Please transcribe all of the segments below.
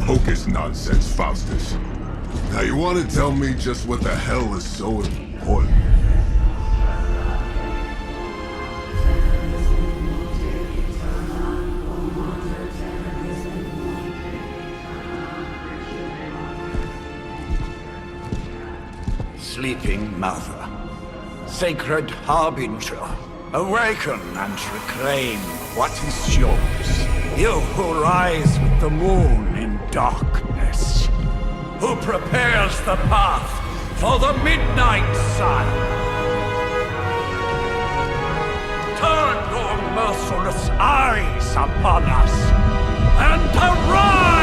hocus-pocus nonsense, Faustus. Now you want to tell me just what the hell is so important? Sleeping Mother, sacred harbinger, awaken and reclaim what is yours. You who rise with the moon in darkness, who prepares the path for the midnight sun. Turn your merciless eyes upon us, and arise!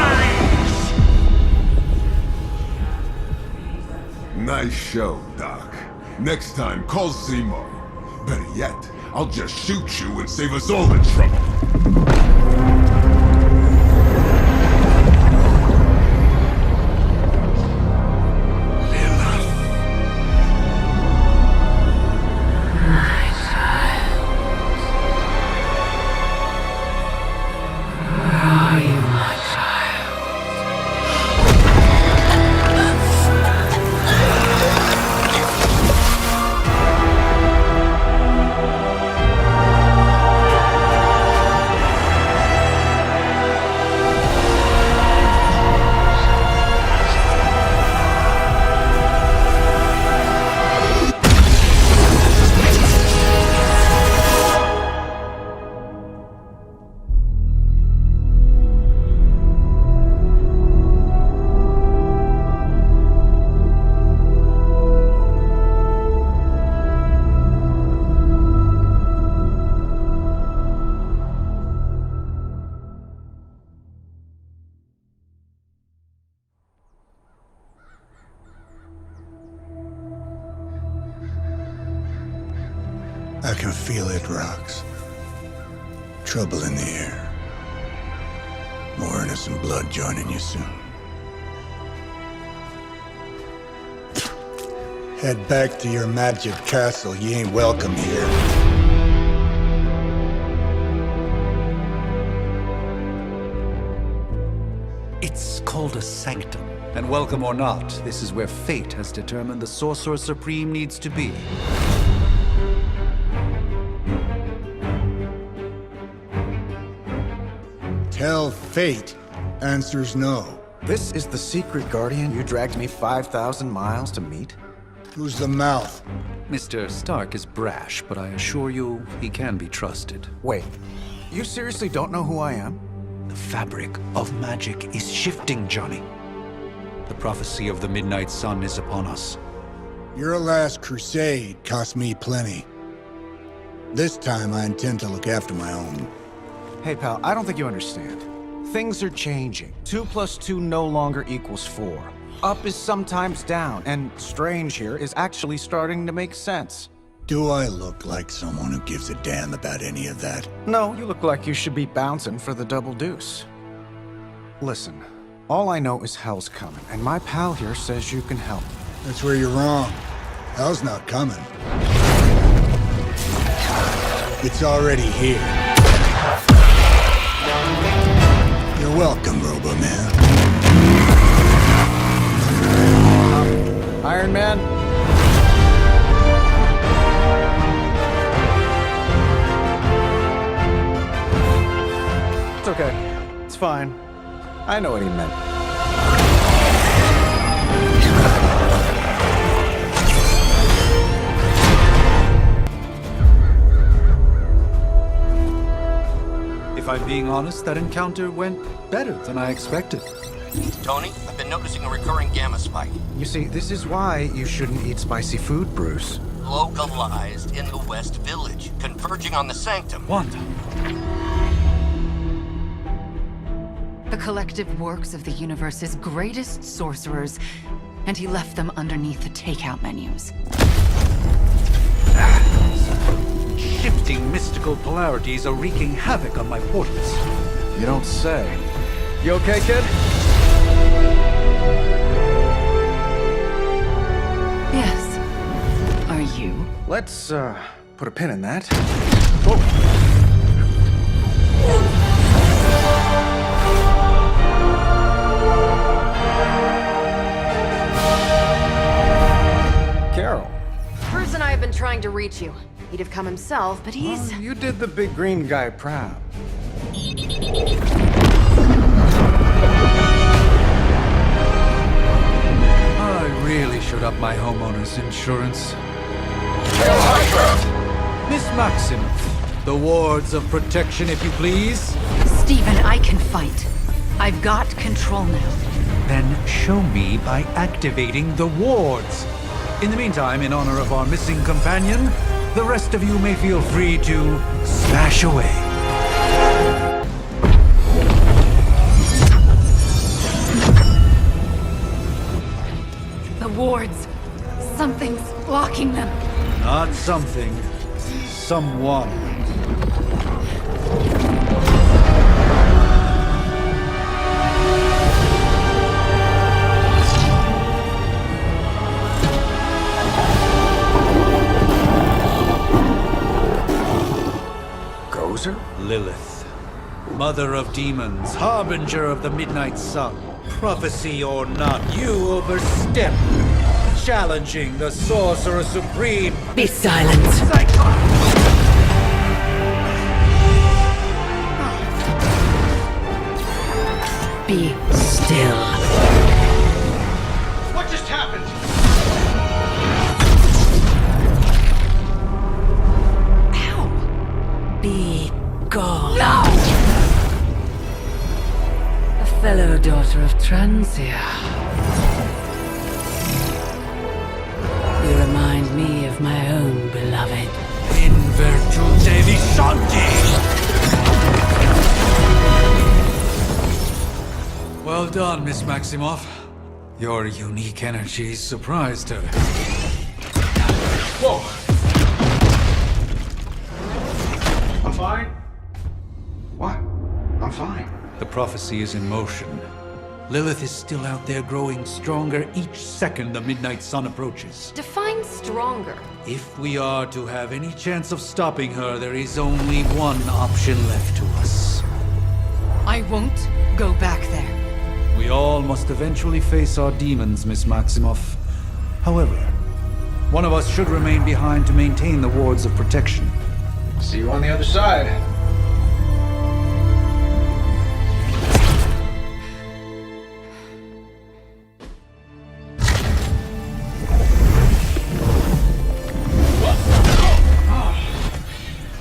Nice show, Doc. Next time, call Seymour. Better yet, I'll just shoot you and save us all the trouble. I can feel it, Rox. Trouble in the air. More innocent blood joining you soon. Head back to your magic castle. You ain't welcome here. It's called a sanctum. And welcome or not, this is where fate has determined the Sorcerer Supreme needs to be. Tell fate. Answers no. This is the secret guardian you dragged me 5,000 miles to meet? Who's the mouth? Mr. Stark is brash, but I assure you, he can be trusted. Wait, you seriously don't know who I am? The fabric of magic is shifting, Johnny. The prophecy of the Midnight Sun is upon us. Your last crusade cost me plenty. This time I intend to look after my own. Hey pal, I don't think you understand. Things are changing. 2 + 2 no longer equals 4. Up is sometimes down, and strange here is actually starting to make sense. Do I look like someone who gives a damn about any of that? No, you look like you should be bouncing for the double deuce. Listen, all I know is hell's coming, and my pal here says you can help. That's where you're wrong. Hell's not coming. It's already here. You're welcome, Robo-Man. Iron Man? It's okay. It's fine. I know what he meant. If I'm being honest, that encounter went better than I expected. Tony, I've been noticing a recurring gamma spike. You see, this is why you shouldn't eat spicy food, Bruce. Localized in the West Village, converging on the Sanctum. Wanda. The collective works of the universe's greatest sorcerers, and he left them underneath the takeout menus. Shifting mystical polarities are wreaking havoc on my portals. You don't say. You okay, kid? Yes. Are you? Let's, put a pin in that. Whoa. reach you. He'd have come himself, but he's... You did the big green guy proud. I really should up my homeowner's insurance. Miss Maximoff, the wards of protection, if you please. Stephen, I can fight. I've got control now. Then show me by activating the wards. In the meantime, in honor of our missing companion, the rest of you may feel free to smash away. The wards. Something's blocking them. Not something. Someone. Lilith, mother of demons, harbinger of the midnight sun. Prophecy or not, you overstep, challenging the Sorcerer Supreme. Be silent. Be still. What just happened? Be gone. No! A fellow daughter of Transia. You remind me of my own beloved. In virtute vishanti. Well done, Miss Maximoff. Your unique energy surprised her. Whoa! I'm fine. What? I'm fine. The prophecy is in motion. Lilith is still out there growing stronger each second the midnight sun approaches. Define stronger. If we are to have any chance of stopping her, there is only one option left to us. I won't go back there. We all must eventually face our demons, Miss Maximoff. However, one of us should remain behind to maintain the wards of protection. See you on the other side.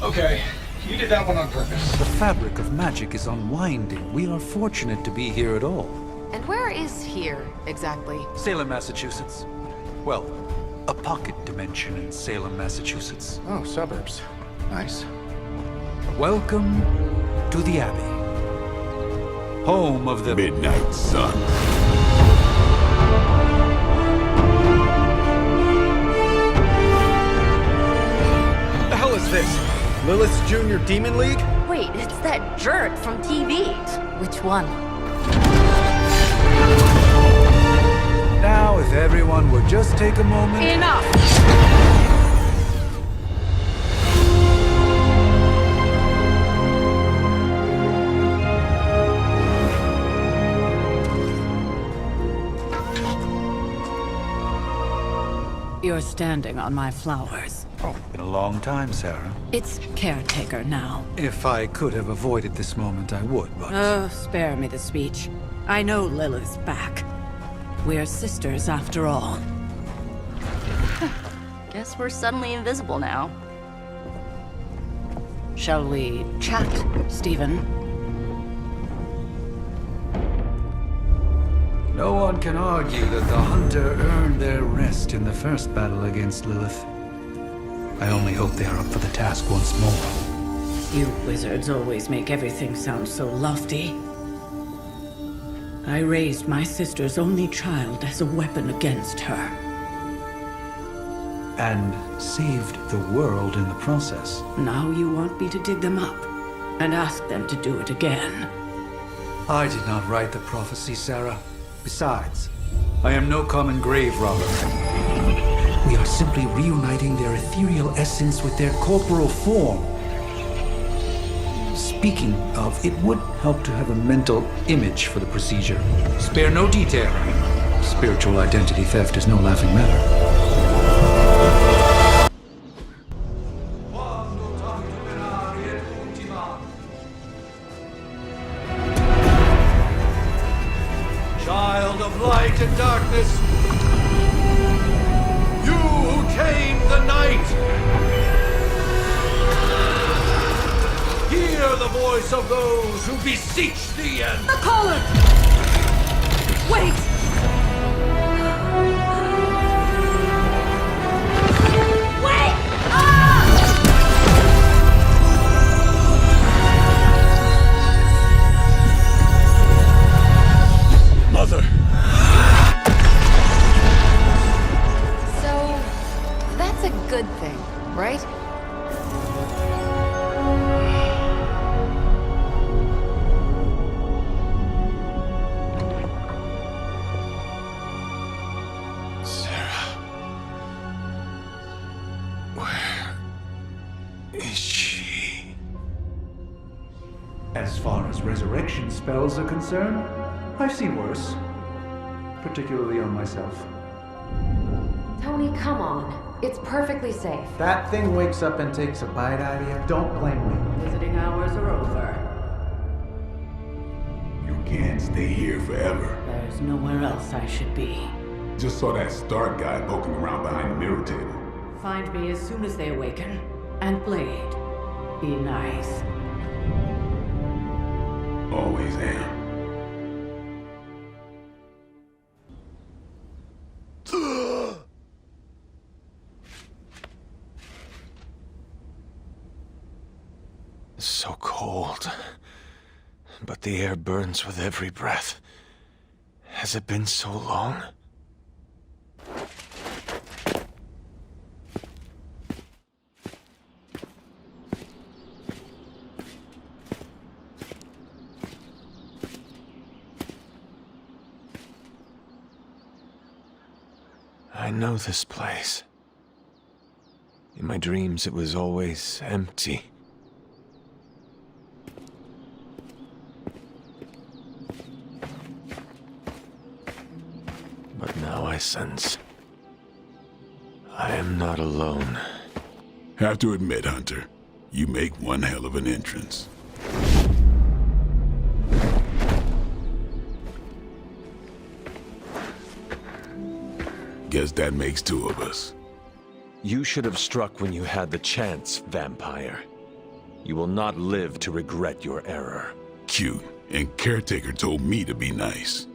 Okay, you did that one on purpose. The fabric of magic is unwinding. We are fortunate to be here at all. And where is here, exactly? Salem, Massachusetts. Well, a pocket dimension in Salem, Massachusetts. Oh, suburbs. Nice. Welcome to the Abbey. Home of the Midnight Sun. What the hell is this? Lilith's Junior Demon League? Wait, it's that jerk from TV. Which one? Now, if everyone would just take a moment... Enough! You're standing on my flowers. Oh, been a long time, Sarah. It's caretaker now. If I could have avoided this moment, I would, but... Oh, spare me the speech. I know Lilith's back. We're sisters after all. Guess we're suddenly invisible now. Shall we chat, Stephen? No one can argue that the Hunter earned their rest in the first battle against Lilith. I only hope they are up for the task once more. You wizards always make everything sound so lofty. I raised my sister's only child as a weapon against her. And saved the world in the process. Now you want me to dig them up and ask them to do it again. I did not write the prophecy, Sarah. Besides, I am no common grave robber. We are simply reuniting their ethereal essence with their corporal form. Speaking of, it would help to have a mental image for the procedure. Spare no detail. Spiritual identity theft is no laughing matter. Child of light and darkness, you who tame the night, hear the voice of those who beseech thee and... The collar! Wait! Wait! Ah! Mother! So, that's a good thing, right? Sarah. Where is she? As far as resurrection spells are concerned, I've seen worse. Particularly on myself. Tony, come on. It's perfectly safe. That thing wakes up and takes a bite out of you. Don't blame me. Visiting hours are over. You can't stay here forever. There's nowhere else I should be. Just saw that Stark guy poking around behind the mirror table. Find me as soon as they awaken. And Blade, be nice. Always am. So cold. But the air burns with every breath. Has it been so long? I know this place. In my dreams, it was always empty. But now I sense I am not alone. Have to admit, Hunter, you make one hell of an entrance. Guess that makes two of us. You should have struck when you had the chance, vampire. You will not live to regret your error. Cute, and Caretaker told me to be nice.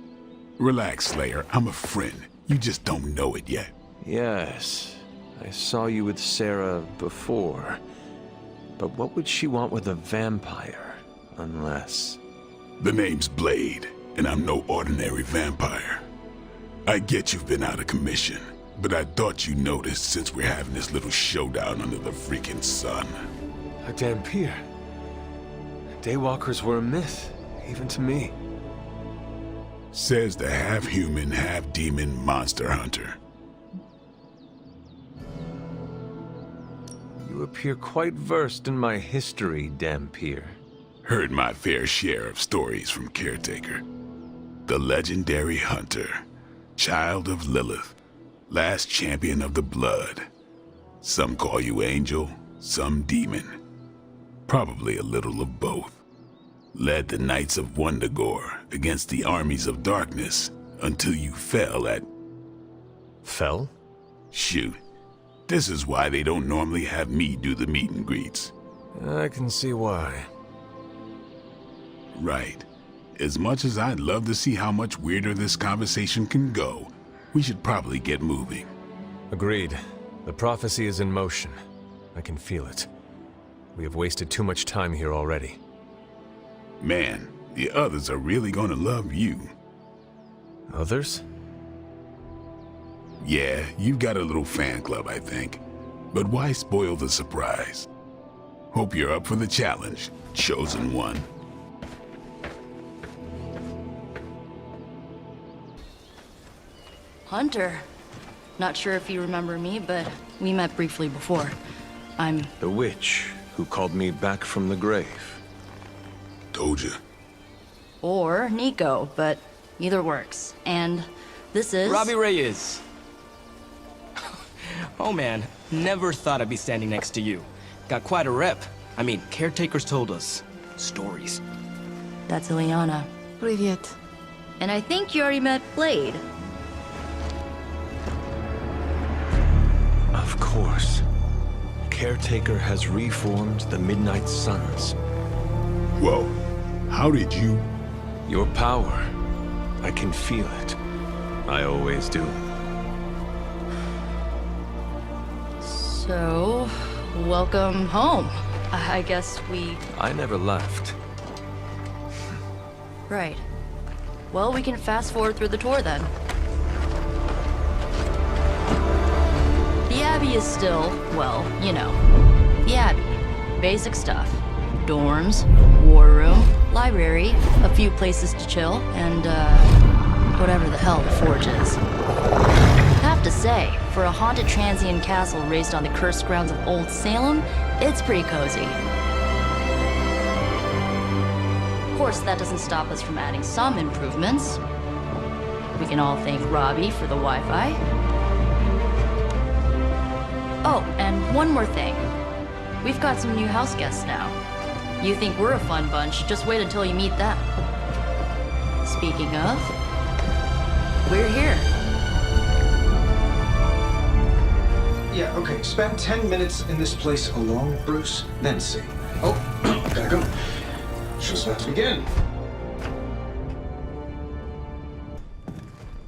Relax, Slayer, I'm a friend. You just don't know it yet. Yes, I saw you with Sarah before. But what would she want with a vampire, unless... The name's Blade, and I'm no ordinary vampire. I get you've been out of commission, but I thought you noticed since we're having this little showdown under the freaking sun. A Dampier. Daywalkers were a myth, even to me. Says the half-human, half-demon monster hunter. You appear quite versed in my history, Dampier. Heard my fair share of stories from Caretaker. The legendary hunter, child of Lilith, last champion of the blood. Some call you angel, some demon. Probably a little of both. Led the Knights of Wundagore against the armies of darkness until you fell at... Fell? Shoot. This is why they don't normally have me do the meet and greets. I can see why. Right. As much as I'd love to see how much weirder this conversation can go, we should probably get moving. Agreed. The prophecy is in motion. I can feel it. We have wasted too much time here already. Man, the others are really gonna love you. Others? Yeah, you've got a little fan club, I think. But why spoil the surprise? Hope you're up for the challenge, Chosen One. Hunter. Not sure if you remember me, but we met briefly before. I'm... The witch who called me back from the grave. Told you. Or Nico, but either works. And this is... Robbie Reyes. Oh man, never thought I'd be standing next to you. Got quite a rep. I mean, caretakers told us stories. That's Ileana. Привет. And I think you already met Blade. Of course. Caretaker has reformed the Midnight Suns. Whoa, how did you... Your power. I can feel it. I always do. So, welcome home. I guess we... I never left. Right. Well, we can fast forward through the tour then. The Abbey is still, well, you know, the Abbey. Basic stuff. Dorms, war room, library, a few places to chill, and, whatever the hell the Forge is. Have to say, for a haunted transient castle raised on the cursed grounds of Old Salem, it's pretty cozy. Of course, that doesn't stop us from adding some improvements. We can all thank Robbie for the Wi-Fi. Oh, and one more thing. We've got some new house guests now. You think we're a fun bunch, just wait until you meet them. Speaking of, we're here. Yeah, okay. Spend 10 minutes in this place alone, Bruce, then see. Oh, gotta go. Show's about to begin.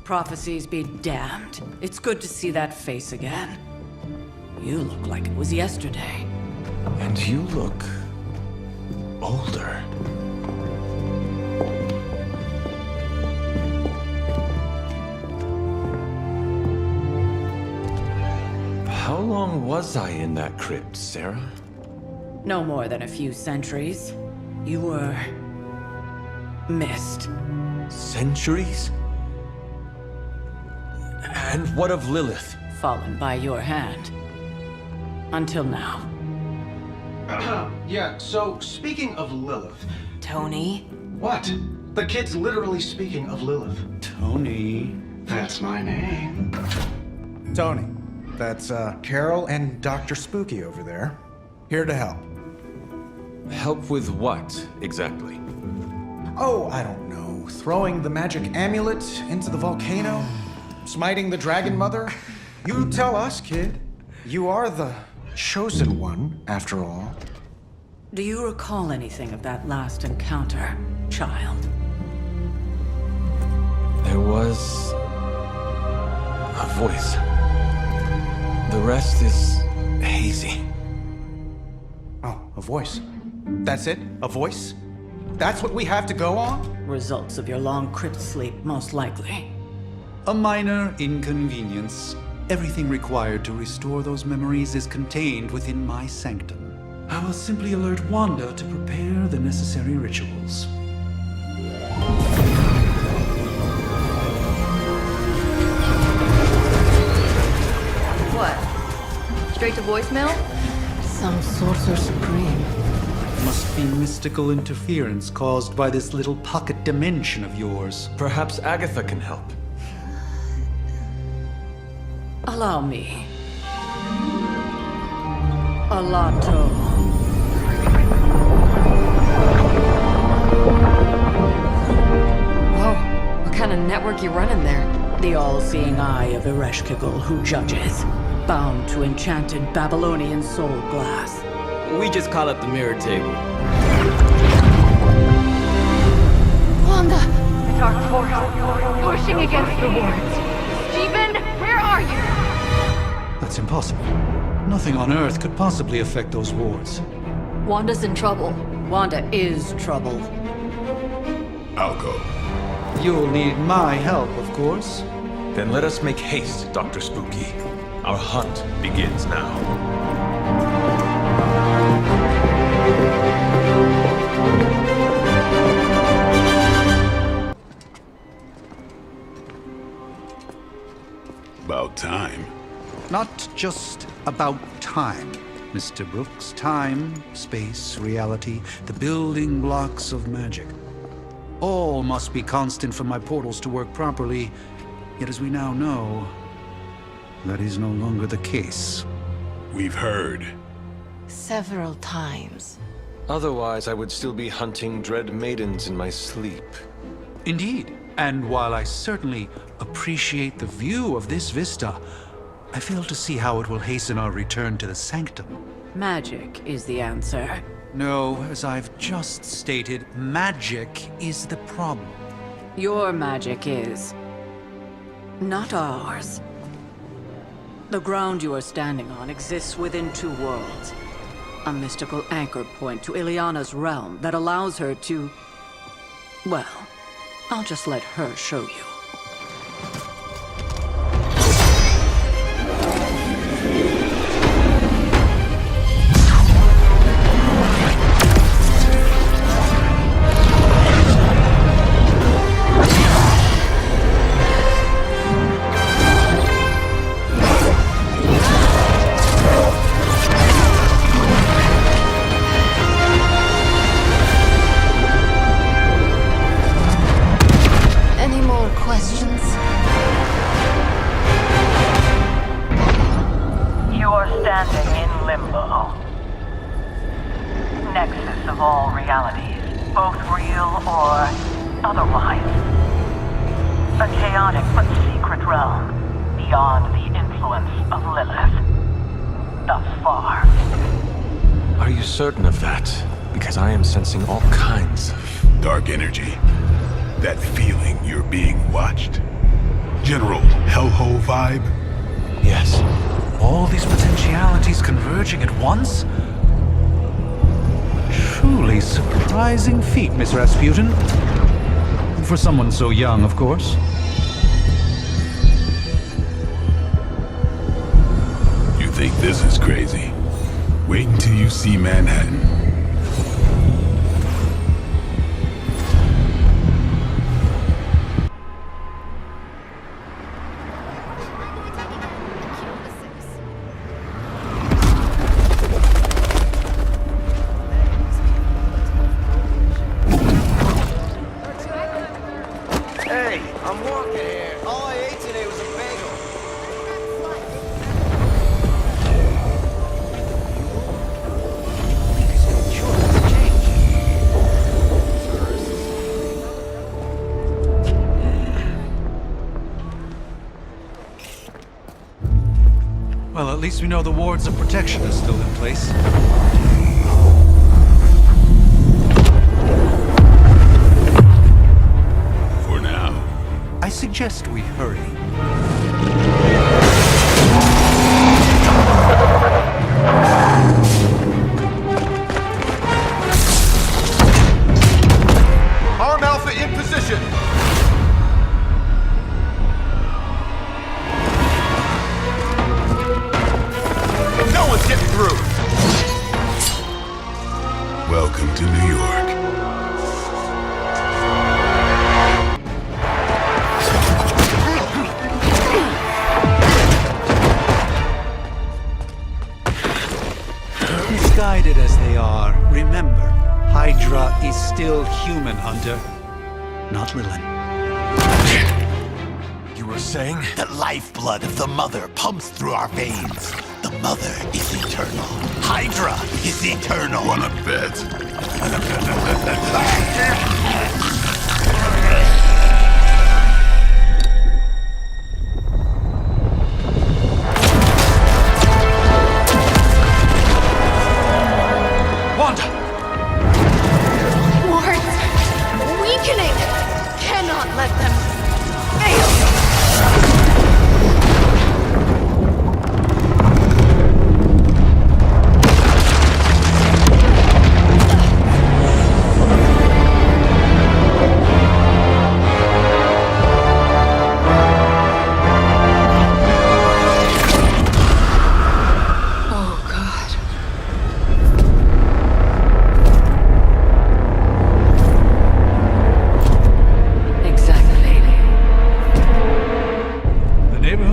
Prophecies be damned. It's good to see that face again. You look like it was yesterday. And you look... older. How long was I in that crypt, Sarah? No more than a few centuries. You were... missed. Centuries? And what of Lilith? Fallen by your hand. Until now. Yeah, so speaking of Lilith... Tony? What? The kid's literally speaking of Lilith. Tony. That's my name. Tony. That's, Carol and Dr. Spooky over there. Here to help. Help with what, exactly? Oh, I don't know. Throwing the magic amulet into the volcano? Smiting the Dragon Mother? You tell us, kid. You are the chosen one, after all. Do you recall anything of that last encounter, child? There was... a voice. The rest is hazy. Oh, a voice. That's it? A voice? That's what we have to go on? Results of your long crypt sleep, most likely. A minor inconvenience. Everything required to restore those memories is contained within my sanctum. I will simply alert Wanda to prepare the necessary rituals. What? Straight to voicemail? Some sorcerer supreme. Must be mystical interference caused by this little pocket dimension of yours. Perhaps Agatha can help. Allow me. Alato. Whoa, what kind of network you running there? The all-seeing eye of Ereshkigal who judges, bound to enchanted Babylonian soul glass. We just call it the mirror table. Wanda! The dark force, pushing against the wards. Stephen, where are you? That's impossible. Nothing on Earth could possibly affect those wards. Wanda's in trouble. Wanda is trouble. I'll go. You'll need my help, of course. Then let us make haste, Dr. Spooky. Our hunt begins now. About time. Not just about time, Mr. Brooks. Time, space, reality, the building blocks of magic. All must be constant for my portals to work properly, yet as we now know, that is no longer the case. We've heard. Several times. Otherwise, I would still be hunting dread maidens in my sleep. Indeed. And while I certainly appreciate the view of this vista, I fail to see how it will hasten our return to the sanctum. Magic is the answer. No, as I've just stated, magic is the problem. Your magic is not ours. The ground you are standing on exists within two worlds. A mystical anchor point to Ileana's realm that allows her to... Well, I'll just let her show you. Certain of that, because I am sensing all kinds of... Dark energy. That feeling you're being watched. General hellhole vibe. Yes. All these potentialities converging at once? Truly surprising feat, Miss Rasputin. For someone so young, of course. You think this is crazy? Wait until you see Manhattan. Hey, I'm walking here. All I ate today was a bagel. Well, at least we know the wards of protection are still in place. For now. I suggest we hurry. Arm Alpha in position. No one's getting through. Welcome to New York. Misguided as they are, remember, Hydra is still human, Hunter. Not Lilin. You were saying? The lifeblood of the Mother pumps through our veins. The Mother is eternal. Hydra is eternal. Wanna bet? Wanda! Wards! Weakening! Cannot let them fail!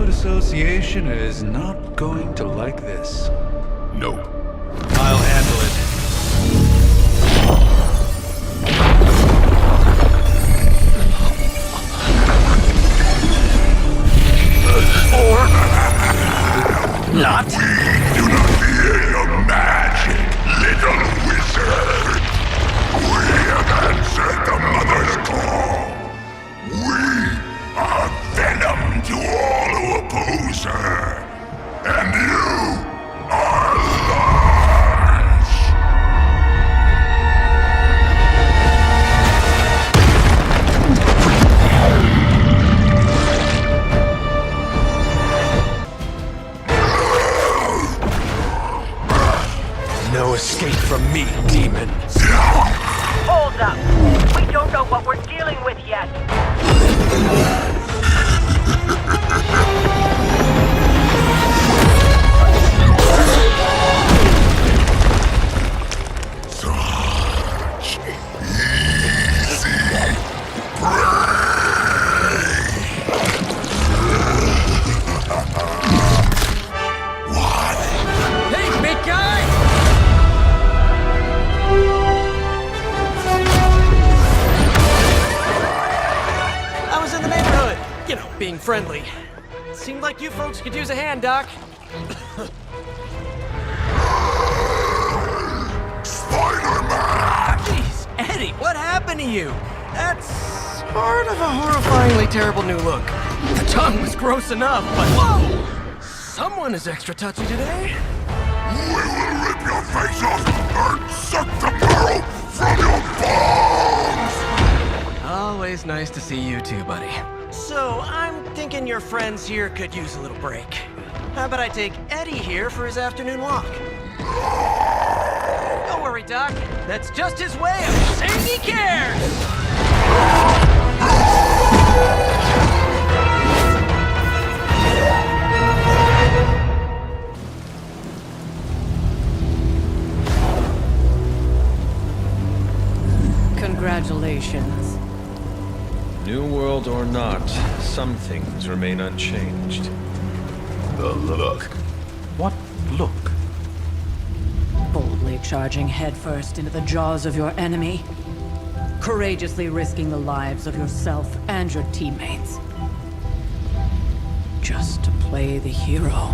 Association is not going to like this. Nope. I'll handle it. Not. We do not fear your magic, little wizard. We have answered the Mother's call. We to all who oppose her. And you are lost! No escape from me, demon. Hold up. We don't know what we're dealing with yet. Such easy prey! Hey, big guy! I was in the neighborhood. You know, being friendly. Seemed like you folks could use a hand, Doc. Spider-Man! Jeez, Eddie, what happened to you? That's sort of a horrifyingly terrible new look. The tongue was gross enough, but whoa! Someone is extra touchy today. We will rip your face off and suck the marrow from your bones! Always nice to see you too, buddy. So, I'm thinking your friends here could use a little break. How about I take Eddie here for his afternoon walk? Don't worry, Doc. That's just his way of saying he cares! Congratulations. New world or not, some things remain unchanged. The look. What look? Boldly charging headfirst into the jaws of your enemy. Courageously risking the lives of yourself and your teammates. Just to play the hero.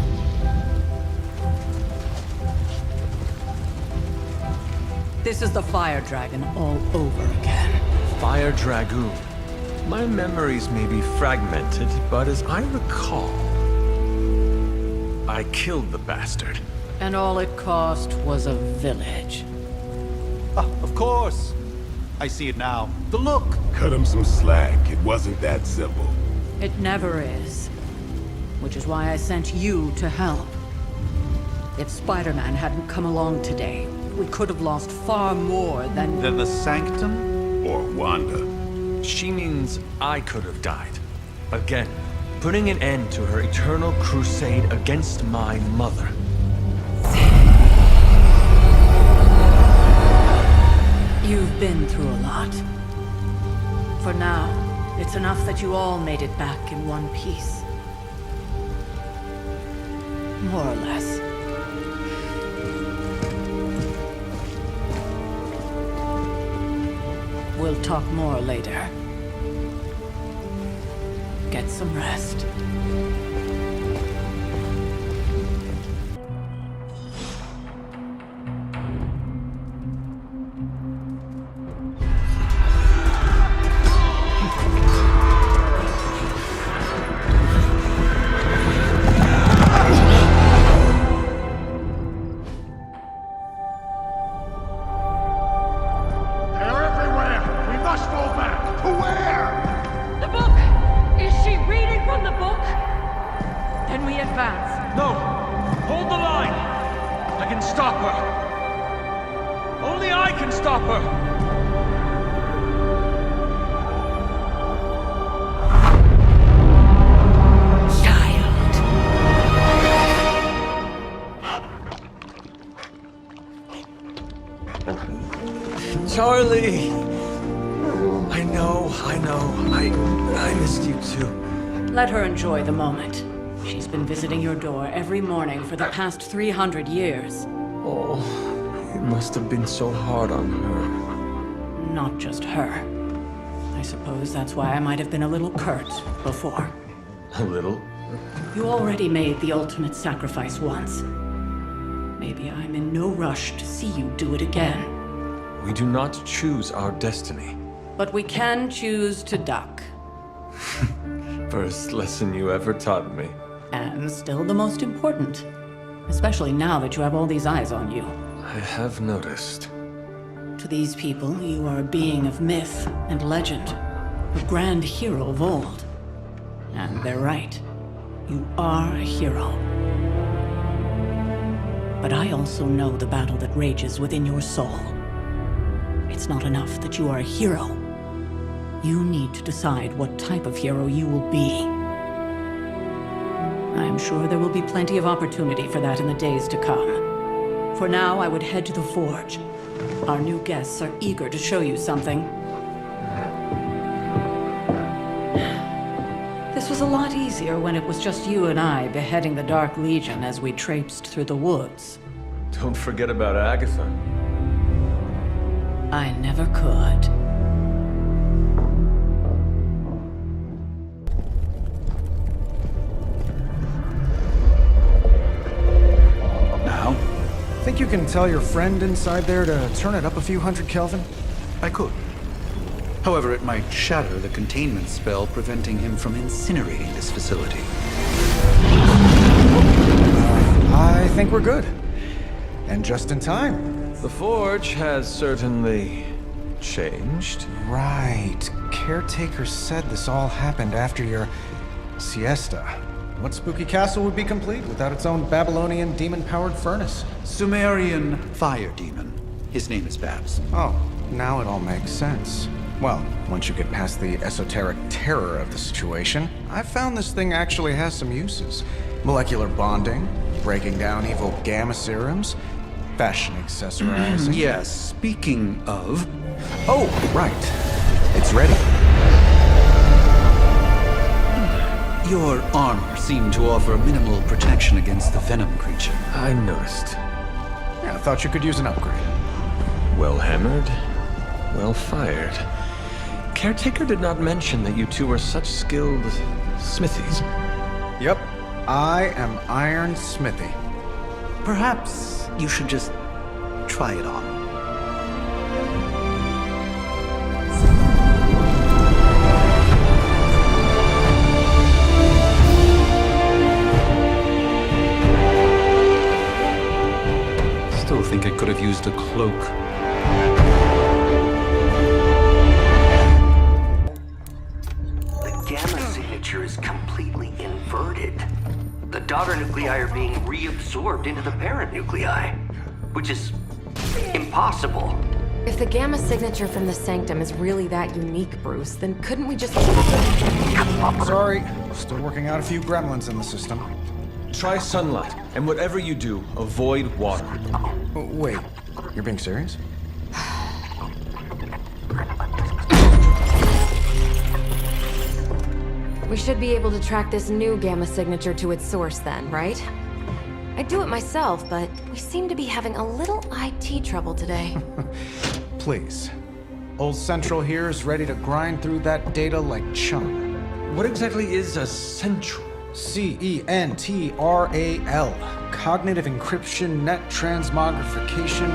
This is the Fire Dragon all over again. Fire Dragoon. My memories may be fragmented, but as I recall, I killed the bastard. And all it cost was a village. Ah, of course. I see it now. The look. Cut him some slack. It wasn't that simple. It never is. Which is why I sent you to help. If Spider-Man hadn't come along today, we could have lost far more than... Then the Sanctum? Or Wanda. She means I could have died. Again, putting an end to her eternal crusade against my mother. You've been through a lot. For now, it's enough that you all made it back in one piece. More or less. We'll talk more later. Get some rest. Charlie! I missed you too. Let her enjoy the moment. She's been visiting your door every morning for the past 300 years. Oh, it must have been so hard on her. Not just her. I suppose that's why I might have been a little curt before. A little? You already made the ultimate sacrifice once. Maybe I'm in no rush to see you do it again. We do not choose our destiny. But we can choose to duck. First lesson you ever taught me. And still the most important. Especially now that you have all these eyes on you. I have noticed. To these people, you are a being of myth and legend. A grand hero of old. And they're right. You are a hero. But I also know the battle that rages within your soul. It's not enough that you are a hero. You need to decide what type of hero you will be. I am sure there will be plenty of opportunity for that in the days to come. For now, I would head to the Forge. Our new guests are eager to show you something. This was a lot easier when it was just you and I beheading the Dark Legion as we traipsed through the woods. Don't forget about Agatha. I never could. Now? Think you can tell your friend inside there to turn it up a few hundred Kelvin? I could. However, it might shatter the containment spell preventing him from incinerating this facility. I think we're good. And just in time. The Forge has certainly changed. Right. Caretaker said this all happened after your siesta. What spooky castle would be complete without its own Babylonian demon-powered furnace? Sumerian fire demon. His name is Babs. Oh, now it all makes sense. Well, once you get past the esoteric terror of the situation, I've found this thing actually has some uses. Molecular bonding, breaking down evil gamma serums, fashion accessorizing. Yes, speaking of... Oh, right. It's ready. Your armor seemed to offer minimal protection against the venom creature. I noticed. Yeah, I thought you could use an upgrade. Well hammered, well fired. Caretaker did not mention that you two were such skilled smithies. Yep, I am Iron Smithy. Perhaps you should just try it on. Still think I could have used a cloak. Is completely inverted. The daughter nuclei are being reabsorbed into the parent nuclei, which is impossible. If the gamma signature from the Sanctum is really that unique, Bruce, then couldn't we just... Sorry, still working out a few gremlins in the system. Try sunlight, and whatever you do, avoid water. Wait, you're being serious? We should be able to track this new gamma signature to its source then, right? I'd do it myself, but we seem to be having a little IT trouble today. Please. Old Central here is ready to grind through that data like chum. What exactly is a central? CENTRAL. Cognitive encryption, net transmogrification.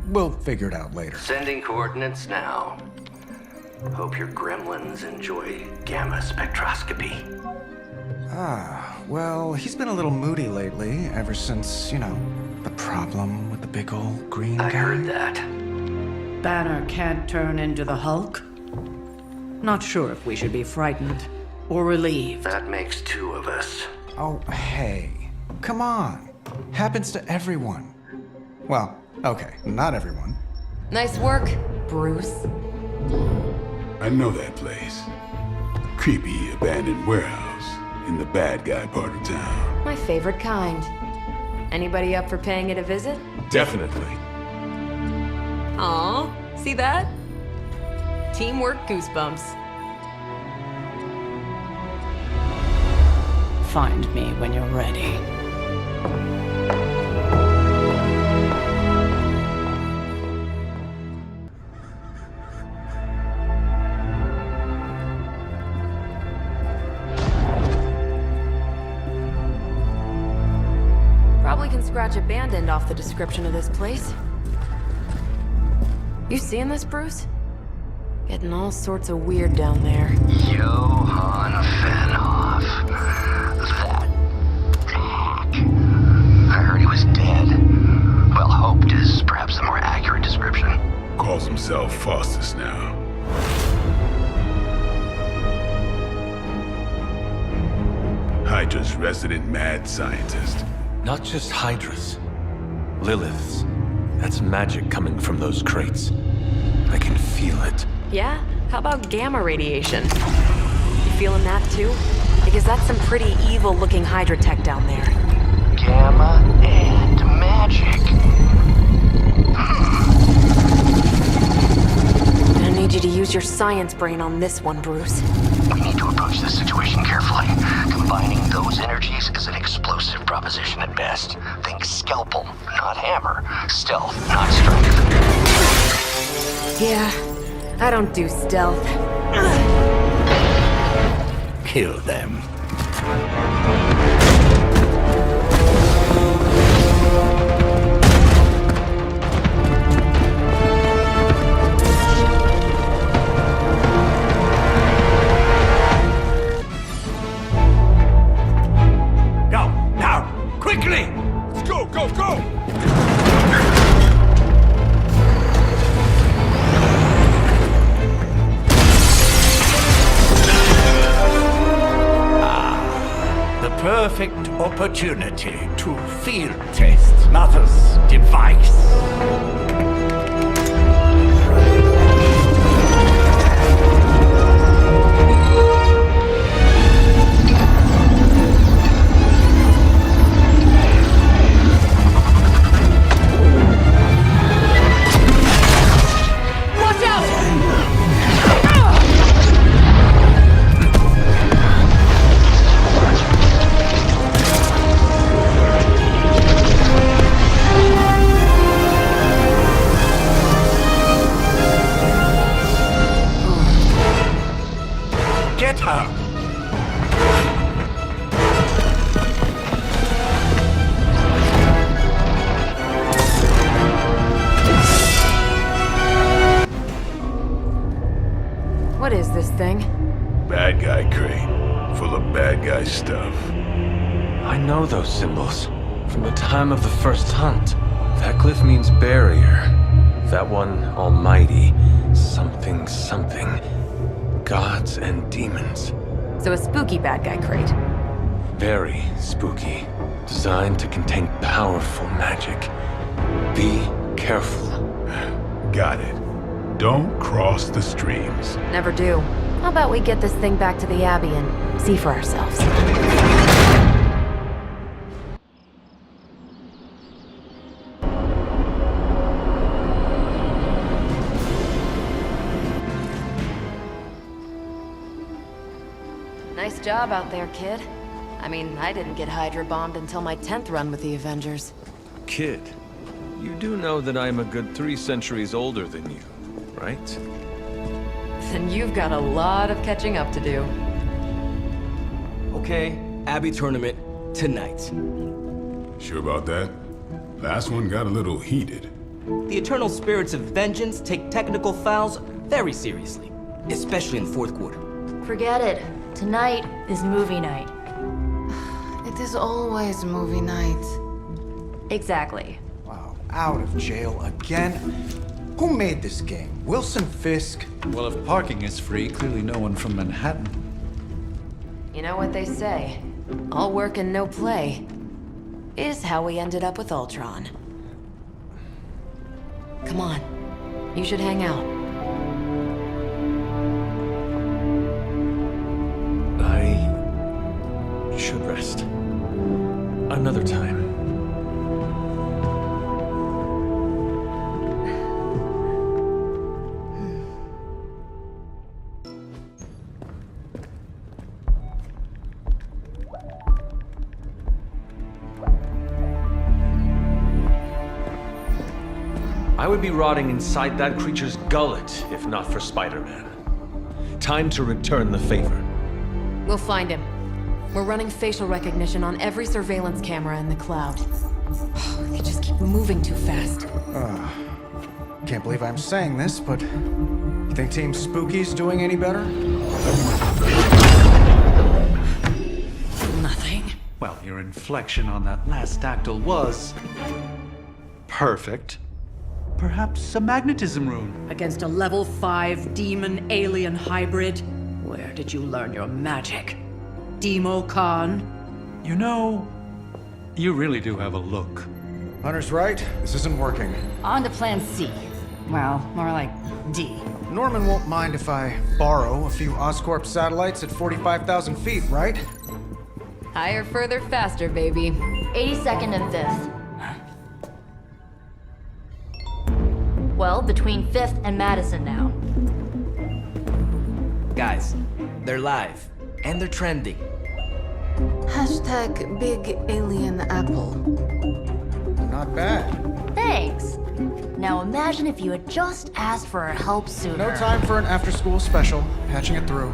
We'll figure it out later. Sending coordinates now. Hope your gremlins enjoy gamma spectroscopy. Well, he's been a little moody lately, ever since, you know, the problem with the big old green guy. I heard that. Banner can't turn into the Hulk? Not sure if we should be frightened or relieved. That makes two of us. Oh, hey. Come on. Happens to everyone. Well, okay, not everyone. Nice work, Bruce. I know that place. Creepy abandoned warehouse in the bad guy part of town. My favorite kind. Anybody up for paying it a visit? Definitely. Aw, see that? Teamwork goosebumps. Find me when you're ready. Probably can scratch a band end off the description of this place. You seeing this, Bruce? Getting all sorts of weird down there. Johann Fenhoff. That hack. I heard he was dead. Well, hoped is perhaps the more accurate description. Calls himself Faustus now. Hydra's resident mad scientist. Not just Hydra's. Lilith's. That's magic coming from those crates. I can feel it. Yeah? How about gamma radiation? You feeling that too? Because that's some pretty evil-looking Hydra tech down there. Gamma and magic. I need you to use your science brain on this one, Bruce. We need to approach this situation carefully. Combining those energies is an explosive proposition at best. Think scalpel, not hammer. Stealth, not strength. Yeah, I don't do stealth. Kill them. Quickly! Let's go, go, go! The perfect opportunity to field test Mother's device. Get her! What is this thing? Bad guy crate. Full of bad guy stuff. I know those symbols. From the time of the first hunt. That glyph means barrier. That one, almighty. Something, something. Gods and demons. So a spooky bad guy crate. Very spooky. Designed to contain powerful magic. Be careful. Got it. Don't cross the streams. Never do. How about we get this thing back to the Abbey and see for ourselves? Nice job out there, kid. I mean, I didn't get Hydra bombed until my 10th run with the Avengers. Kid, you do know that I'm a good 3 centuries older than you, right? Then you've got a lot of catching up to do. Okay, Abbey tournament tonight. Sure about that? Last one got a little heated. The eternal spirits of vengeance take technical fouls very seriously, especially in the fourth quarter. Forget it. Tonight is movie night. It is always movie night. Exactly. Wow, out of jail again? Who made this game? Wilson Fisk? Well, if parking is free, clearly no one from Manhattan. You know what they say? All work and no play is how we ended up with Ultron. Come on. You should hang out. I should rest. Another time. I would be rotting inside that creature's gullet if not for Spider-Man. Time to return the favor. We'll find him. We're running facial recognition on every surveillance camera in the cloud. They just keep moving too fast. Can't believe I'm saying this, but You think Team Spooky's doing any better? Nothing. Well, your inflection on that last dactyl was... perfect. Perhaps a magnetism rune. Against a level 5 demon alien hybrid? Where did you learn your magic? Demo Khan? You know, you really do have a look. Hunter's right. This isn't working. On to plan C. Well, more like D. Norman won't mind if I borrow a few Oscorp satellites at 45,000 feet, right? Higher, further, faster, baby. 82nd and 5th. Well, between 5th and Madison now. Guys, they're live. And they're trending. Hashtag Big Alien Apple. Not bad. Thanks. Now imagine if you had just asked for our help sooner. No time for an after-school special. Patching it through.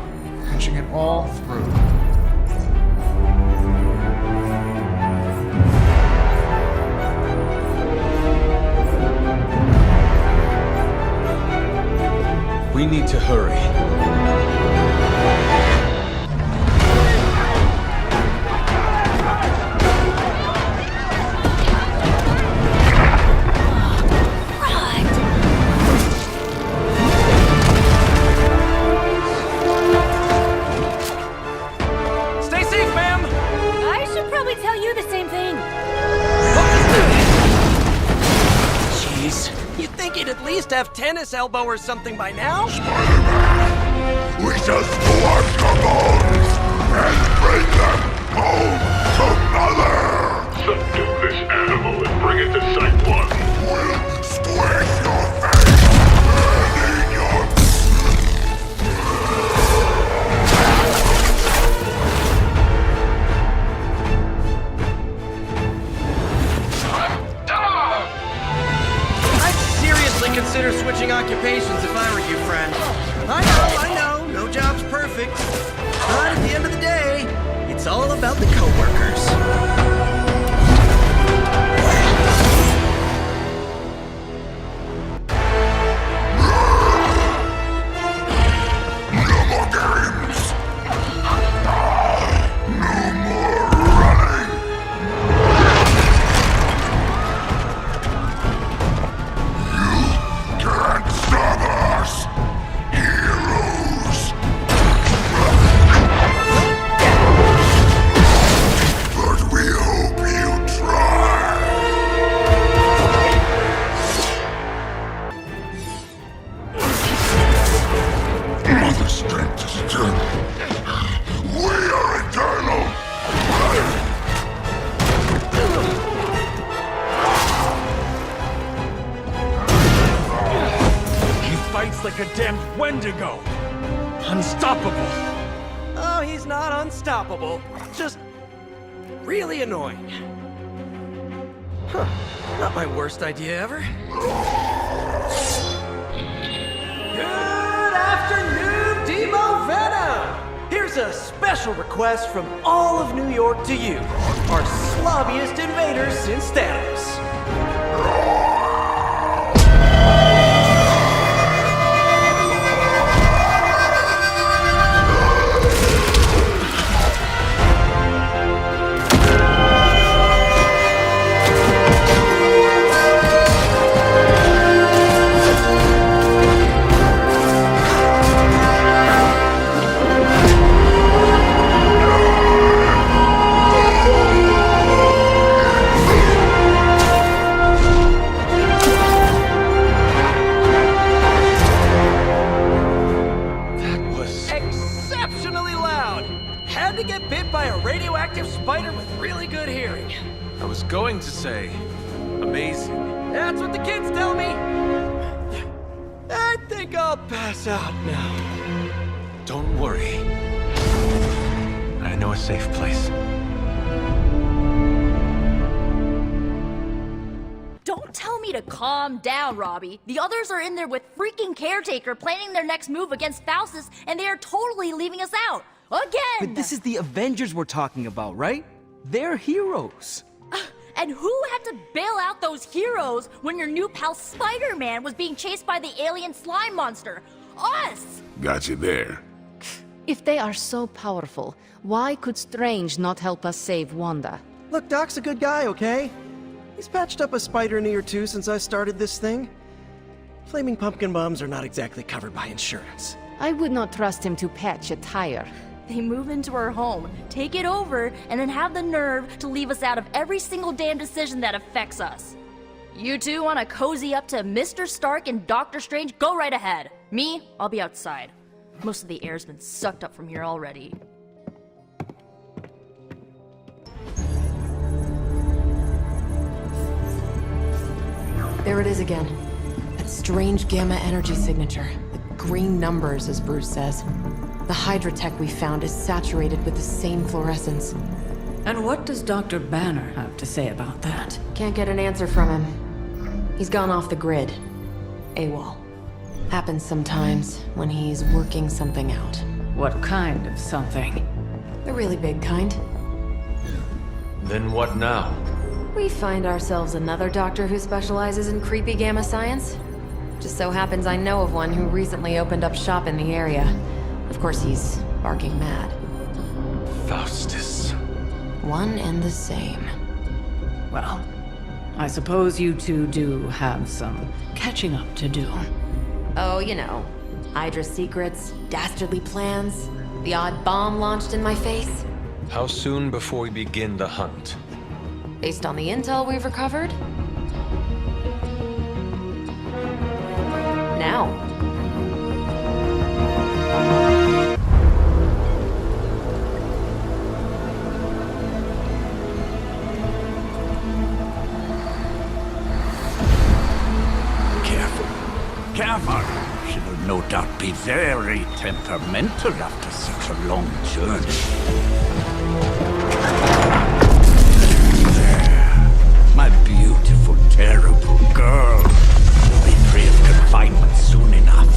Patching it all through. We need to hurry. Stay safe, ma'am! I should probably tell you the same thing. Jeez. You'd think he'd at least have tennis elbow or something by now? We just collect the bones and bring them home to Mother! Subdue this animal and bring it to Site 1. We'll squish your face and eat your... I'd seriously consider switching occupations if I were you, friend. I know, no job's perfect. But at the end of the day, it's all about the coworkers. No more games! No more running! You can't stop us! Heroes! But we hope you try! Mother strength is eternal. We are eternal! He fights like a damned Wendigo. Unstoppable. Oh, he's not unstoppable. Just really annoying. Huh. Not my worst idea ever. Good afternoon, Demo Venom! Here's a special request from all of New York to you, our slobbiest invaders since Thanos. Exceptionally loud! Had to get bit by a radioactive spider with really good hearing. I was going to say, amazing. That's what the kids tell me! I think I'll pass out now. Don't worry. I know a safe place. Don't tell me to calm down, Robbie. The others are in there with freaking Caretaker planning their next move against Faustus, and they are totally leaving us out. Again! But this is the Avengers we're talking about, right? They're heroes. And who had to bail out those heroes when your new pal Spider-Man was being chased by the alien slime monster? us! Got you there. If they are so powerful, why could Strange not help us save Wanda? Look, Doc's a good guy, okay? He's patched up a spider knee or two since I started this thing. Flaming pumpkin bombs are not exactly covered by insurance. I would not trust him to patch a tire. They move into our home, take it over, and then have the nerve to leave us out of every single damn decision that affects us. You two want to cozy up to Mr. Stark and Doctor Strange? Go right ahead. Me, I'll be outside. Most of the air's been sucked up from here already. There it is again. That strange gamma energy signature. The green numbers, as Bruce says. The Hydra tech we found is saturated with the same fluorescence. And what does Dr. Banner have to say about that? Can't get an answer from him. He's gone off the grid. AWOL. Happens sometimes when he's working something out. What kind of something? The really big kind. Then what now? We find ourselves another doctor who specializes in creepy gamma science. Just so happens I know of one who recently opened up shop in the area. Of course, he's barking mad. Faustus. One and the same. Well, I suppose you two do have some catching up to do. Oh, you know. Hydra secrets, dastardly plans, the odd bomb launched in my face. How soon before we begin the hunt? Based on the intel we've recovered? Now. Careful. She will no doubt be very temperamental after such a long journey. There. My beautiful, terrible girl will be free of confinement soon enough.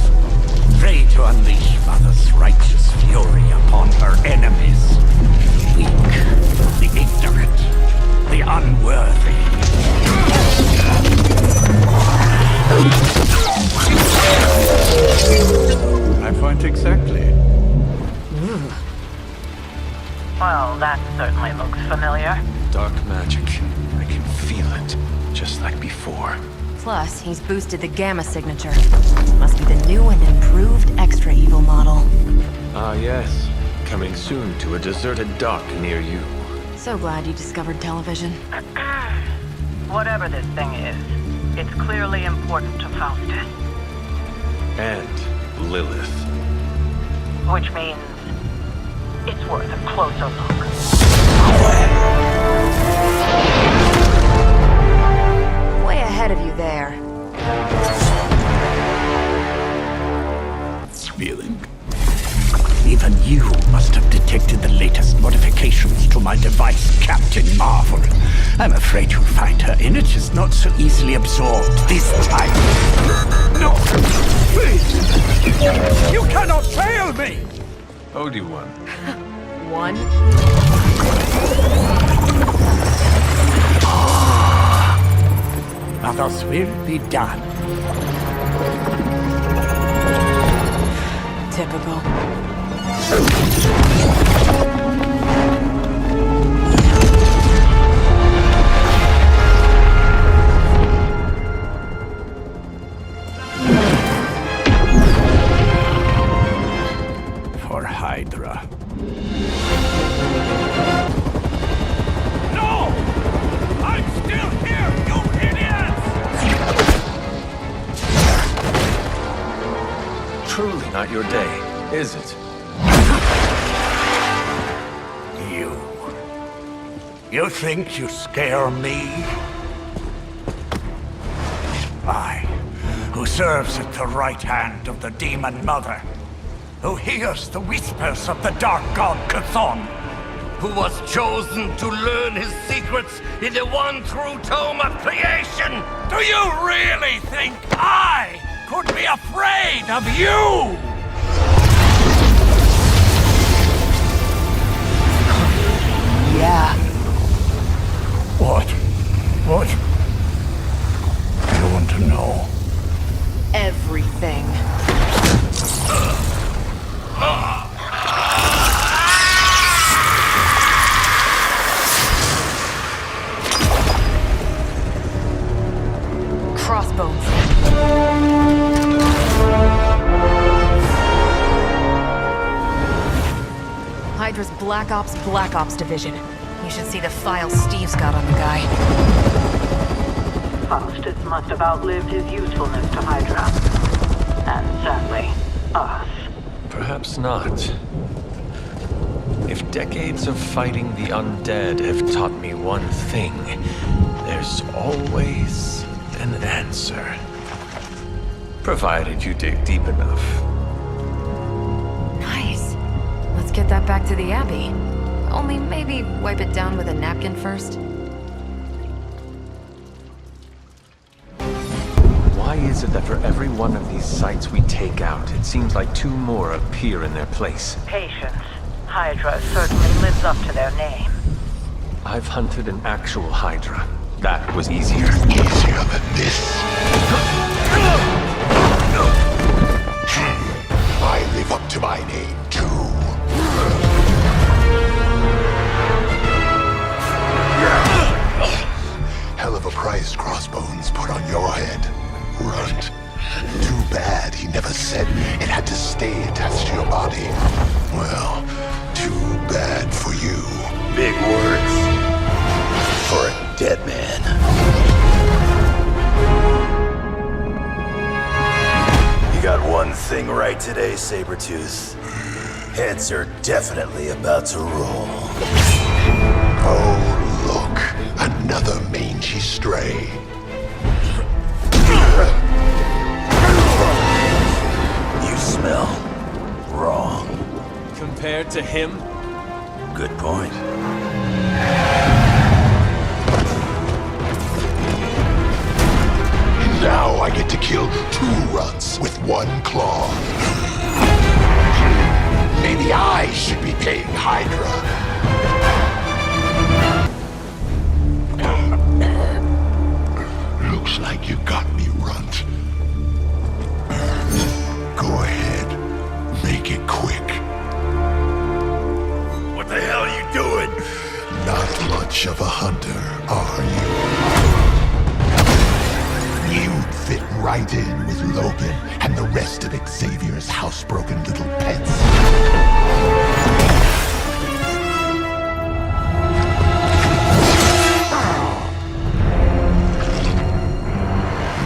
Pray to unleash Mother's righteous fury upon her enemies. The weak, the ignorant, the unworthy. My point exactly. Well, that certainly looks familiar. Dark magic. I can feel it. Just like before. Plus, he's boosted the gamma signature. Must be the new and improved extra evil model. Ah, yes. Coming soon to a deserted dock near you. So glad you discovered television. Whatever this thing is, it's clearly important to Faustus. And Lilith. Which means it's worth a closer look. Way ahead of you there. Feeling. Even you must have detected the latest modifications to my device, Captain Marvel. I'm afraid you'll find her energies not so easily absorbed this time. No! Please! You cannot fail me! Owed you one. One? Now thus will be done. Typical. For Hydra. No! I'm still here, you idiots! Truly not your day, is it? You think you scare me? I, who serves at the right hand of the Demon Mother, who hears the whispers of the Dark God Chthon, who was chosen to learn his secrets in the one true tome of creation. Do you really think I could be afraid of you? Yeah. What? I want to know. Everything. Black Ops Division. You should see the files Steve's got on the guy. Faustus must have outlived his usefulness to Hydra. And sadly, us. Perhaps not. If decades of fighting the undead have taught me one thing, there's always an answer. Provided you dig deep enough. Nice. Let's get that back to the Abbey. Only maybe wipe it down with a napkin first. Why is it that for every one of these sites we take out, it seems like two more appear in their place? Patience. Hydra certainly lives up to their name. I've hunted an actual Hydra. That was easier. Easier than this. I live up to my name, too. Hell of a price Crossbones put on your head, Runt. Too bad he never said it had to stay attached to your body. Well, too bad for you. Big words for a dead man. You got one thing right today, Sabretooth. Heads are definitely about to roll. Oh, look. Another mangy stray. You smell wrong. Compared to him? Good point. Now I get to kill two runts with one claw. Maybe I should be paying Hydra. Looks like you got me, Runt. Go ahead. Make it quick. What the hell are you doing? Not much of a hunter, are you? You'd fit right in with Logan and the rest of Xavier's housebroken little pets.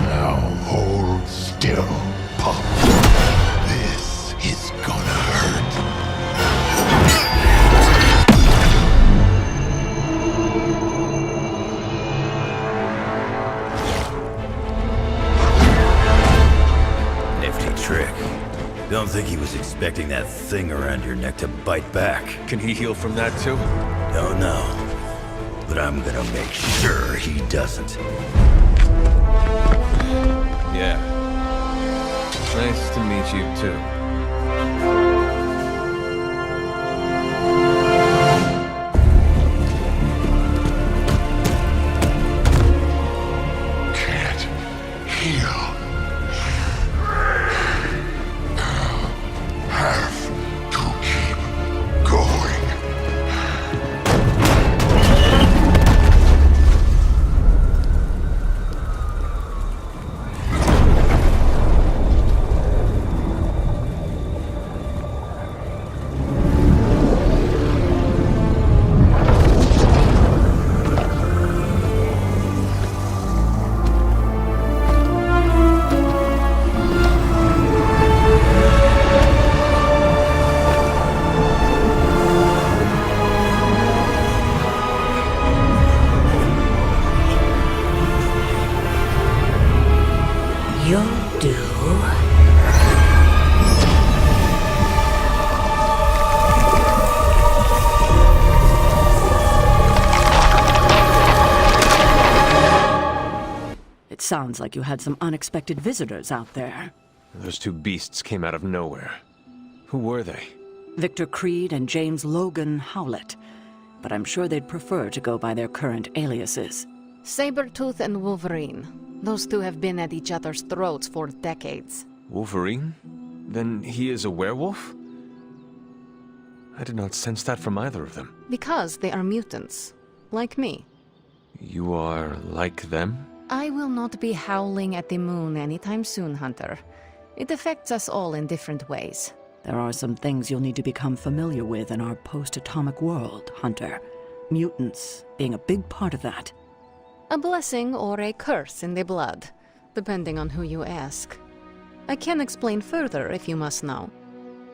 Now hold still, pup. This is gonna hurt. Nifty trick. Don't think he was expecting that thing around your neck to bite back. Can he heal from that too? Don't know. But I'm gonna make sure he doesn't. Yeah. Nice to meet you too. Can't heal. Have to keep going. You'll do. It sounds like you had some unexpected visitors out there. Those two beasts came out of nowhere. Who were they? Victor Creed and James Logan Howlett. But I'm sure they'd prefer to go by their current aliases. Sabretooth and Wolverine. Those two have been at each other's throats for decades. Wolverine? Then he is a werewolf? I did not sense that from either of them. Because they are mutants. Like me. You are like them? I will not be howling at the moon anytime soon, Hunter. It affects us all in different ways. There are some things you'll need to become familiar with in our post-atomic world, Hunter. Mutants being a big part of that. A blessing or a curse in the blood, depending on who you ask. I can explain further if you must know.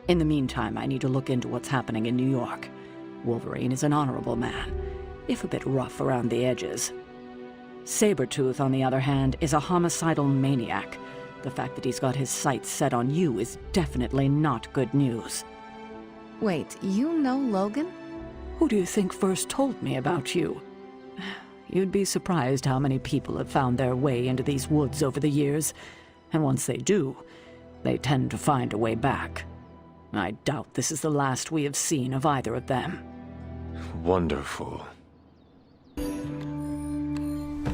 In the meantime, I need to look into what's happening in New York. Wolverine is an honorable man, if a bit rough around the edges. Sabretooth, on the other hand, is a homicidal maniac. The fact that he's got his sights set on you is definitely not good news. Wait, you know Logan? Who do you think first told me about you? You'd be surprised how many people have found their way into these woods over the years, and once they do, they tend to find a way back. I doubt this is the last we have seen of either of them. Wonderful.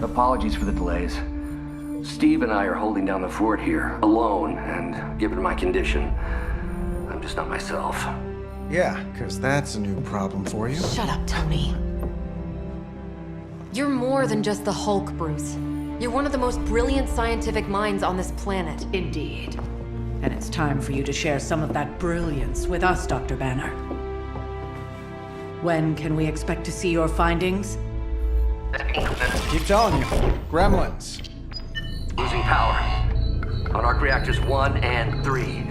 Apologies for the delays. Steve and I are holding down the fort here, alone, and given my condition, I'm just not myself. Yeah, because that's a new problem for you. Shut up, Tony. You're more than just the Hulk, Bruce. You're one of the most brilliant scientific minds on this planet. Indeed. And it's time for you to share some of that brilliance with us, Dr. Banner. When can we expect to see your findings? Keep telling you. Gremlins. Losing power. On arc reactors 1 and 3.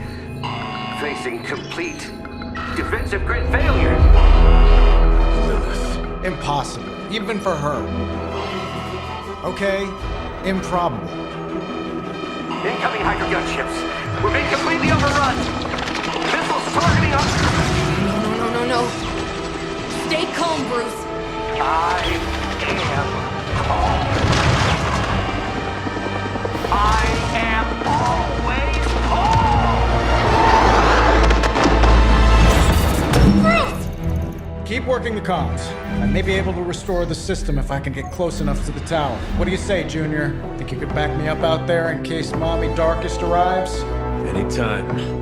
Facing complete defensive grid failure. Lilith. Impossible. Even for her. Okay. Improbable. Incoming Hydra gunships. We're being completely overrun. Missiles targeting us. No. Stay calm, Bruce. I am calm. I am always calm. Keep working the comms. I may be able to restore the system if I can get close enough to the tower. What do you say, Junior? Think you could back me up out there in case Mommy Darkest arrives? Anytime.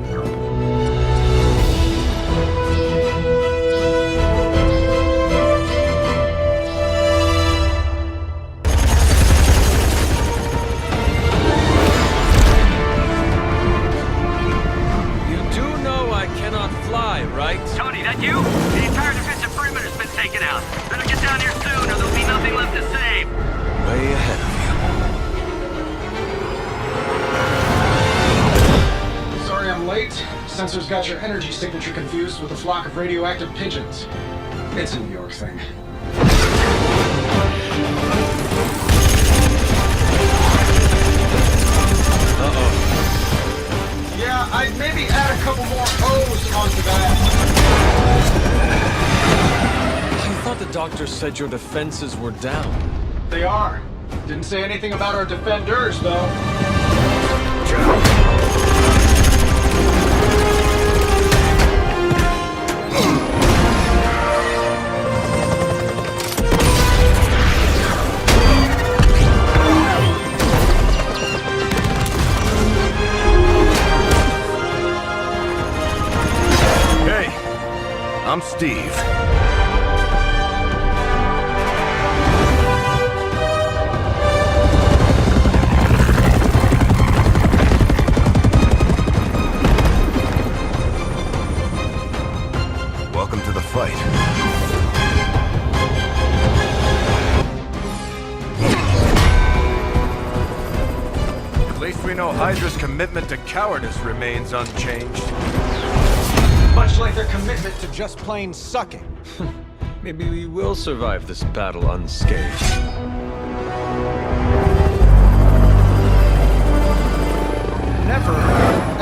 Right? Tony, that you? The entire defensive perimeter's been taken out. Better get down here soon or there'll be nothing left to save. Way ahead of you. Sorry I'm late. Sensors got your energy signature confused with a flock of radioactive pigeons. It's a New York thing. Uh-oh. Yeah, I'd maybe add a couple more O's onto that. I thought the doctor said your defenses were down. They are. Didn't say anything about our defenders, though. I'm Steve. Welcome to the fight. At least we know Hydra's commitment to cowardice remains unchanged. Much like their commitment to just plain sucking. Maybe we will survive this battle unscathed. Never,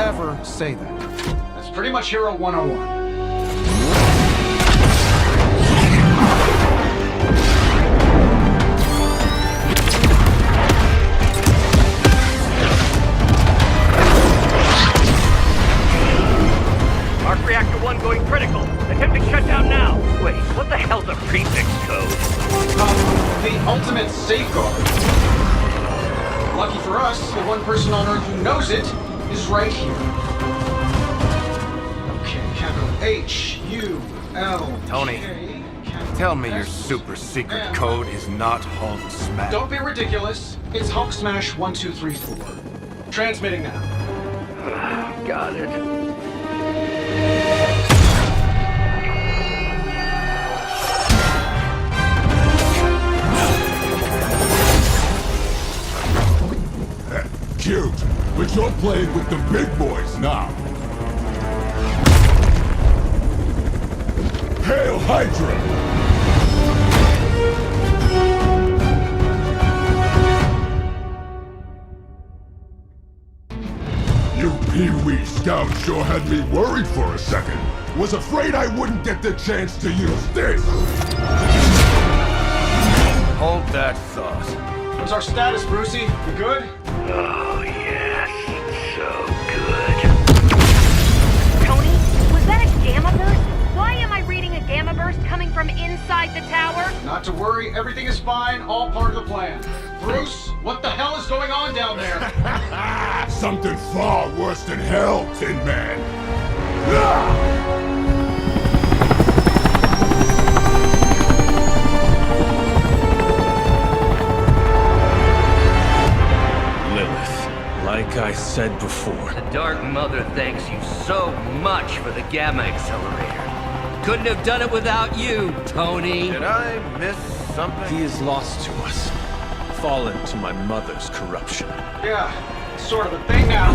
ever say that. That's pretty much Hero 101. Arc Reactor 1 going critical. Attempting shutdown now. Wait, what the hell's a prefix code? The ultimate safeguard. Lucky for us, the one person on Earth who knows it is right here. Okay, capital H-U-L. Tony, tell me your super secret code is not Hulk Smash. Don't be ridiculous. It's Hulk Smash 1234. Transmitting now. Got it. playing with the big boys now. Hail Hydra! You Pee-wee scouts sure had me worried for a second. Was afraid I wouldn't get the chance to use this. Hold that thought. What's our status, Brucey? We good? Oh, yes. So good. Tony, was that a gamma burst? Why am I reading a gamma burst coming from inside the tower? Not to worry, everything is fine, all part of the plan. Bruce, what the hell is going on down there? Something far worse than hell, Tin Man. Ah! Like I said before. The Dark Mother thanks you so much for the Gamma Accelerator. Couldn't have done it without you, Tony. Did I miss something? He is lost to us. Fallen to my mother's corruption. Yeah, it's sort of a thing now.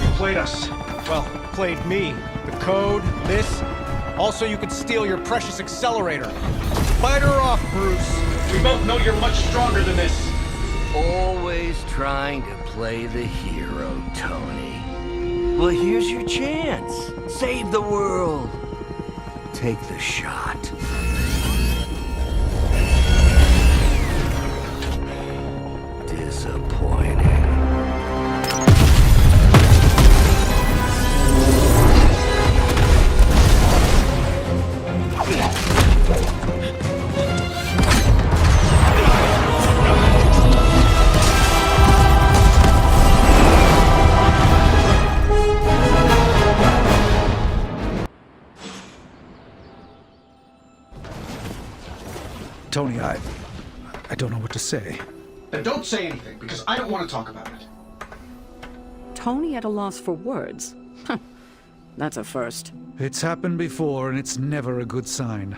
You played us. Well, played me. The code, this. Also, you could steal your precious accelerator. Fight her off, Bruce. We both know you're much stronger than this. Always trying to play the hero, Tony. Well, here's your chance. Save the world. Take the shot. Disappointing. Tony, I don't know what to say. Then don't say anything, because I don't want to talk about it. Tony at a loss for words? That's a first. It's happened before, and it's never a good sign.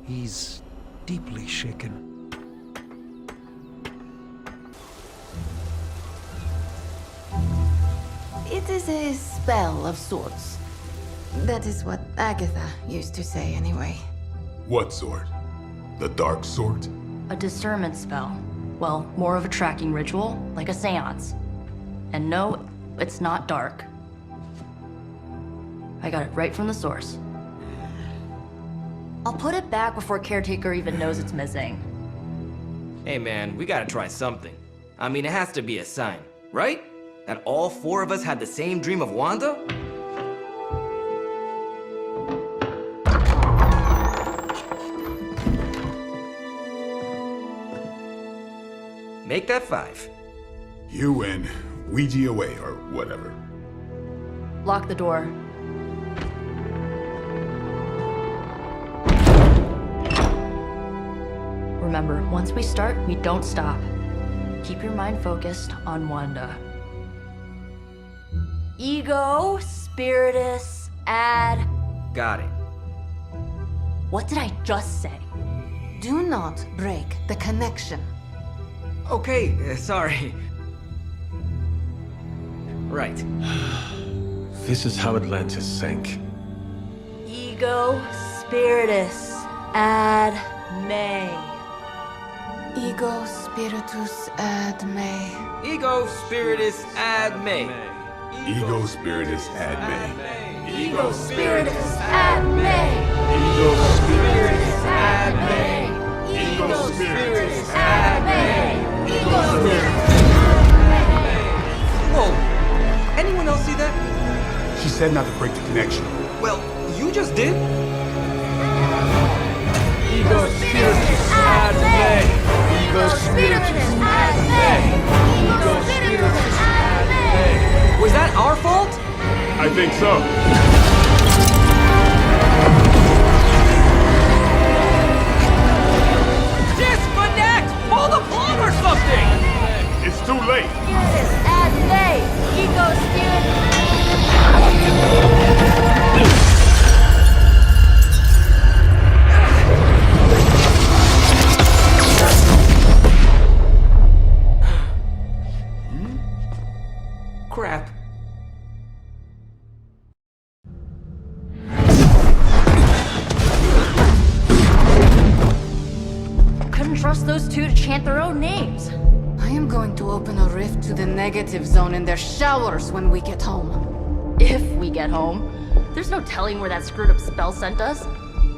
He's deeply shaken. It is a spell of sorts. That is what Agatha used to say, anyway. What sort? The dark sort? A discernment spell. Well, more of a tracking ritual, like a seance. And no, it's not dark. I got it right from the source. I'll put it back before Caretaker even knows it's missing. Hey man, we gotta try something. I mean, it has to be a sign, right? That all four of us had the same dream of Wanda? Make that 5. You and Ouija away, or whatever. Lock the door. Remember, once we start, we don't stop. Keep your mind focused on Wanda. Ego, Spiritus, add... Got it. What did I just say? Do not break the connection. Okay, sorry. Right. This is how Atlantis sank. Ego, Spiritus, ad me. Ego spiritus ad me. Ego spiritus ad me. Ego spiritus ad me. Ego, Spiritus, ad me. Ego spiritus ad me. Ego, Spiritus, ad me. Ego, Spiritus. Whoa! Anyone else see that? She said not to break the connection. Well, you just did. Ego, Spiritus, ad me. Ego, Spiritus, ad me. Ego, Spiritus, ad me. Was that our fault? I think so. Disconnect! Pull the plug or something! It's too late. Spiritus, ad me. Ego, those two to chant their own names. I am going to open a rift to the negative zone in their showers when we get home. If we get home. There's no telling where that screwed up spell sent us.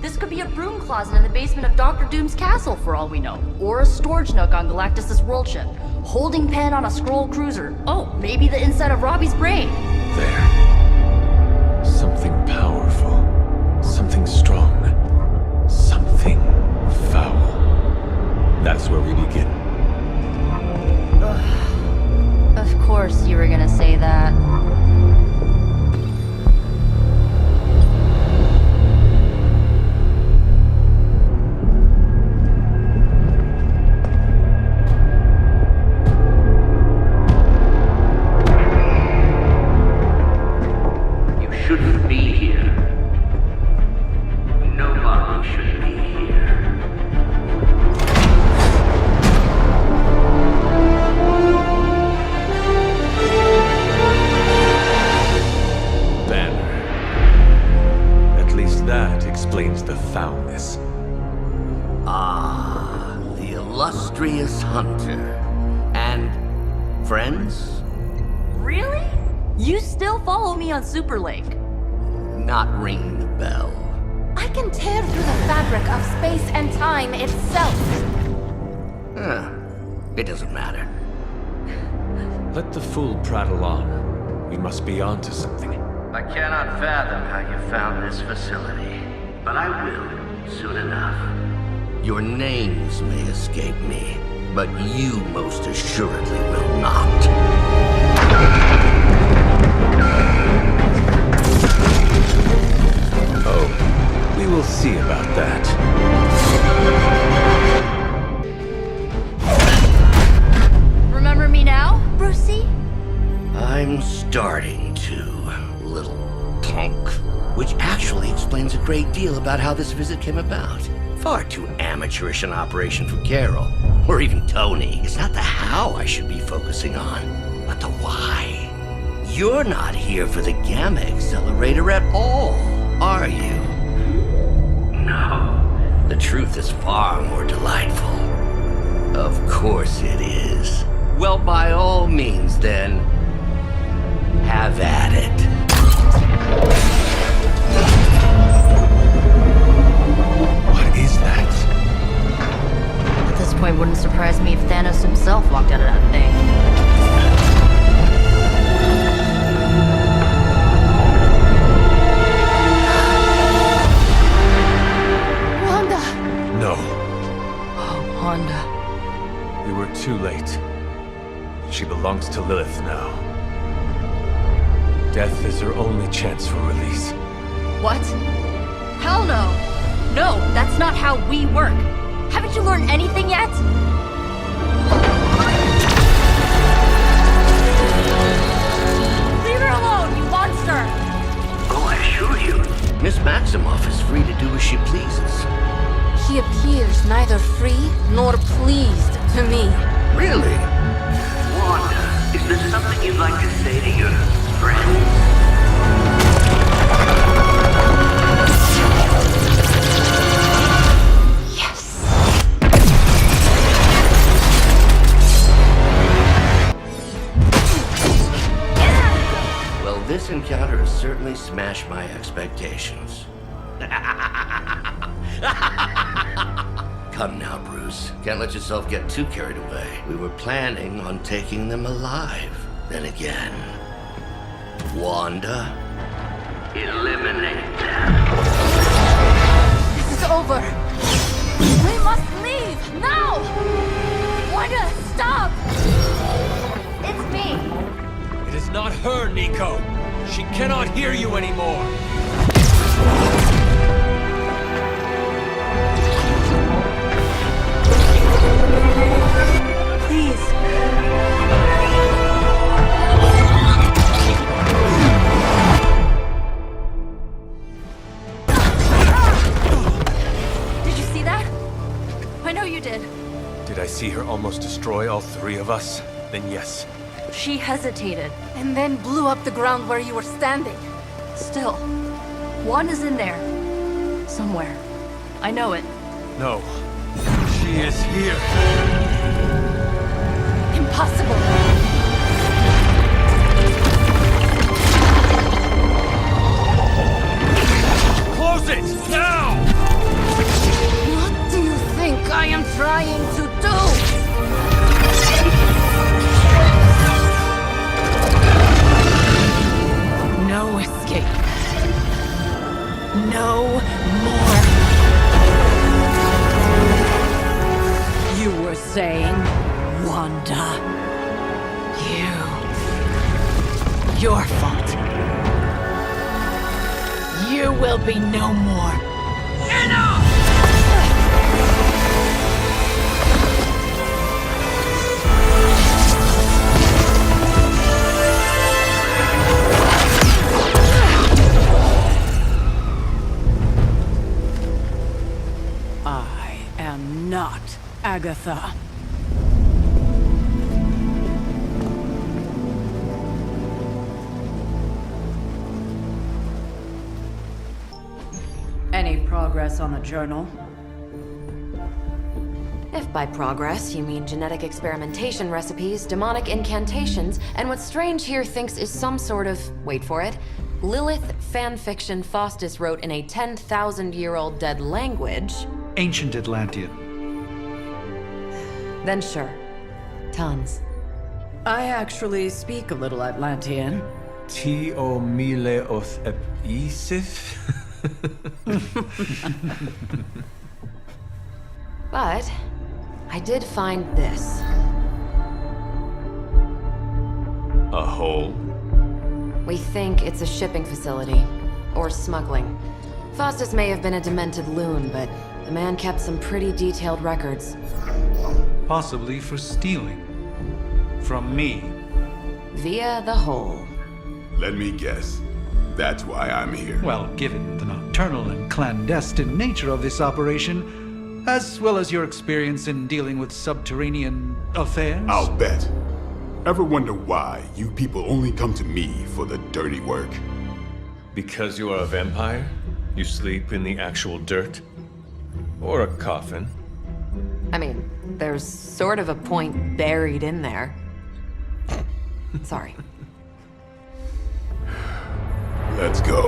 This could be a broom closet in the basement of Dr. Doom's castle for all we know. Or a storage nook on Galactus' world ship. Holding pen on a scroll cruiser. Oh, maybe the inside of Robbie's brain. There. Something powerful. Something strong. Something foul. That's where we begin. Of course you were gonna say that. Shouldn't be here. Nobody should be here. Banner. At least that explains the foulness. Ah, the illustrious hunter. And friends? Really? You still follow me on Super Lake? Not ring the bell. I can tear through the fabric of space and time itself. It doesn't matter. Let the fool prattle on. We must be onto something. I cannot fathom how you found this facility, but I will soon enough. Your names may escape me, but you most assuredly will not. Oh, we will see about that. Remember me now, Brucey? I'm starting to, little punk. Which actually explains a great deal about how this visit came about. Far too amateurish an operation for Carol, or even Tony. It's not the how I should be focusing on, but the why. You're not here for the Gamma Accelerator at all, are you? No. The truth is far more delightful. Of course it is. Well, by all means, then, have at it. What is that? At this point, wouldn't surprise me if Thanos himself walked out of that thing. No. Oh, Wanda. We were too late. She belongs to Lilith now. Death is her only chance for release. What? Hell no! No, that's not how we work. Haven't you learned anything yet? Leave her alone, you monster! Oh, I assure you, Miss Maximoff is free to do as she pleases. He appears neither free nor pleased to me. Really? Wanda, is there something you'd like to say to your friends? Yes! Well, this encounter has certainly smashed my expectations. Come now, Bruce. Can't let yourself get too carried away. We were planning on taking them alive. Then again, Wanda, eliminate them. This is over. We must leave, now! Wanda, stop! It's me. It is not her, Nico. She cannot hear you anymore. Please. Did you see that? I know you did. Did I see her almost destroy all three of us? Then yes. She hesitated. And then blew up the ground where you were standing. Still, Wanda's in there. Somewhere. I know it. No. She She is here. Impossible. Close it! Now! What do you think I am trying to do? No escape. No more. You were saying, Wanda. Your fault. You will be no more. Enough! I am not Agatha. Any progress on the journal? If by progress you mean genetic experimentation recipes, demonic incantations, and what Strange here thinks is some sort of, wait for it, Lilith fanfiction Faustus wrote in a 10,000-year-old dead language... Ancient Atlantean. Then sure. Tons. I actually speak a little Atlantean. Tio mile oth episif? But I did find this. A hole? We think it's a shipping facility. Or smuggling. Faustus may have been a demented loon, but the man kept some pretty detailed records. Possibly for stealing. From me. Via the hole. Let me guess. That's why I'm here. Well, given the nocturnal and clandestine nature of this operation, as well as your experience in dealing with subterranean affairs... I'll bet. Ever wonder why you people only come to me for the dirty work? Because you are a vampire? You sleep in the actual dirt? Or a coffin? I mean, there's sort of a point buried in there. Sorry. Let's go.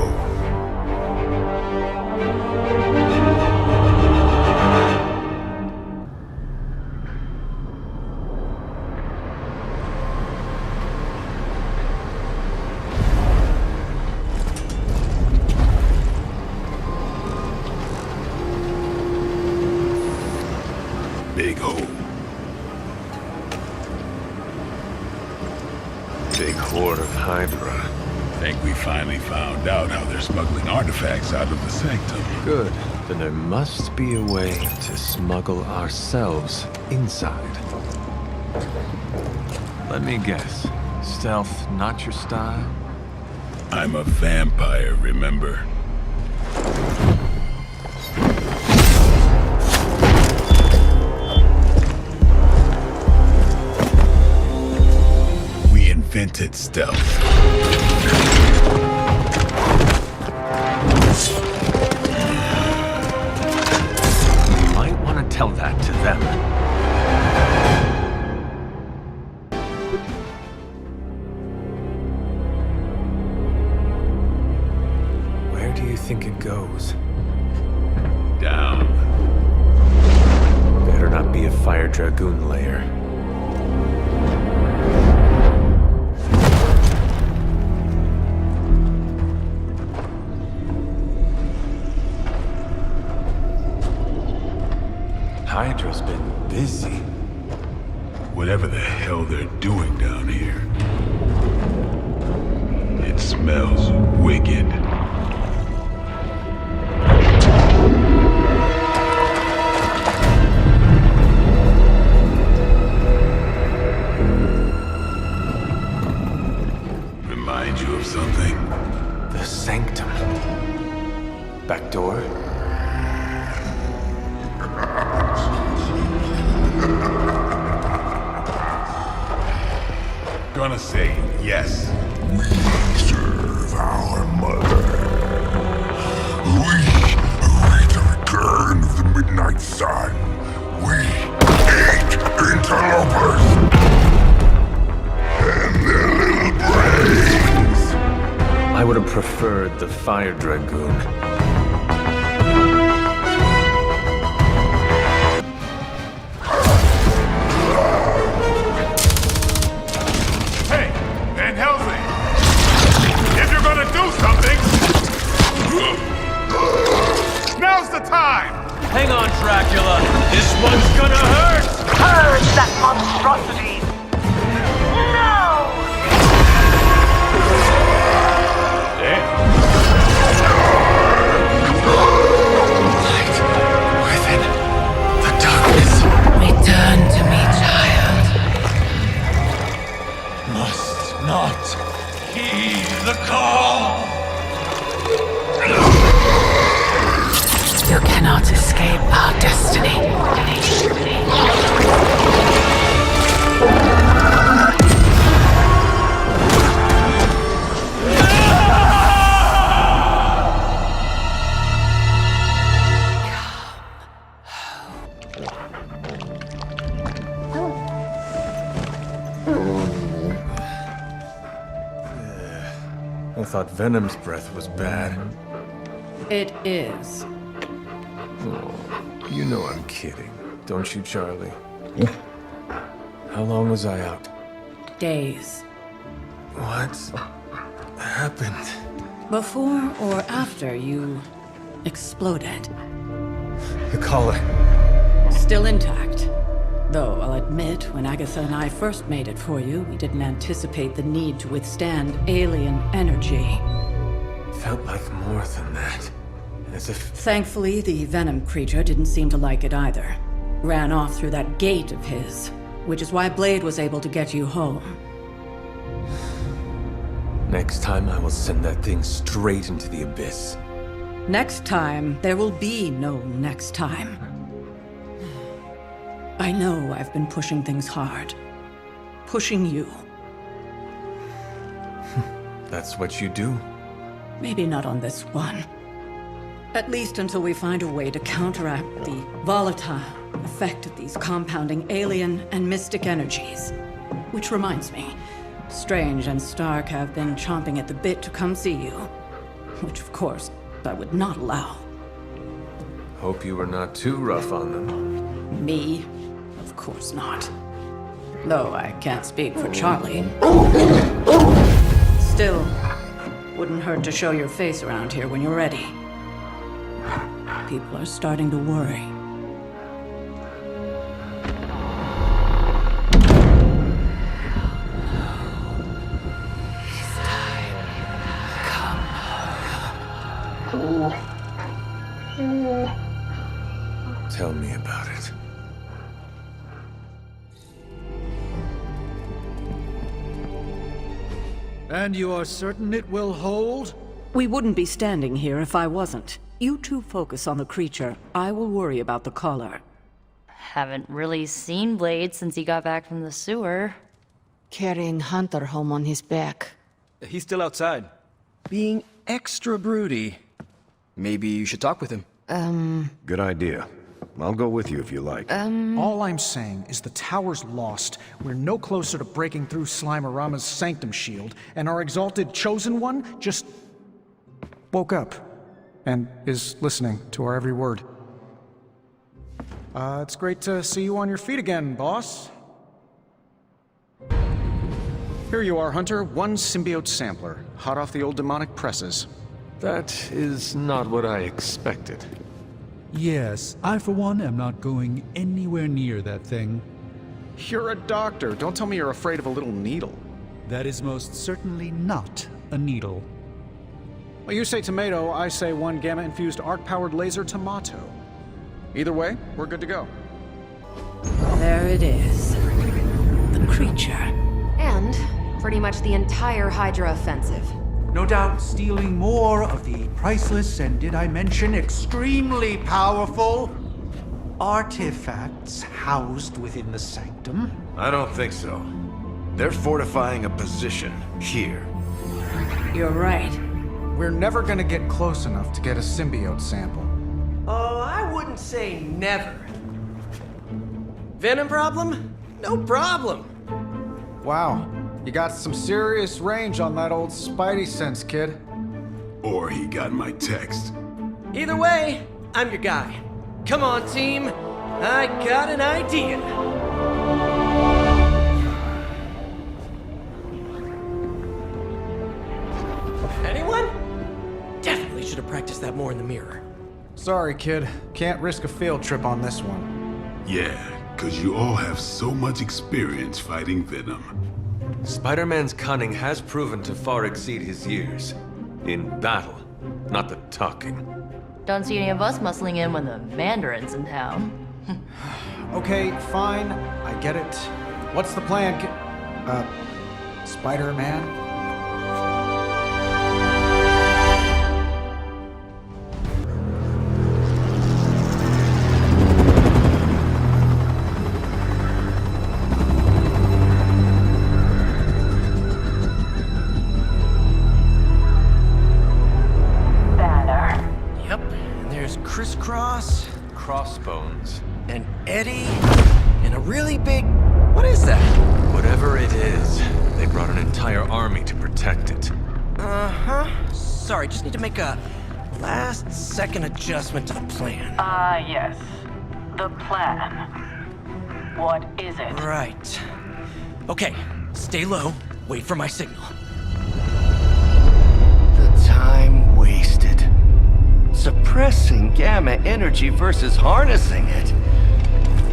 Big hole. Big horde of Hydra. Think we finally found out how they're smuggling artifacts out of the sanctum. Good. Then there must be a way to smuggle ourselves inside. Let me guess. Stealth not your style? I'm a vampire, remember? We invented stealth. You might want to tell that to them. Where do you think it goes? Down. Better not be a Fire Dragoon lair. Hydra's been busy. Whatever the hell they're doing down here. It smells wicked. Remind you of something? The sanctum. Back door? Gonna say yes. We serve our mother. We await the return of the midnight sun. We heard the Fire Dragoon. Hey, Van Helsing! If you're gonna do something, now's the time! Hang on, Dracula. This one's gonna hurt! Purge that monstrosity! No! Light within the darkness. Return to me, child. Must not heed the call. You cannot escape our destiny. I thought Venom's breath was bad. It is. Oh, you know I'm kidding. Don't you, Charlie? How long was I out? Days. What happened? Before or after you exploded. The collar. Still intact. Though I'll admit, when Agatha and I first made it for you, we didn't anticipate the need to withstand alien energy. Felt like more than that. As if... Thankfully, the Venom creature didn't seem to like it either. Ran off through that gate of his, which is why Blade was able to get you home. Next time I will send that thing straight into the abyss. Next time, there will be no next time. I know I've been pushing things hard. Pushing you. That's what you do? Maybe not on this one. At least until we find a way to counteract the volatile effect of these compounding alien and mystic energies. Which reminds me, Strange and Stark have been chomping at the bit to come see you. Which, of course, I would not allow. Hope you were not too rough on them. Me? Of course not. Though I can't speak for Charlie. Still, wouldn't hurt to show your face around here when you're ready. People are starting to worry. It's time. Come. Tell me about it. And you are certain it will hold? We wouldn't be standing here if I wasn't. You two focus on the creature. I will worry about the collar. Haven't really seen Blade since he got back from the sewer. Carrying Hunter home on his back. He's still outside. Being extra broody. Maybe you should talk with him. Good idea. I'll go with you if you like. All I'm saying is the tower's lost. We're no closer to breaking through Slimerama's sanctum shield, and our exalted chosen one just woke up and is listening to our every word. It's great to see you on your feet again, boss. Here you are, Hunter. One symbiote sampler, hot off the old demonic presses. That is not what I expected. Yes, I for one am not going anywhere near that thing. You're a doctor. Don't tell me you're afraid of a little needle. That is most certainly not a needle. Well, you say tomato, I say one gamma-infused arc-powered laser tomato. Either way, we're good to go. There it is. The creature. And pretty much the entire Hydra offensive. No doubt stealing more of the priceless and, did I mention, extremely powerful artifacts housed within the sanctum. I don't think so. They're fortifying a position here. You're right. We're never gonna get close enough to get a symbiote sample. Oh, I wouldn't say never. Venom problem? No problem. Wow, you got some serious range on that old spidey sense, kid. or he got my text. Either way, I'm your guy. Come on, team. I got an idea. Anyone? Definitely should have practiced that more in the mirror. Sorry, kid. Can't risk a field trip on this one. Yeah, 'cause you all have so much experience fighting Venom. Spider-Man's cunning has proven to far exceed his years. In battle, not the talking. Don't see any of us muscling in when the Mandarin's in town. Okay, fine. I get it. What's the plan, Spider-Man? Crisscross, Crossbones. and Eddie, and a really big... What is that? Whatever it is, they brought an entire army to protect it. Uh-huh. Sorry, just need to make a last-second adjustment to the plan. Yes. The plan. What is it? Right. Okay, stay low, wait for my signal. The time wasted. Suppressing gamma energy versus harnessing it.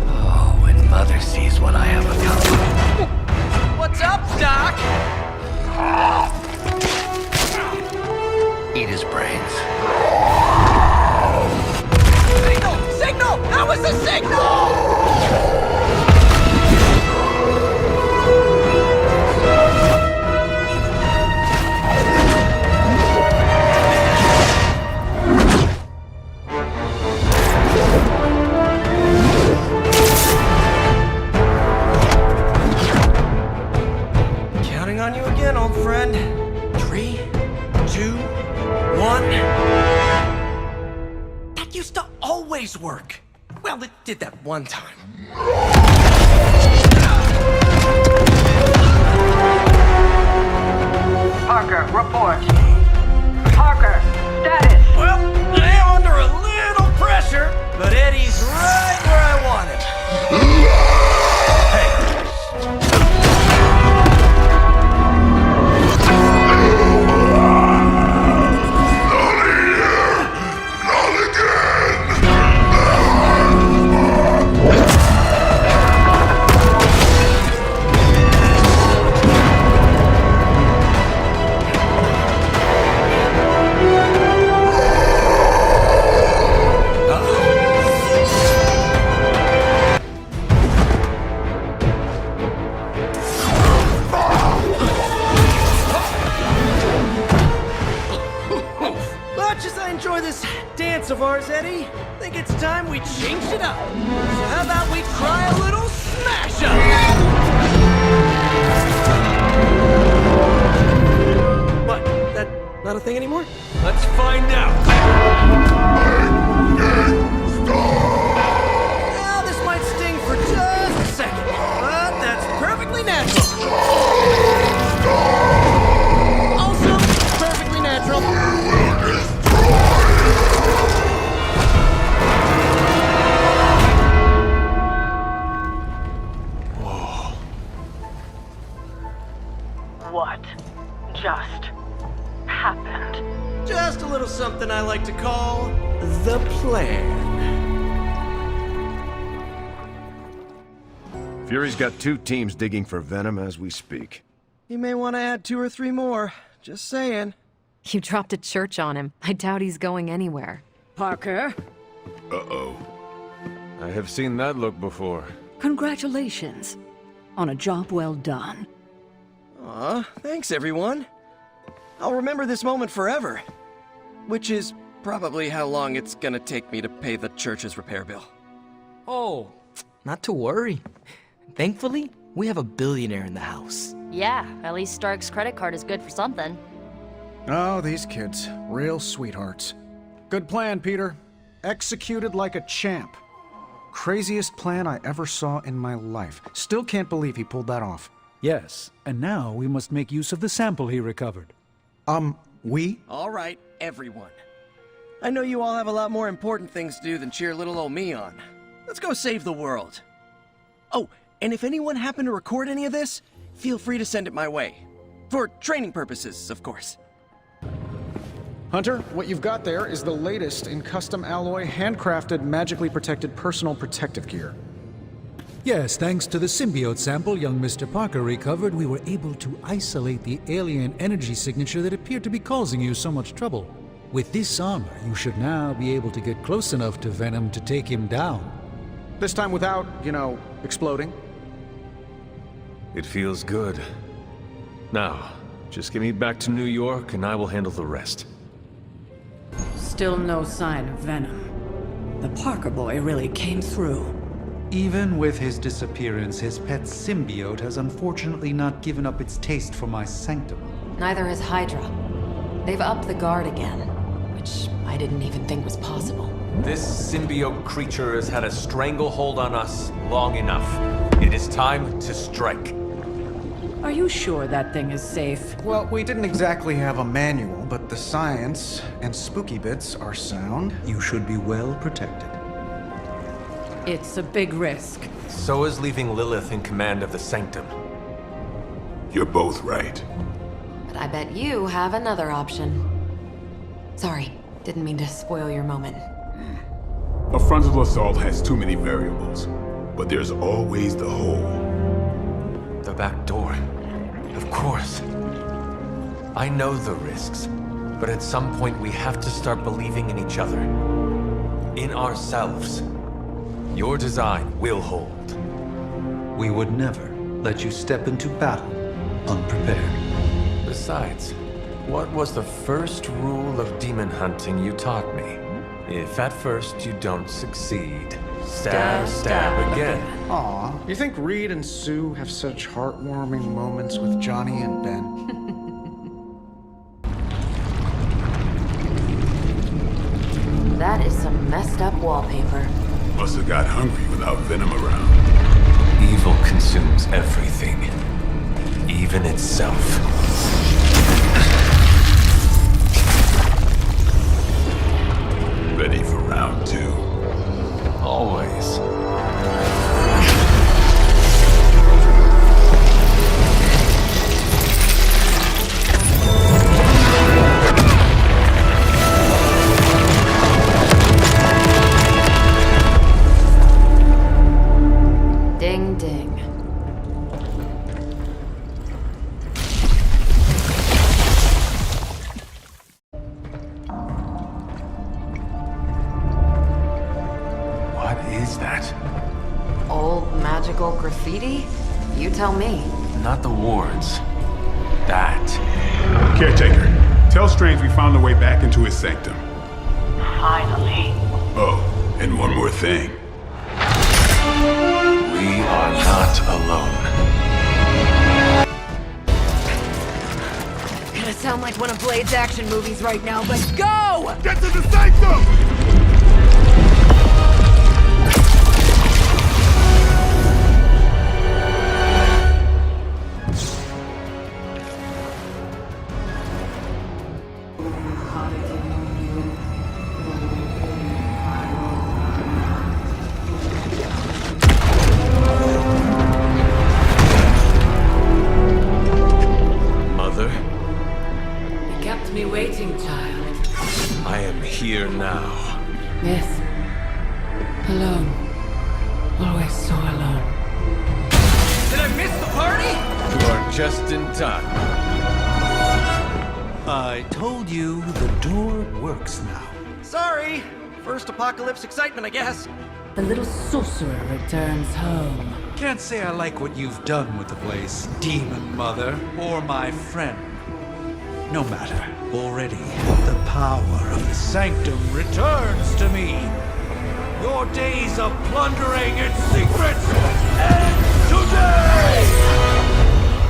Oh, when Mother sees what I have become. What's up, Doc? Eat his brains. Signal! Signal! That was the signal! Counting on you again, old friend. 3, 2, 1. That used to always work. Well, it did that one time. Parker, report. Parker, status. Well, I am under a little pressure, but Eddie's right where I want him. Much as I enjoy this dance of ours, Eddie, I think it's time we changed it up. So how about we try a little smash up? What? That not a thing anymore? Let's find out. Well, this might sting for just a second, but that's perfectly natural. Also, perfectly natural. What just happened? Just a little something I like to call the plan. Fury's got 2 teams digging for Venom as we speak. You may want to add 2 or 3 more. Just saying. You dropped a church on him. I doubt he's going anywhere. Parker, Uh-oh. I have seen that look before. congratulations on a job well done. Aw, thanks everyone. I'll remember this moment forever. Which is probably how long it's gonna take me to pay the church's repair bill. Oh, not to worry. Thankfully, we have a billionaire in the house. Yeah, at least Stark's credit card is good for something. Oh, these kids. Real sweethearts. Good plan, Peter. Executed like a champ. Craziest plan I ever saw in my life. Still can't believe he pulled that off. Yes, and now we must make use of the sample he recovered. We? All right, everyone. I know you all have a lot more important things to do than cheer little old me on. Let's go save the world. Oh, and if anyone happened to record any of this, feel free to send it my way. For training purposes, of course. Hunter, what you've got there is the latest in custom alloy, handcrafted, magically protected personal protective gear. Yes, thanks to the symbiote sample young Mr. Parker recovered, we were able to isolate the alien energy signature that appeared to be causing you so much trouble. With this armor, you should now be able to get close enough to Venom to take him down. This time without, exploding. It feels good. Now, just get me back to New York and I will handle the rest. Still no sign of Venom. The Parker boy really came through. Even with his disappearance, his pet symbiote has unfortunately not given up its taste for my sanctum. Neither has Hydra. They've upped the guard again, which I didn't even think was possible. This symbiote creature has had a stranglehold on us long enough. It is time to strike. Are you sure that thing is safe? Well, we didn't exactly have a manual, but the science and spooky bits are sound. You should be well protected. It's a big risk. So is leaving Lilith in command of the Sanctum. You're both right. But I bet you have another option. Sorry, didn't mean to spoil your moment. A frontal assault has too many variables, but there's always the hole. The back door. Of course. I know the risks, but at some point we have to start believing in each other. In ourselves. Your design will hold. We would never let you step into battle unprepared. Besides, what was the first rule of demon hunting you taught me? If at first you don't succeed, stab again. Aw, you think Reed and Sue have such heartwarming moments with Johnny and Ben? That is some messed up wallpaper. Must have got hungry without Venom around. Evil consumes everything, even itself. Ready for round 2? Always. Ding ding. What is that? Old magical graffiti? You tell me. Not the wards. That. Caretaker, tell Strange we found a way back into his sanctum. Finally. Oh, and one more thing. We are not alone. Gonna sound like one of Blade's action movies right now, but go! Get to the sanctum! Mother, You kept me waiting, child. I am here now. Yes. Alone. Always so alone. Did I miss the party? You are just in time. I told you the door works now. Sorry. First apocalypse excitement, I guess. The little sorcerer returns home. Can't say I like what you've done with the place, Demon Mother, or my friend. No matter. Already, the power of the Sanctum returns to me. Your days of plundering its secrets end today!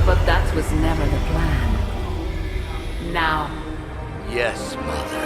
But that was never the plan. Now, Yes, Mother.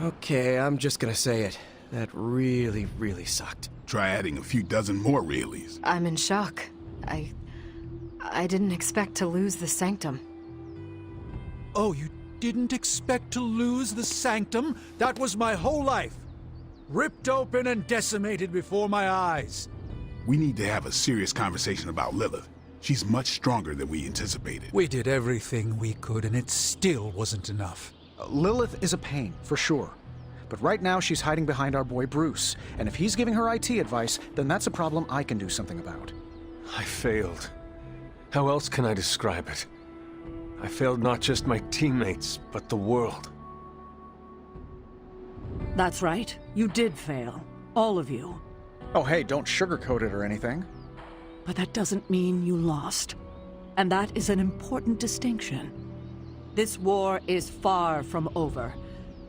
Okay, I'm just gonna say it. That really, really sucked. Try adding a few dozen more reallys. I'm in shock. I didn't expect to lose the sanctum. Oh, you didn't expect to lose the sanctum? That was my whole life. Ripped open and decimated before my eyes. We need to have a serious conversation about Lilith. She's much stronger than we anticipated. We did everything we could, and it still wasn't enough. Lilith is a pain, for sure. But right now, she's hiding behind our boy Bruce. And if he's giving her IT advice, then that's a problem I can do something about. I failed. How else can I describe it? I failed not just my teammates, but the world. That's right. You did fail. All of you. Oh, hey, don't sugarcoat it or anything. But that doesn't mean you lost. And that is an important distinction. This war is far from over.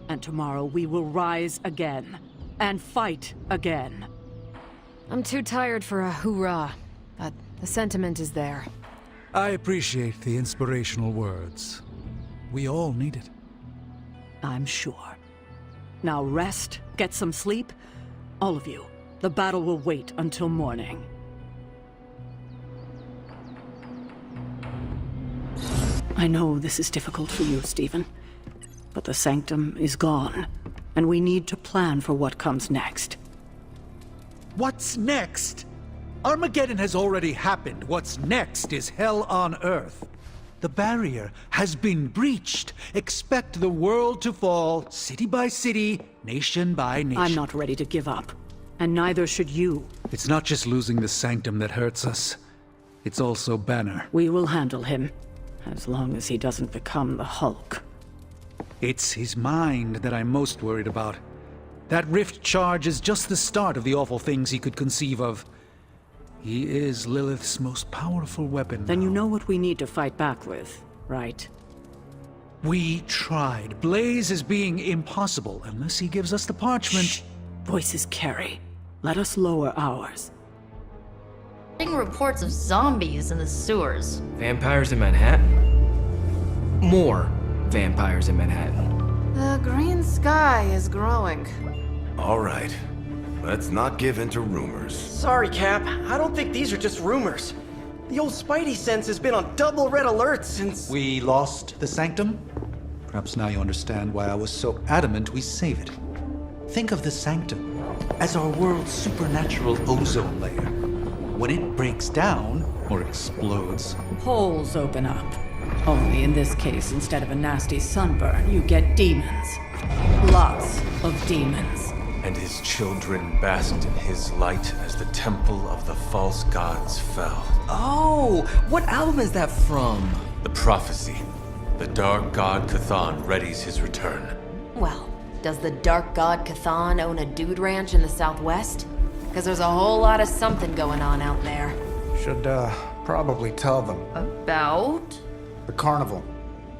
And tomorrow we will rise again. And fight again. I'm too tired for a hoorah, but the sentiment is there. I appreciate the inspirational words. We all need it. I'm sure. Now rest, get some sleep. All of you. The battle will wait until morning. I know this is difficult for you, Stephen. But the Sanctum is gone, and we need to plan for what comes next. What's next? Armageddon has already happened. What's next is hell on Earth. The barrier has been breached. Expect the world to fall, city by city, nation by nation. I'm not ready to give up, and neither should you. It's not just losing the Sanctum that hurts us. It's also Banner. We will handle him, as long as he doesn't become the Hulk. It's his mind that I'm most worried about. That rift charge is just the start of the awful things he could conceive of. He is Lilith's most powerful weapon. Then you know what we need to fight back with, right? We tried. Blaze is being impossible unless he gives us the parchment. Shh. Voices carry. Let us lower ours. Getting reports of zombies in the sewers. Vampires in Manhattan? More vampires in Manhattan. The green sky is growing. All right. Let's not give in to rumors. Sorry, Cap. I don't think these are just rumors. The old Spidey sense has been on double red alert since... We lost the Sanctum? Perhaps now you understand why I was so adamant we save it. Think of the Sanctum as our world's supernatural ozone layer. When it breaks down, or explodes... Holes open up. Only in this case, instead of a nasty sunburn, you get demons. Lots of demons. And his children basked in his light as the temple of the false gods fell. Oh, what album is that from? The prophecy. The dark god Cthon readies his return. Well, does the dark god Cthon own a dude ranch in the southwest? Because there's a whole lot of something going on out there. Should, probably tell them. About? The carnival.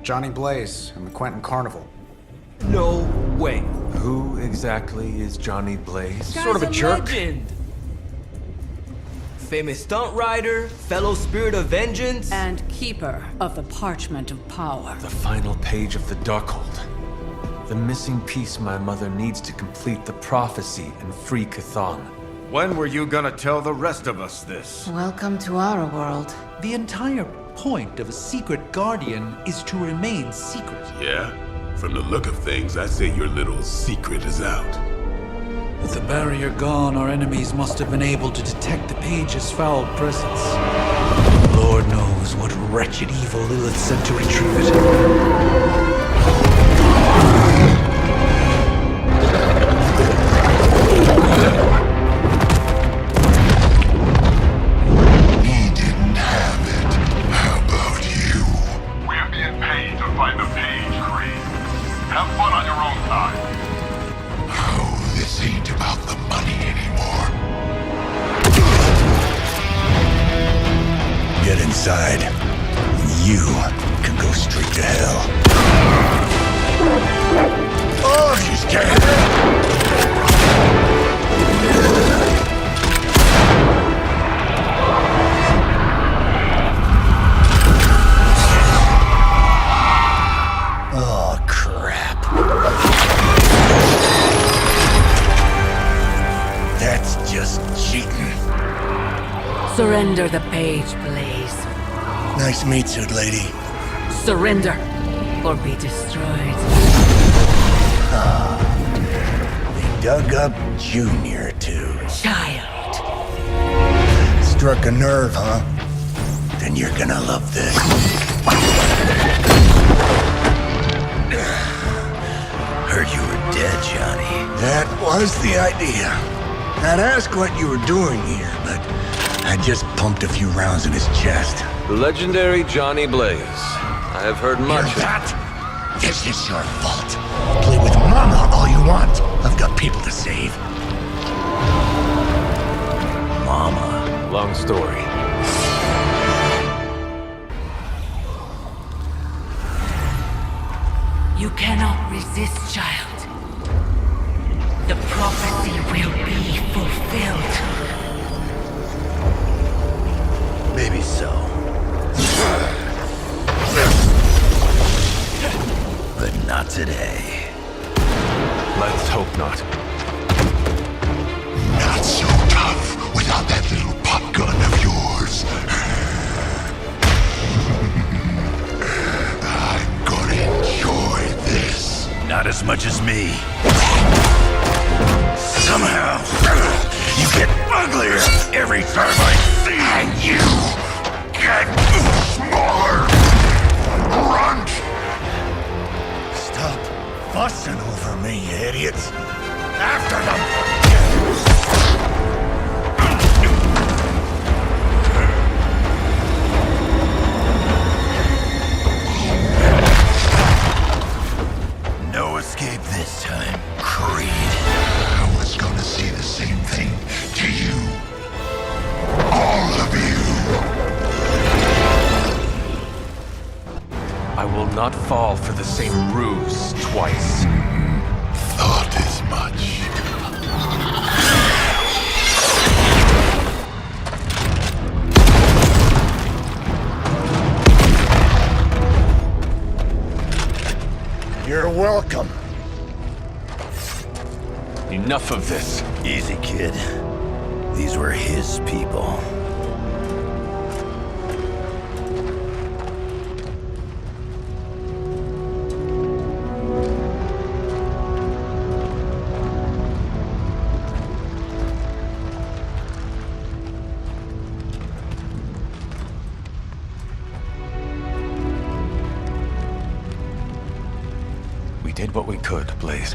Johnny Blaze and the Quentin Carnival. No way. Who exactly is Johnny Blaze? Sort of a jerk. Legend. Famous stunt rider, fellow spirit of vengeance, and keeper of the parchment of power. The final page of the Darkhold. The missing piece my mother needs to complete the prophecy and free Cthon. When were you gonna tell the rest of us this? Welcome to our world. The entire point of a secret guardian is to remain secret. Yeah? From the look of things, I say your little secret is out. With the barrier gone, our enemies must have been able to detect the page's foul presence. Lord knows what wretched evil Lilith sent to retrieve it. Inside, you can go straight to hell. Oh, she's scared. Oh, crap. Surrender the page, Blaze. Nice meat suit, lady. Surrender, or be destroyed. They dug up Junior, too. Child. Struck a nerve, huh? Then you're gonna love this. Heard you were dead, Johnny. That was the idea. I'd ask what you were doing here, but I just pumped a few rounds in his chest. The legendary Johnny Blaze. I have heard much. Hear that? This is your fault. Play with Mama all you want. I've got people to save. Mama. Long story. You cannot resist, child. The prophecy will be fulfilled. Maybe so. But not today. Let's hope not. Not so tough without that little pop gun of yours. I'm gonna enjoy this. Not as much as me. Somehow, you get uglier every time I see you. And you get smaller. Grunt! Stop fussing over me, you idiots. After them! No escape this time, Creed. I was gonna say the same thing to you. All of you. I will not fall for the same ruse twice. Thought as much. You're welcome. Enough of this. Easy, kid. These were his people. We did what we could, Blaze.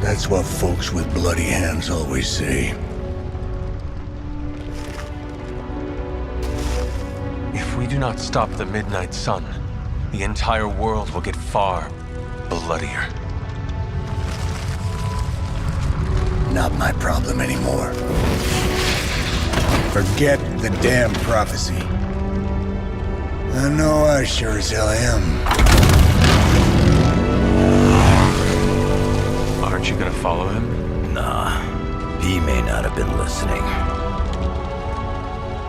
That's what folks with bloody hands always say. If we do not stop the Midnight Sun, the entire world will get far bloodier. Not my problem anymore. Forget the damn prophecy. I know I sure as hell am. Aren't you gonna follow him? Nah, he may not have been listening.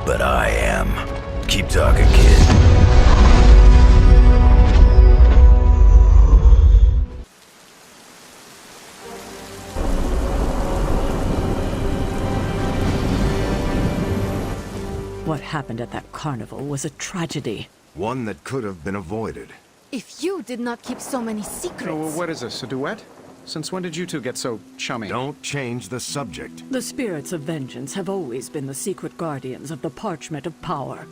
But I am. Keep talking, kid. What happened at that carnival was a tragedy. One that could have been avoided. If you did not keep so many secrets... So what is this, a duet? Since when did you two get so chummy? Don't change the subject. The spirits of vengeance have always been the secret guardians of the parchment of power.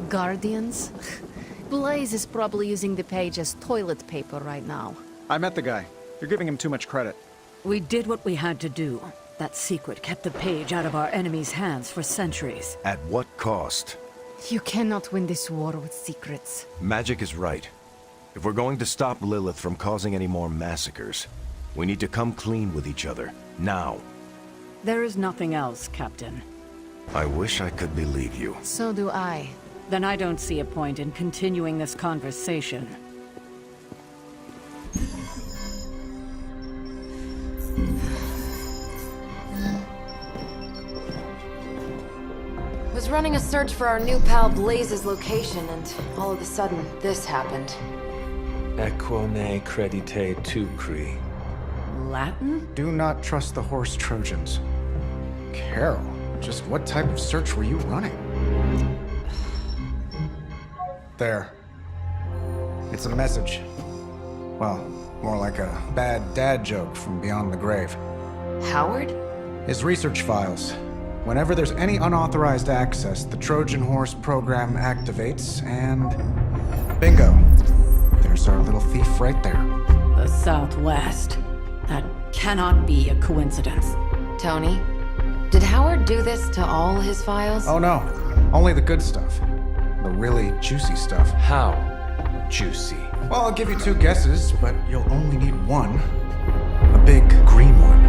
Guardians? Blaze is probably using the page as toilet paper right now. I met the guy. You're giving him too much credit. We did what we had to do. That secret kept the page out of our enemies' hands for centuries. At what cost? You cannot win this war with secrets. Magic is right. If we're going to stop Lilith from causing any more massacres, we need to come clean with each other, now. There is nothing else, Captain. I wish I could believe you. So do I. Then I don't see a point in continuing this conversation. Was running a search for our new pal Blaze's location, and all of a sudden, this happened. Equone credite tucri. Latin? Do not trust the horse Trojans. Carol, Just what type of search were you running? There. It's a message. Well, more like a bad dad joke from beyond the grave. Howard? His research files. Whenever there's any unauthorized access, the Trojan Horse program activates, and bingo. There's our little thief right there. The Southwest. That cannot be a coincidence. Tony, did Howard do this to all his files? Oh no, only the good stuff. The really juicy stuff. How juicy? Well, I'll give you 2 guesses, but you'll only need one. A big green one.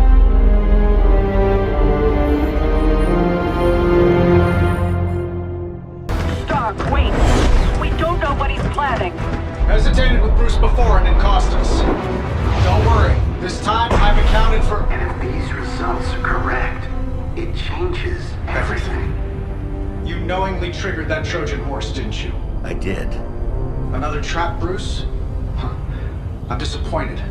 Stark, wait. We don't know what he's planning. Hesitated with Bruce before and it cost us. Don't worry, this time I've accounted for... And if these results are correct, it changes everything. You knowingly triggered that Trojan horse, didn't you? I did. Another trap, Bruce? Huh. I'm disappointed.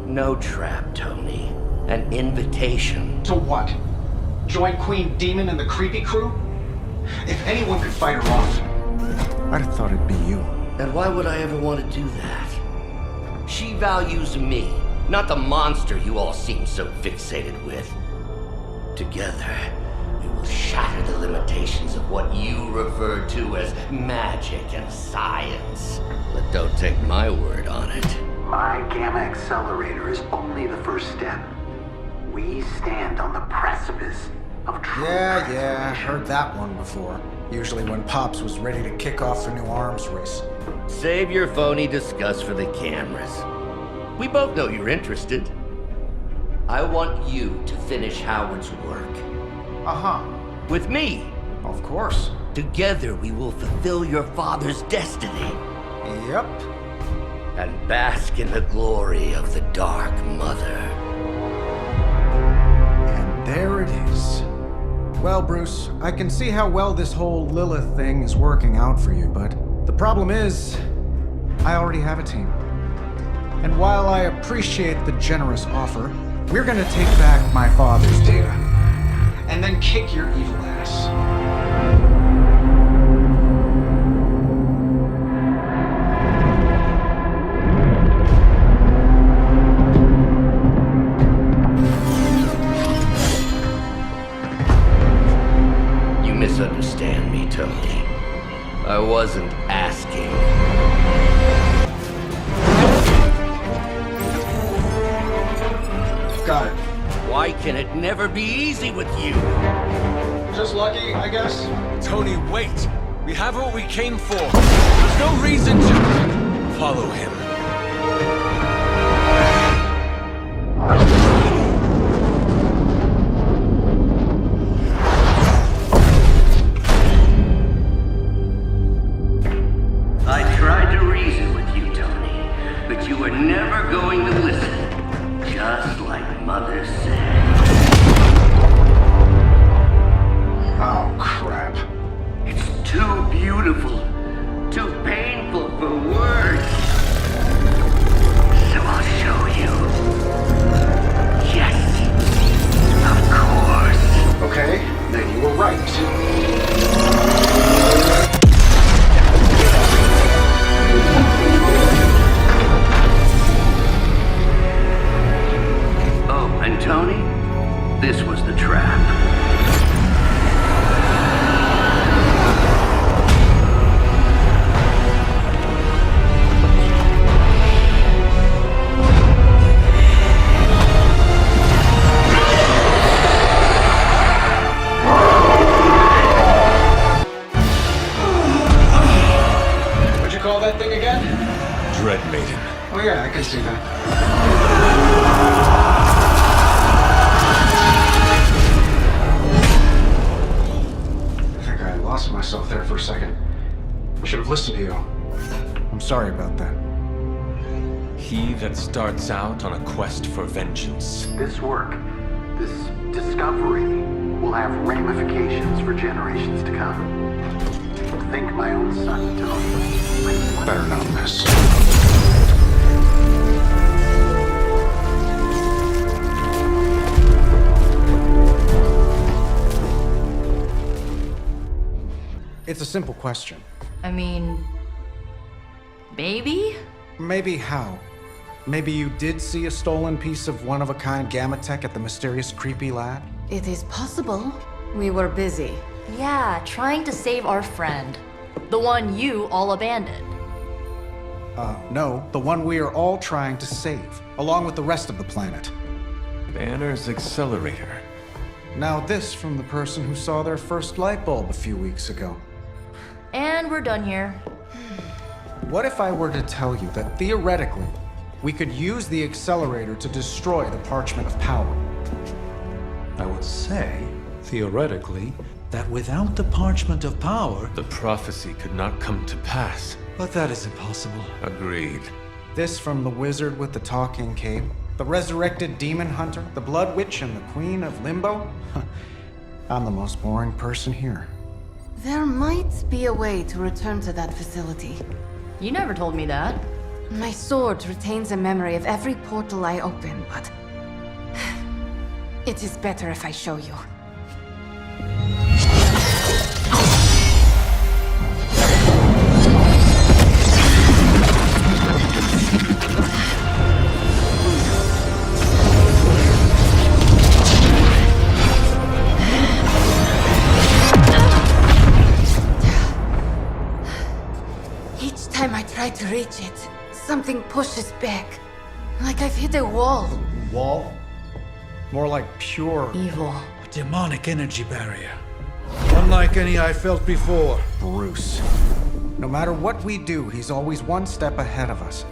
No trap, Tony. An invitation. To what? Join Queen Demon and the creepy crew? If anyone could fight her off, I'd have thought it'd be you. And why would I ever want to do that? She values me, not the monster you all seem so fixated with. Together, we will shatter the limitations of what you refer to as magic and science. But don't take my word on it. My gamma accelerator is only the first step. We stand on the precipice of true Yeah, heard that one before. Usually when Pops was ready to kick off a new arms race. Save your phony disgust for the cameras. We both know you're interested. I want you to finish Howard's work. Uh-huh. With me. Of course. Together we will fulfill your father's destiny. Yep. And bask in the glory of the Dark Mother. And there it is. Well, Bruce, I can see how well this whole Lilith thing is working out for you, but the problem is, I already have a team. And while I appreciate the generous offer, we're gonna take back my father's data, and then kick your evil ass. You misunderstand me, Tony. I wasn't asking. Got it. Why can it never be easy with you? Just lucky, I guess. Tony, wait! We have what we came for. There's no reason to follow him. I tried to reason with you, Tony, but you were never going to listen. Just like Mother said. Oh, crap. It's too beautiful, too painful for words. So I'll show you. Yes, of course. Okay, then you were right. Oh, and Tony, this was the trap. What'd you call that thing again? Dread Maiden. Oh yeah, I can see that. I think I lost myself there for a second. I should have listened to you. I'm sorry about that. He that starts out on a quest for vengeance. This work, this discovery, will have ramifications for generations to come. Think my own son, Tony. Better not miss. It's a simple question. I mean... maybe? Maybe how? Maybe you did see a stolen piece of one-of-a-kind gamma tech at the mysterious creepy lab? It is possible. We were busy. Yeah, trying to save our friend. The one you all abandoned. No, the one we are all trying to save, along with the rest of the planet. Banner's accelerator. Now this from the person who saw their first light bulb a few weeks ago. And we're done here. What if I were to tell you that theoretically, we could use the accelerator to destroy the Parchment of Power? I would say, theoretically, that without the Parchment of Power... The prophecy could not come to pass. But that is impossible. Agreed. This from the wizard with the talking cape, the resurrected demon hunter, the blood witch, and the queen of limbo? I'm the most boring person here. There might be a way to return to that facility. You never told me that. My sword retains a memory of every portal I open, but... it is better if I show you. Each time I try to reach it, something pushes back. Like I've hit a wall. Wall? More like pure evil. A demonic energy barrier. Unlike any I felt before. Bruce. No matter what we do, he's always one step ahead of us.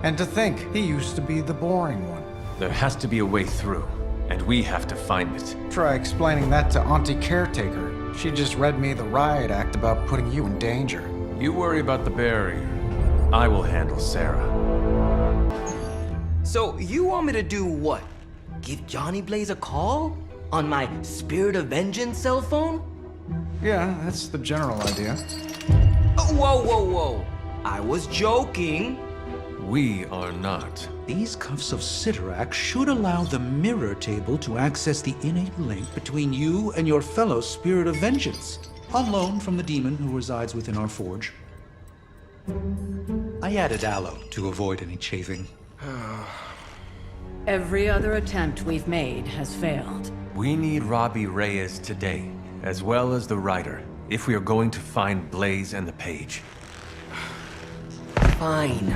And to think, he used to be the boring one. There has to be a way through, and we have to find it. Try explaining that to Auntie Caretaker. She just read me the riot act about putting you in danger. You worry about the barrier. I will handle Sarah. So, you want me to do what? Give Johnny Blaze a call? On my Spirit of Vengeance cell phone? Yeah, that's the general idea. Oh, whoa. I was joking. We are not. These cuffs of Sidorak should allow the mirror table to access the innate link between you and your fellow Spirit of Vengeance, on loan from the demon who resides within our forge. I added aloe to avoid any chafing. Every other attempt we've made has failed. We need Robbie Reyes today, as well as the writer, if we are going to find Blaze and the page. Fine.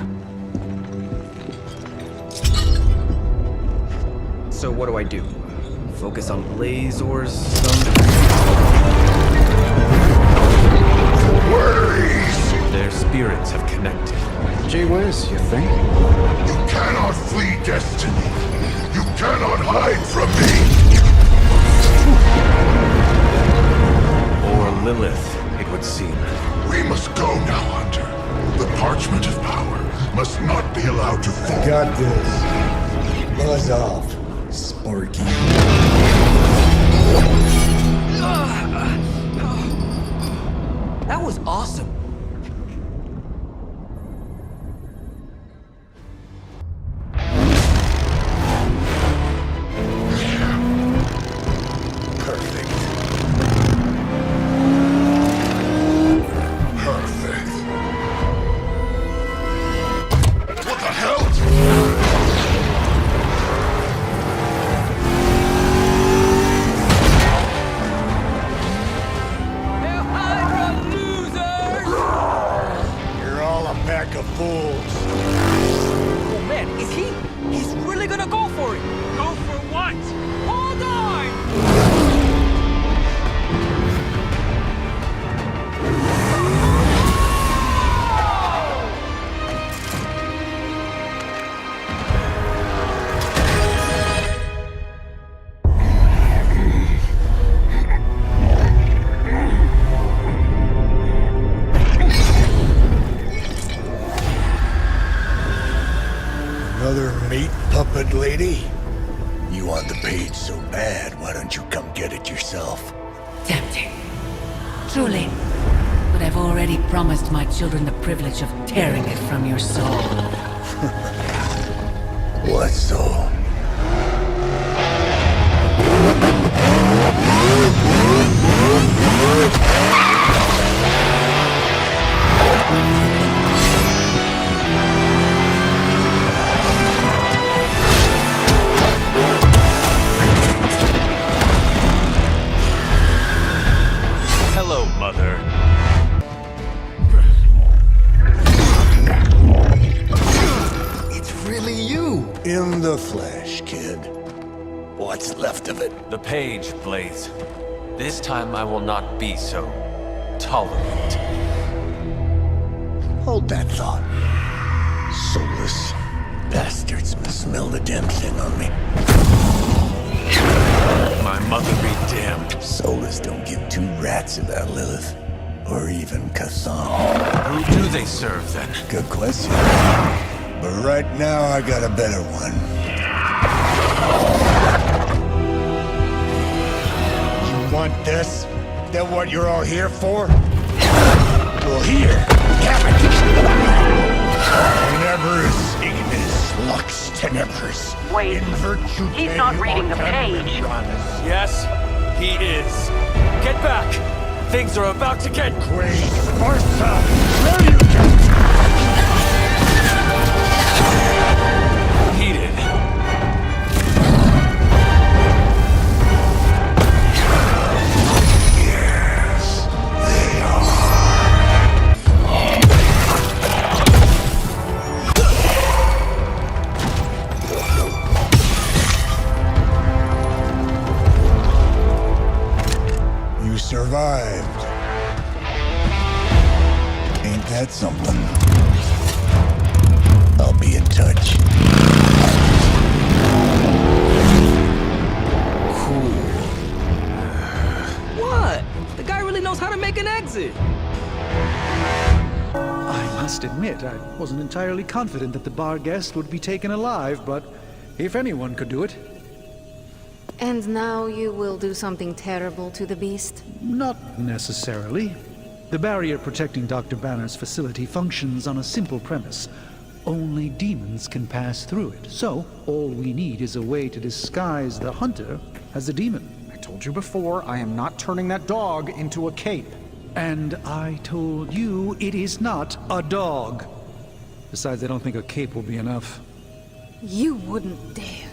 So what do? Focus on Blaze or some... Their spirits have connected. Gee whiz, you think? You cannot flee destiny. You cannot hide from me. Or Lilith, it would seem. We must go now, Hunter. The Parchment of Power must not be allowed to fall. I got this. Buzz off, Sparky. That was awesome. Another meat puppet lady? You want the page so bad, why don't you come get it yourself? Tempting. Truly. But I've already promised my children the privilege of tearing it from your soul. What soul? flesh, kid. What's left of it? The page, Blaze. This time I will not be so tolerant. Hold that thought. Soulless bastards must smell the damn thing on me. My mother be damned. Soulless don't give two rats about Lilith. Or even Kassan. Who do they serve, then? Good question. But right now, I got a better one. You want this? That what you're all here for? Well, here, have it! Tenebris ignis lux tenebris. Wait, In virtue he's not reading the page. Yes, he is. Get back! Things are about to get crazy. Martha, where you go? heated. Yes, they are. You survived. Ain't that something? I'll be in touch. What? The guy really knows how to make an exit. I must admit, I wasn't entirely confident that the bar guest would be taken alive, but if anyone could do it. And now you will do something terrible to the beast? Not necessarily. The barrier protecting Dr. Banner's facility functions on a simple premise. Only demons can pass through it. So, all we need is a way to disguise the hunter as a demon. I told you before, I am not turning that dog into a cape. And I told you it is not a dog. Besides, I don't think a cape will be enough. You wouldn't dare.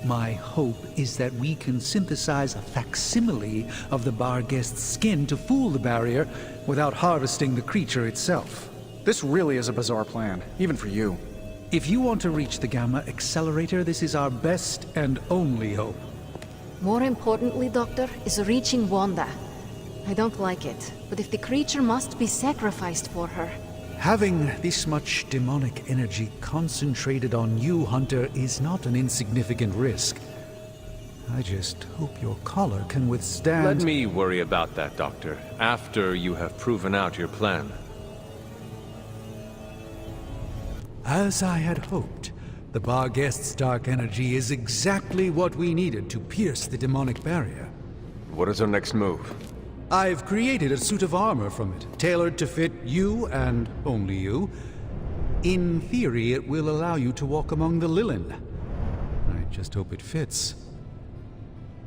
My hope is that we can synthesize a facsimile of the bar guest's skin to fool the barrier without harvesting the creature itself. This really is a bizarre plan, even for you. If you want to reach the Gamma Accelerator, this is our best and only hope. More importantly, Doctor, is reaching Wanda. I don't like it, but if the creature must be sacrificed for her... Having this much demonic energy concentrated on you, Hunter, is not an insignificant risk. I just hope your collar can withstand... Let me worry about that, Doctor, after you have proven out your plan. As I had hoped, the bar guest's dark energy is exactly what we needed to pierce the demonic barrier. What is our next move? I've created a suit of armor from it, tailored to fit you and only you. In theory, it will allow you to walk among the Lilin. I just hope it fits.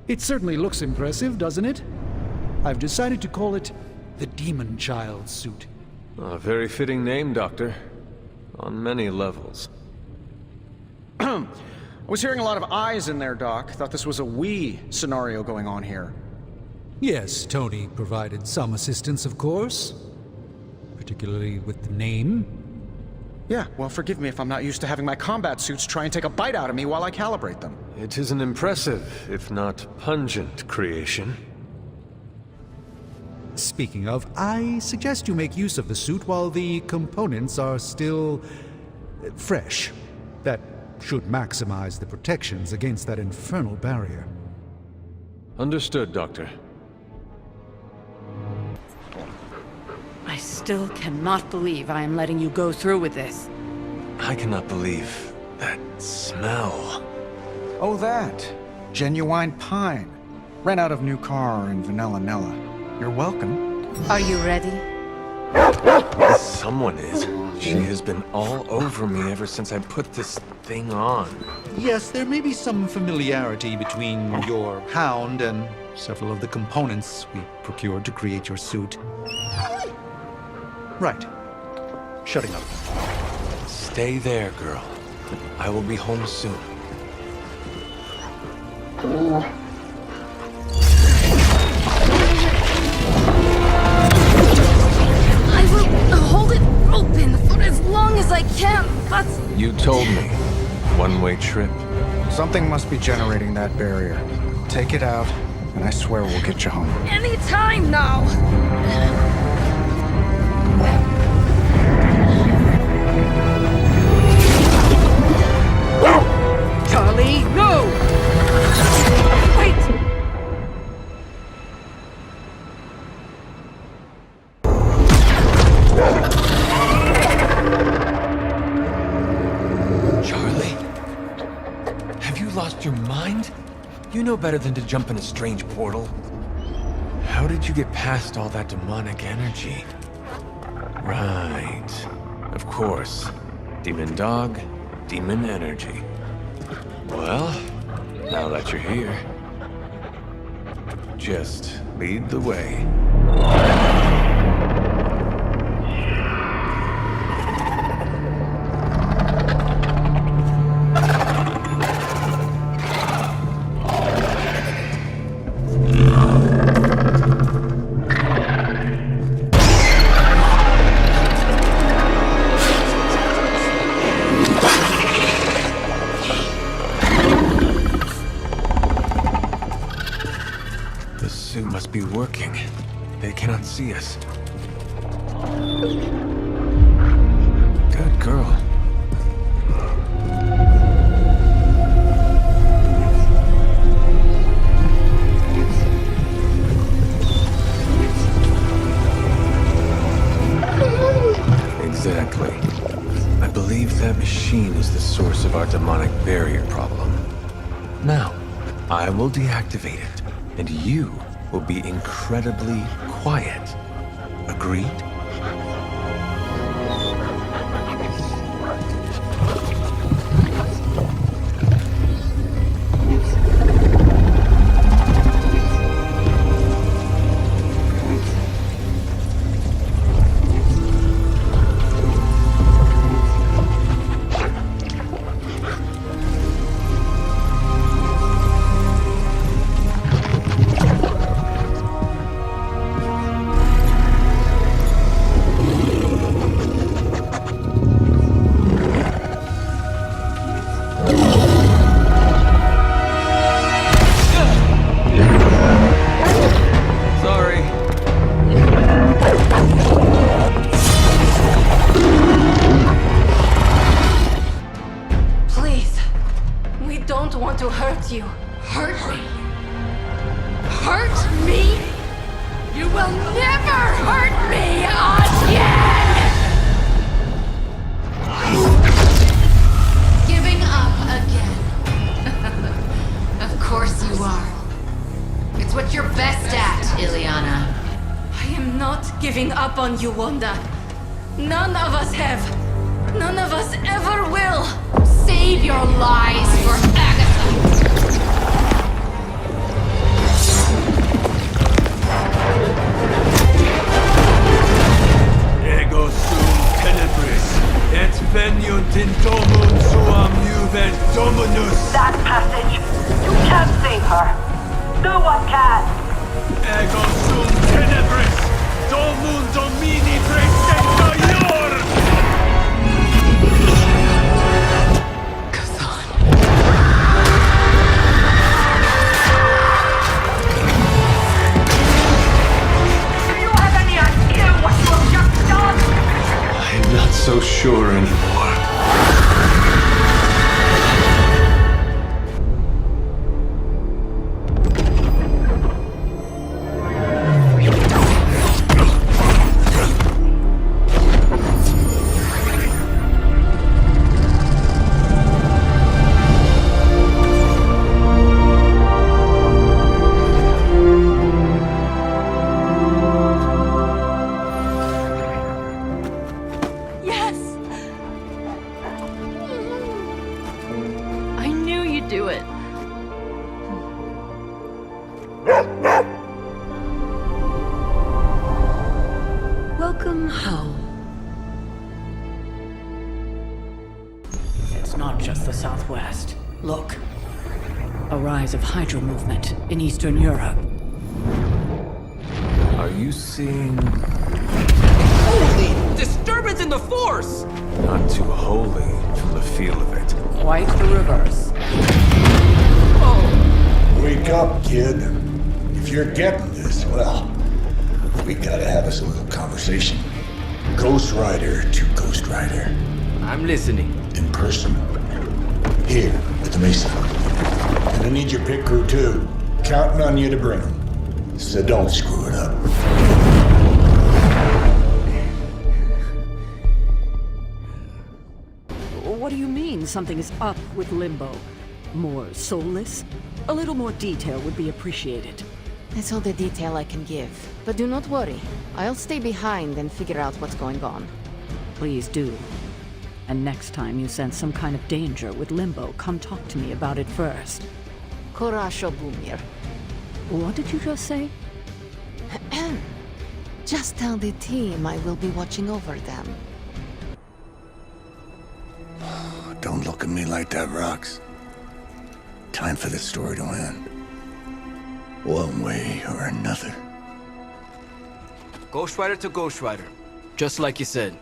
It certainly looks impressive, doesn't it? I've decided to call it the Demon Child suit. A very fitting name, Doctor. On many levels. I was hearing a lot of eyes in there, Doc. Thought this was a we scenario going on here. Yes, Tony provided some assistance, of course. Particularly with the name. Yeah, well, forgive me if I'm not used to having my combat suits try and take a bite out of me while I calibrate them. It is an impressive, if not pungent, creation. Speaking of, I suggest you make use of the suit while the components are still... fresh. That should maximize the protections against that infernal barrier. Understood, Doctor. I still cannot believe I am letting you go through with this. I cannot believe that smell. Oh, that. Genuine pine. Ran out of new car in Vanilla Nella. You're welcome. Are you ready? Someone is. She has been all over me ever since I put this thing on. Yes, there may be some familiarity between your hound and several of the components we procured to create your suit. Right. Shutting up. Stay there, girl. I will be home soon. I will hold it open for as long as I can, but... You told me. One-way trip. Something must be generating that barrier. Take it out, and I swear we'll get you home. Anytime now! Charlie, no! Wait! Charlie? Have you lost your mind? You know better than to jump in a strange portal. How did you get past all that demonic energy? Right. Of course. Demon dog, demon energy. Well, now that you're here, just lead the way. Be working. They cannot see us. Good girl. Exactly. I believe that machine is the source of our demonic barrier problem. Now, I will deactivate it, and you will be incredibly quiet. Agreed? You hurt me. Hurt me? You will never hurt me again! Giving up again. Of course you are. It's what you're best at, Ileana. I am not giving up on you, Wanda. None of us have. None of us ever will. Save your lies for Agatha. Ego sum tenebris, et veniunt in domum suam juvet dominus. That passage. You can't save her. No one can. Ego sum tenebris, domum domini presenta ior. I'm not so sure anymore. Welcome home. It's not just the Southwest. Look. A rise of Hydra movement in Eastern Europe. Are you seeing... Holy disturbance in the Force! Not too holy from the feel of it. Quite the reverse. Wake up, kid. If you're getting this, well, we gotta have us a little conversation. Ghost Rider to Ghost Rider. I'm listening. In person. Here, at the Mesa. And I need your pit crew too. Counting on you to bring them. So don't screw it up. What do you mean something is up with Limbo? More soulless? A little more detail would be appreciated. That's all the detail I can give. But do not worry. I'll stay behind and figure out what's going on. Please do. And next time you sense some kind of danger with Limbo, come talk to me about it first. Korasho Bumir. What did you just say? Just tell the team I will be watching over them. Don't look at me like that, Rox. Time for this story to end. One way or another. Ghost Rider to Ghost Rider. Just like you said.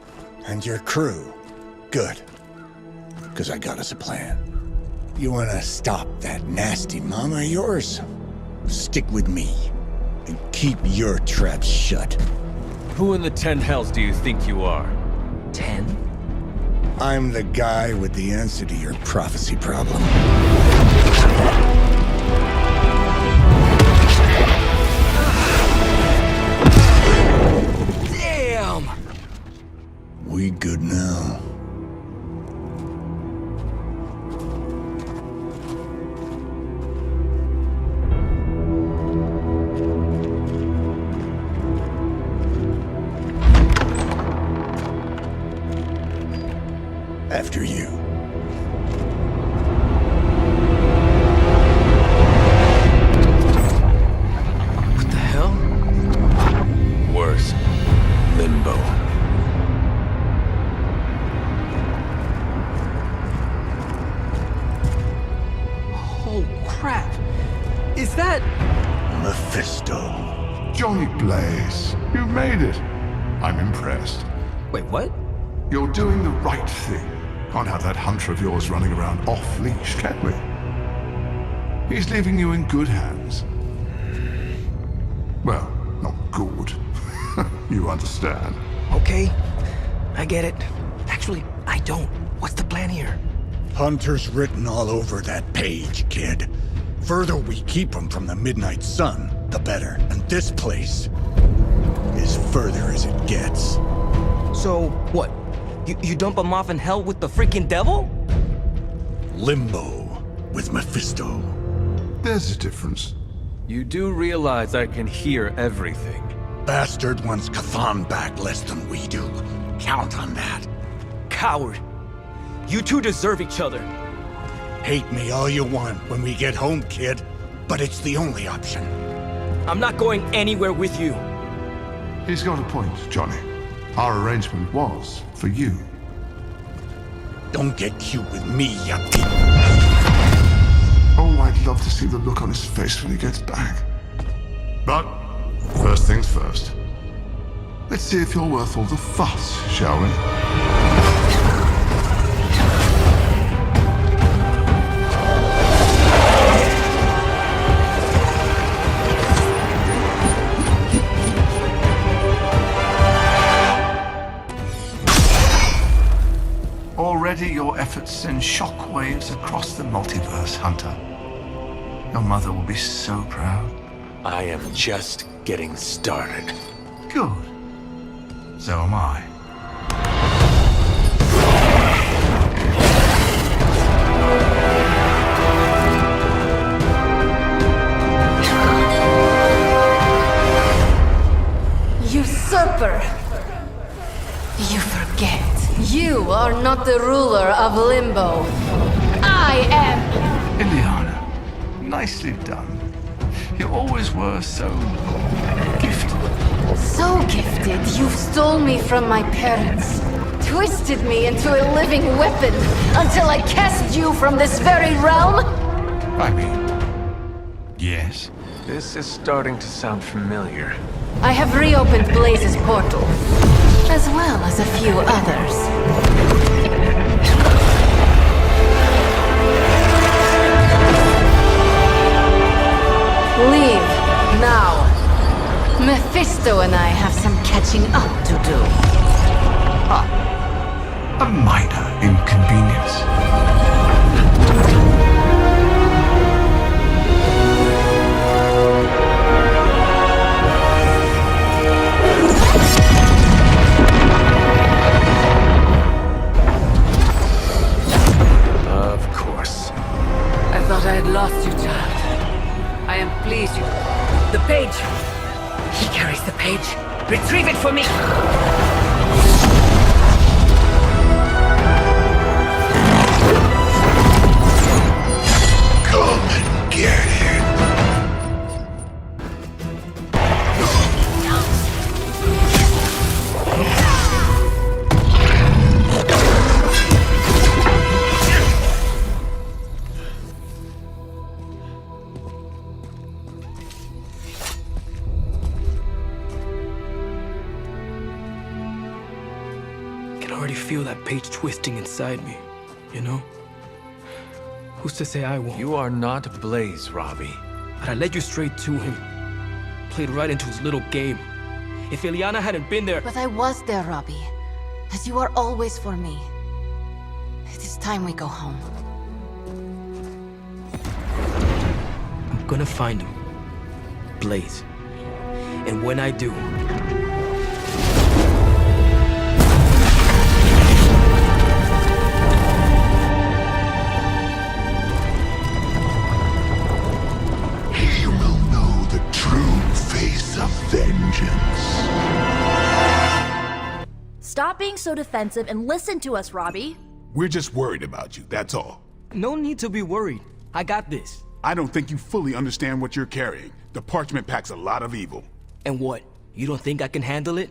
And your crew. Good. Because I got us a plan. You wanna stop that nasty mama of yours? Stick with me. And keep your traps shut. Who in the 10 hells do you think you are? 10? I'm the guy with the answer to your prophecy problem. Damn! We good now? After you. What the hell? Worse. Limbo. Oh, crap. Is that... Mephisto. Johnny Blaze, you made it. I'm impressed. Wait, what? You're doing the right thing. Can't have that hunter of yours running around off-leash, can we? He's leaving you in good hands. Well, not good. You understand. Okay, I get it. Actually, I don't. What's the plan here? Hunter's written all over that page, kid. Further we keep him from the midnight sun, the better. And this place is further as it gets. So, what? You dump him off in hell with the freaking devil? Limbo with Mephisto. There's a difference. You do realize I can hear everything. Bastard wants Cathan back less than we do. Count on that. Coward. You two deserve each other. Hate me all you want when we get home, kid. But it's the only option. I'm not going anywhere with you. He's got a point, Johnny. Our arrangement was for you. Don't get cute with me, you Oh, I'd love to see the look on his face when he gets back. But, first things first. Let's see if you're worth all the fuss, shall we? Already your efforts send shockwaves across the multiverse, Hunter. Your mother will be so proud. I am just getting started. Good. So am I. Usurper! You forget. You are not the ruler of Limbo. I am! Ileana, nicely done. You always were so gifted. So gifted, you stole me from my parents. Twisted me into a living weapon until I cast you from this very realm? I mean, yes. This is starting to sound familiar. I have reopened Blaze's portal, as well as a few others. Mephisto and I have some catching up to do. A minor inconvenience. Of course. I thought I had lost you, child. I am pleased you... The page! He carries the page. Retrieve it for me! Come and get it. I can already feel that page twisting inside me, you know? Who's to say I won't? You are not Blaze, Robbie. But I led you straight to him. Played right into his little game. If Ileana hadn't been there... But I was there, Robbie. As you are always for me. It is time we go home. I'm gonna find him. Blaze. And when I do... He will know the true face of vengeance. Stop being so defensive and listen to us, Robbie. We're just worried about you, that's all. No need to be worried. I got this. I don't think you fully understand what you're carrying. The parchment packs a lot of evil. And what? You don't think I can handle it?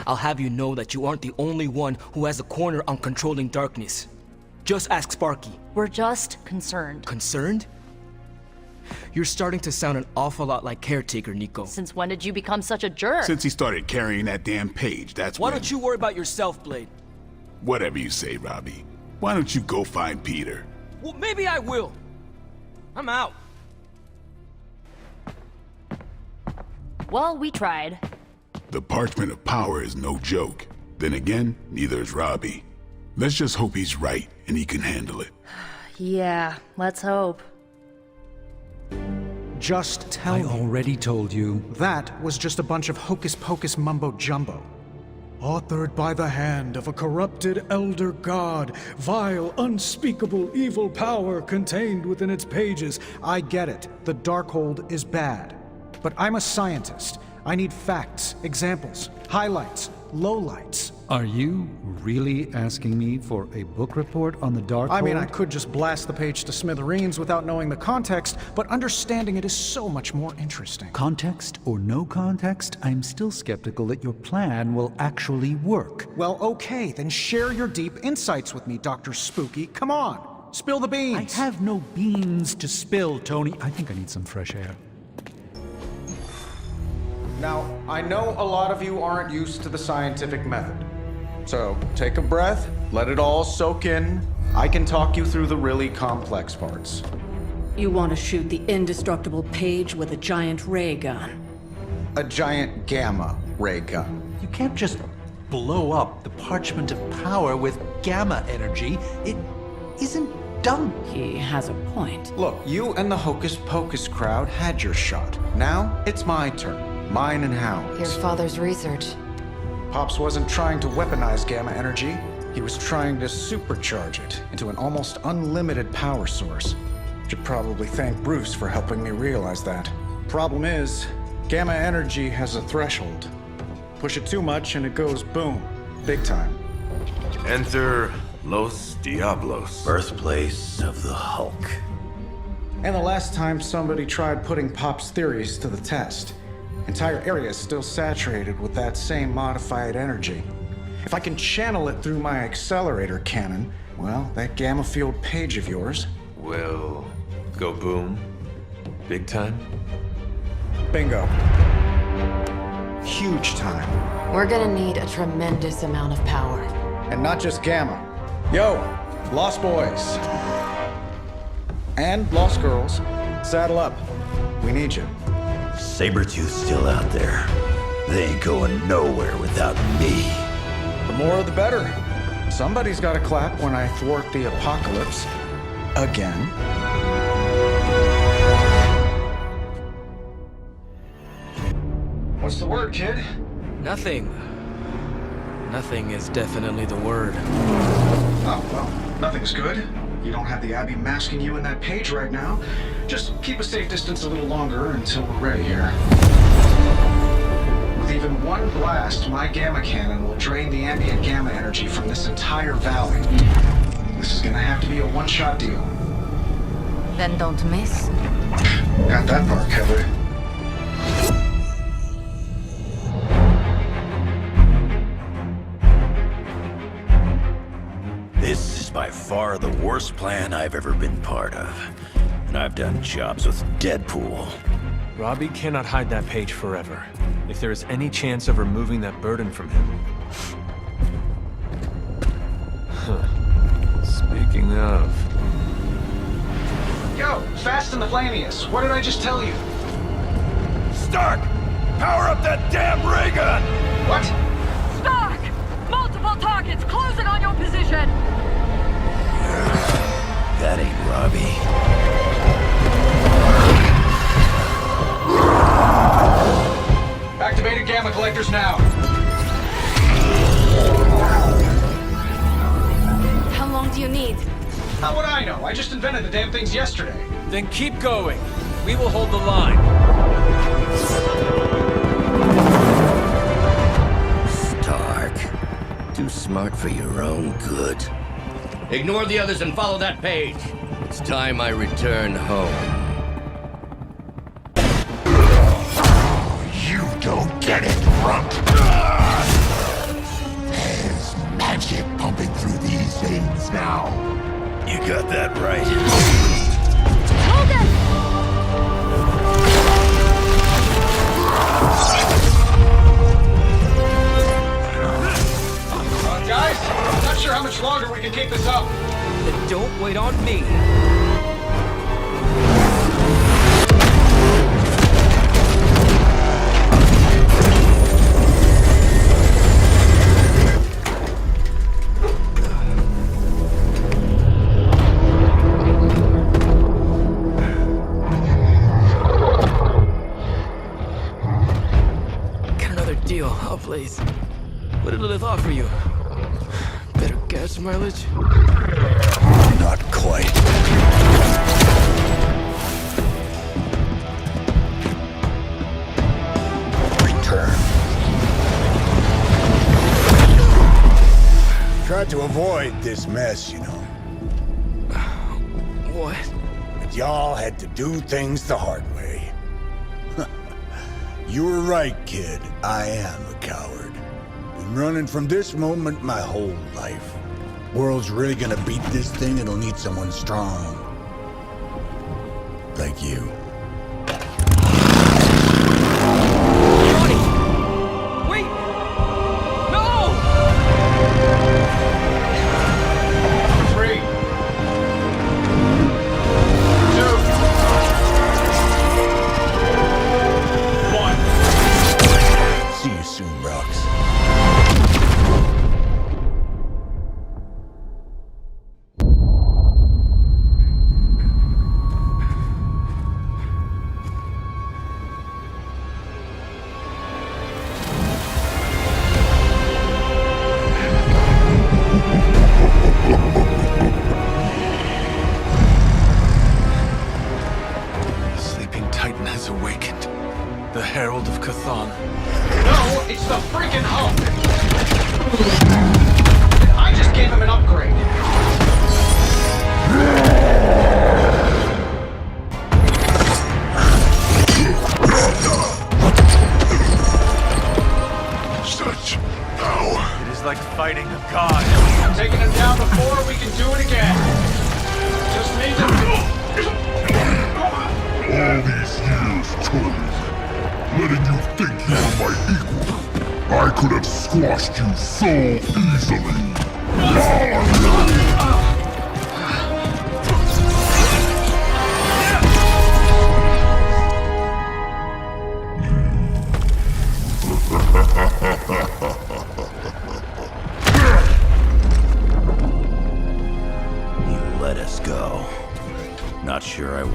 I'll have you know that you aren't the only one who has a corner on controlling darkness. Just ask Sparky. We're just concerned. Concerned? You're starting to sound an awful lot like Caretaker, Nico. Since when did you become such a jerk? Since he started carrying that damn page, that's Why when... don't you worry about yourself, Blade? Whatever you say, Robbie. Why don't you go find Peter? Well, maybe I will. I'm out. Well, we tried. The parchment of power is no joke. Then again, neither is Robbie. Let's just hope he's right and he can handle it. Yeah, let's hope. Just tell me. I already told you. That was just a bunch of hocus-pocus mumbo-jumbo. Authored by the hand of a corrupted elder god, vile, unspeakable evil power contained within its pages. I get it. The Darkhold is bad. But I'm a scientist. I need facts, examples, highlights, lowlights. Are you really asking me for a book report on the Darkhold? I mean, I could just blast the page to smithereens without knowing the context, but understanding it is so much more interesting. Context or no context, I'm still skeptical that your plan will actually work. Well, okay, then share your deep insights with me, Dr. Spooky. Come on, spill the beans. I have no beans to spill, Tony. I think I need some fresh air. Now, I know a lot of you aren't used to the scientific method. So, take a breath, let it all soak in. I can talk you through the really complex parts. You want to shoot the indestructible page with a giant ray gun. A giant gamma ray gun. You can't just blow up the parchment of power with gamma energy. It isn't done. He has a point. Look, you and the Hocus Pocus crowd had your shot. Now, it's my turn. Mine and Howard's. Your father's research. Pops wasn't trying to weaponize gamma energy. He was trying to supercharge it into an almost unlimited power source. Should probably thank Bruce for helping me realize that. Problem is, gamma energy has a threshold. Push it too much and it goes boom. Big time. Enter Los Diablos. Birthplace of the Hulk. And the last time somebody tried putting Pop's theories to the test, entire area is still saturated with that same modified energy. If I can channel it through my accelerator cannon, well, that gamma field page of yours will go boom. Big time? Bingo. Huge time. We're gonna need a tremendous amount of power. And not just gamma. Yo, Lost Boys. And Lost Girls, saddle up. We need you. Sabretooth's still out there. They ain't going nowhere without me. The more the better. Somebody's got to clap when I thwart the apocalypse. Again. What's the word, kid? Nothing. Nothing is definitely the word. Oh, well, nothing's good. You don't have the Abbey masking you in that page right now. Just keep a safe distance a little longer until we're ready here. With even one blast, my gamma cannon will drain the ambient gamma energy from this entire valley. This is gonna have to be a one-shot deal. Then don't miss. Got that part covered. This is by far the worst plan I've ever been part of. And I've done jobs with Deadpool. Robbie cannot hide that page forever. If there is any chance of removing that burden from him. Speaking of... Yo, Fast and the Flamius, what did I just tell you? Stark! Power up that damn ray gun! What? Stark! Multiple targets closing on your position! That ain't Robbie. Activated gamma collectors now. How long do you need? How would I know? I just invented the damn things yesterday. Then keep going. We will hold the line. Stark. Too smart for your own good. Ignore the others and follow that page. It's time I return home. You don't get it, runt. There's magic pumping through these veins now. You got that right. Hold it! Guys, I'm not sure how much longer we can keep this up. Then don't wait on me. Get another deal, I'll please. What did Lilith offer you? Better gas mileage? Not quite. Return. Tried to avoid this mess, you know. What? But y'all had to do things the hard way. You were right, kid. I am a coward. Been running from this moment my whole life. World's really gonna beat this thing, it'll need someone strong. Like you. Johnny! Wait! No! 3, 2, 1. See you soon, Rox. Sleeping Titan has awakened. The Herald of Cthon. No, it's the freaking Hulk! And I just gave him an upgrade. Such power. It is like fighting a god. I've taken him down before, we can do it again. Just need to... All these years told, letting you think you were my equal. I could have squashed you so easily.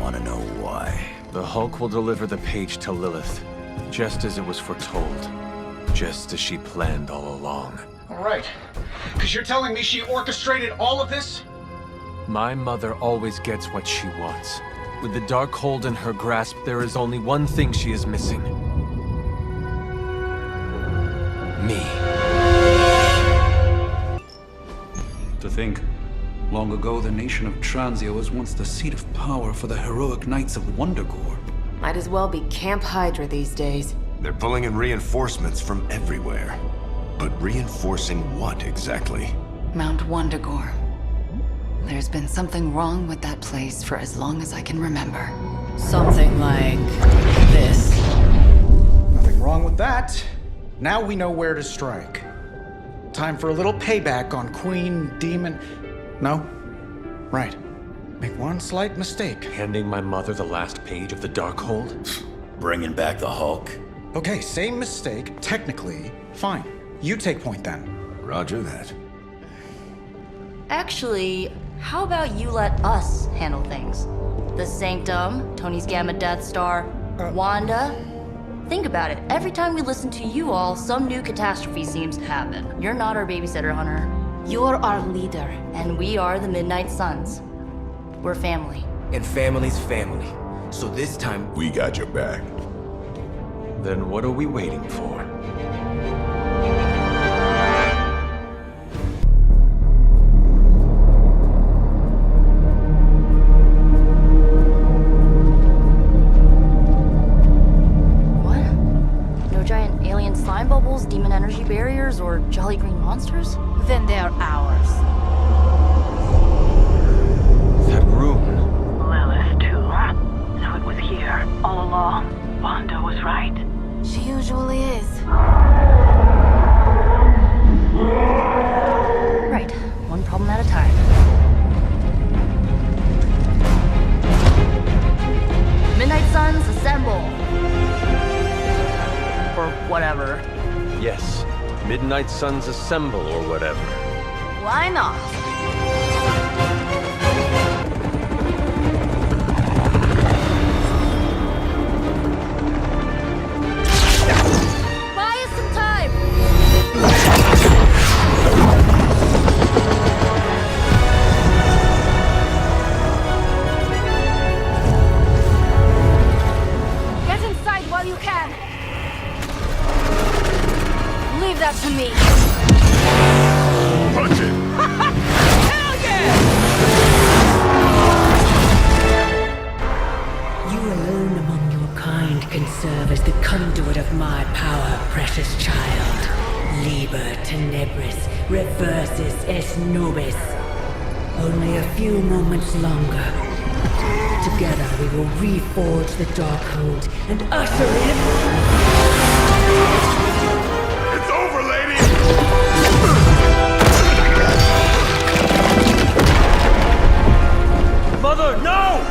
want to know why. The Hulk will deliver the page to Lilith, just as it was foretold. Just as she planned all along. All right. Because you're telling me she orchestrated all of this? My mother always gets what she wants. With the Darkhold in her grasp, there is only one thing she is missing. Me. To think, long ago the nation of Transia was once the seat of power for the heroic knights of Wondergore. Might as well be Camp Hydra these days. They're pulling in reinforcements from everywhere. But reinforcing what exactly? Mount Wondergore. There's been something wrong with that place for as long as I can remember. Something like this. Nothing wrong with that. Now we know where to strike. Time for a little payback on Queen, Demon... No? Right. Make one slight mistake. Handing my mother the last page of the Darkhold? Bringing back the Hulk? Okay, same mistake. Technically, fine. You take point then. Roger that. Actually, how about you let us handle things? The Sanctum, Tony's Gamma Death Star, Wanda. Think about it. Every time we listen to you all, some new catastrophe seems to happen. You're not our babysitter, Hunter. You're our leader. And we are the Midnight Suns. We're family. And family's family. So this time... We got your back. Then what are we waiting for? Slime bubbles, demon energy barriers, or jolly green monsters? Then they're ours. That room. Lilith, too. So it was here, all along. Wanda was right. She usually is. Right. One problem at a time. Midnight Suns, assemble! Or whatever. Yes. Midnight Suns assemble or whatever. Why not? Buy us some time! Get inside while you can. Leave that to me. Punch it! Hell yeah! You alone among your kind can serve as the conduit of my power, precious child. Liber tenebris reversus es nobis. Only a few moments longer. Together we will reforge the Darkhold and usher in... It's over, lady! Mother, no!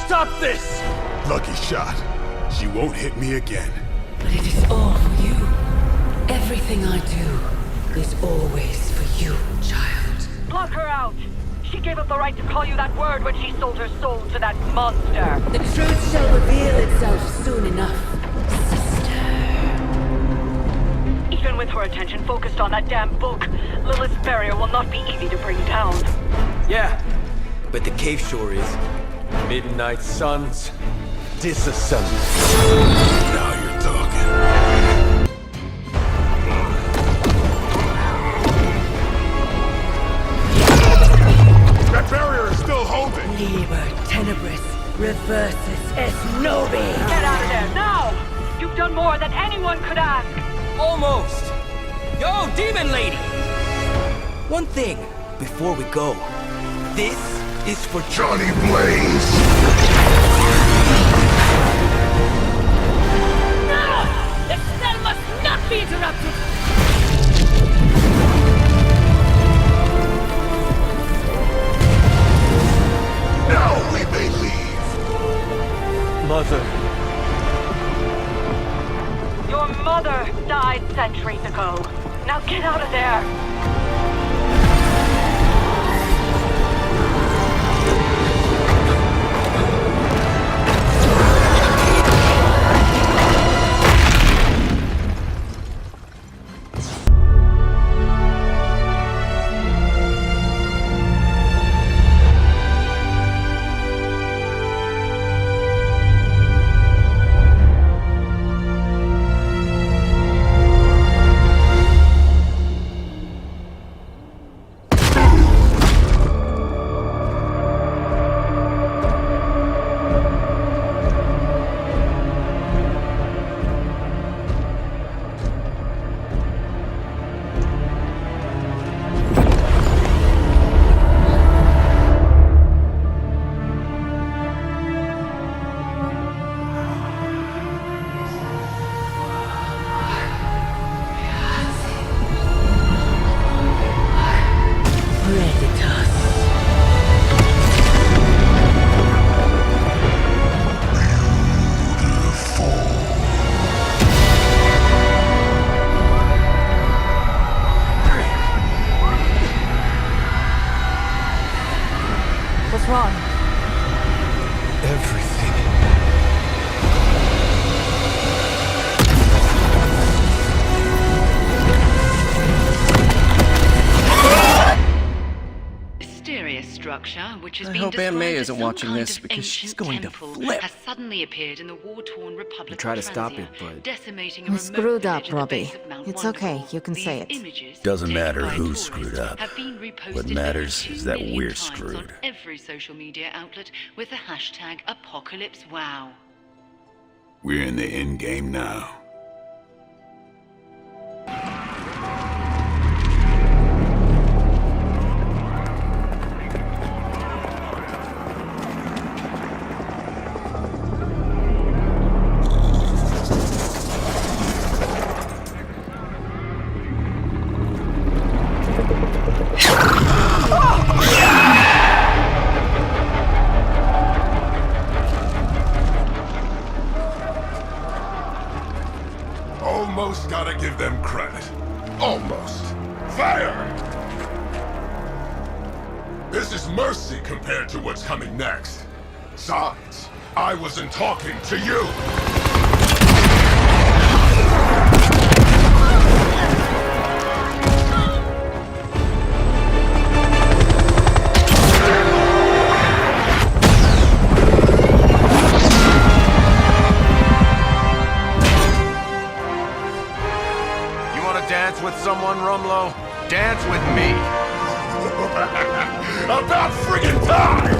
Stop this! Lucky shot. She won't hit me again. But it is all for you. Everything I do is always for you, child. Block her out! She gave up the right to call you that word when she sold her soul to that monster. The truth shall reveal itself soon enough. Even with her attention focused on that damn book, Lilith's barrier will not be easy to bring down. Yeah, but the cave sure is. Midnight Suns disassemble. Now you're talking. That barrier is still holding. Liber tenebris reversus es nobi. Get out of there, now! You've done more than anyone could ask. Almost. Yo, demon lady! One thing before we go. This is for Johnny Blaze! No! The spell must not be interrupted! Now we may leave. Mother. Your mother died centuries ago. Now get out of there! everything. Mysterious structure, which has I been hope Aunt May described as isn't some watching kind this of because she's ancient going to temple, flip. has suddenly appeared in the war-torn Republic I try to of stop Franzia, it, but decimating a We remote screwed up, village at the Robbie. base of Mount It's Wonderful. okay, you can These say it. images, Doesn't taken matter by a who tourist, screwed up. have been reposted What over matters 2 is that million we're times screwed. on every social media outlet with the hashtag #ApocalypseWow. We're in the end game now. Almost gotta give them credit. Almost. Fire! This is mercy compared to what's coming next. Besides, I wasn't talking to you! Dance with someone, Rumlow? Dance with me. About friggin' time!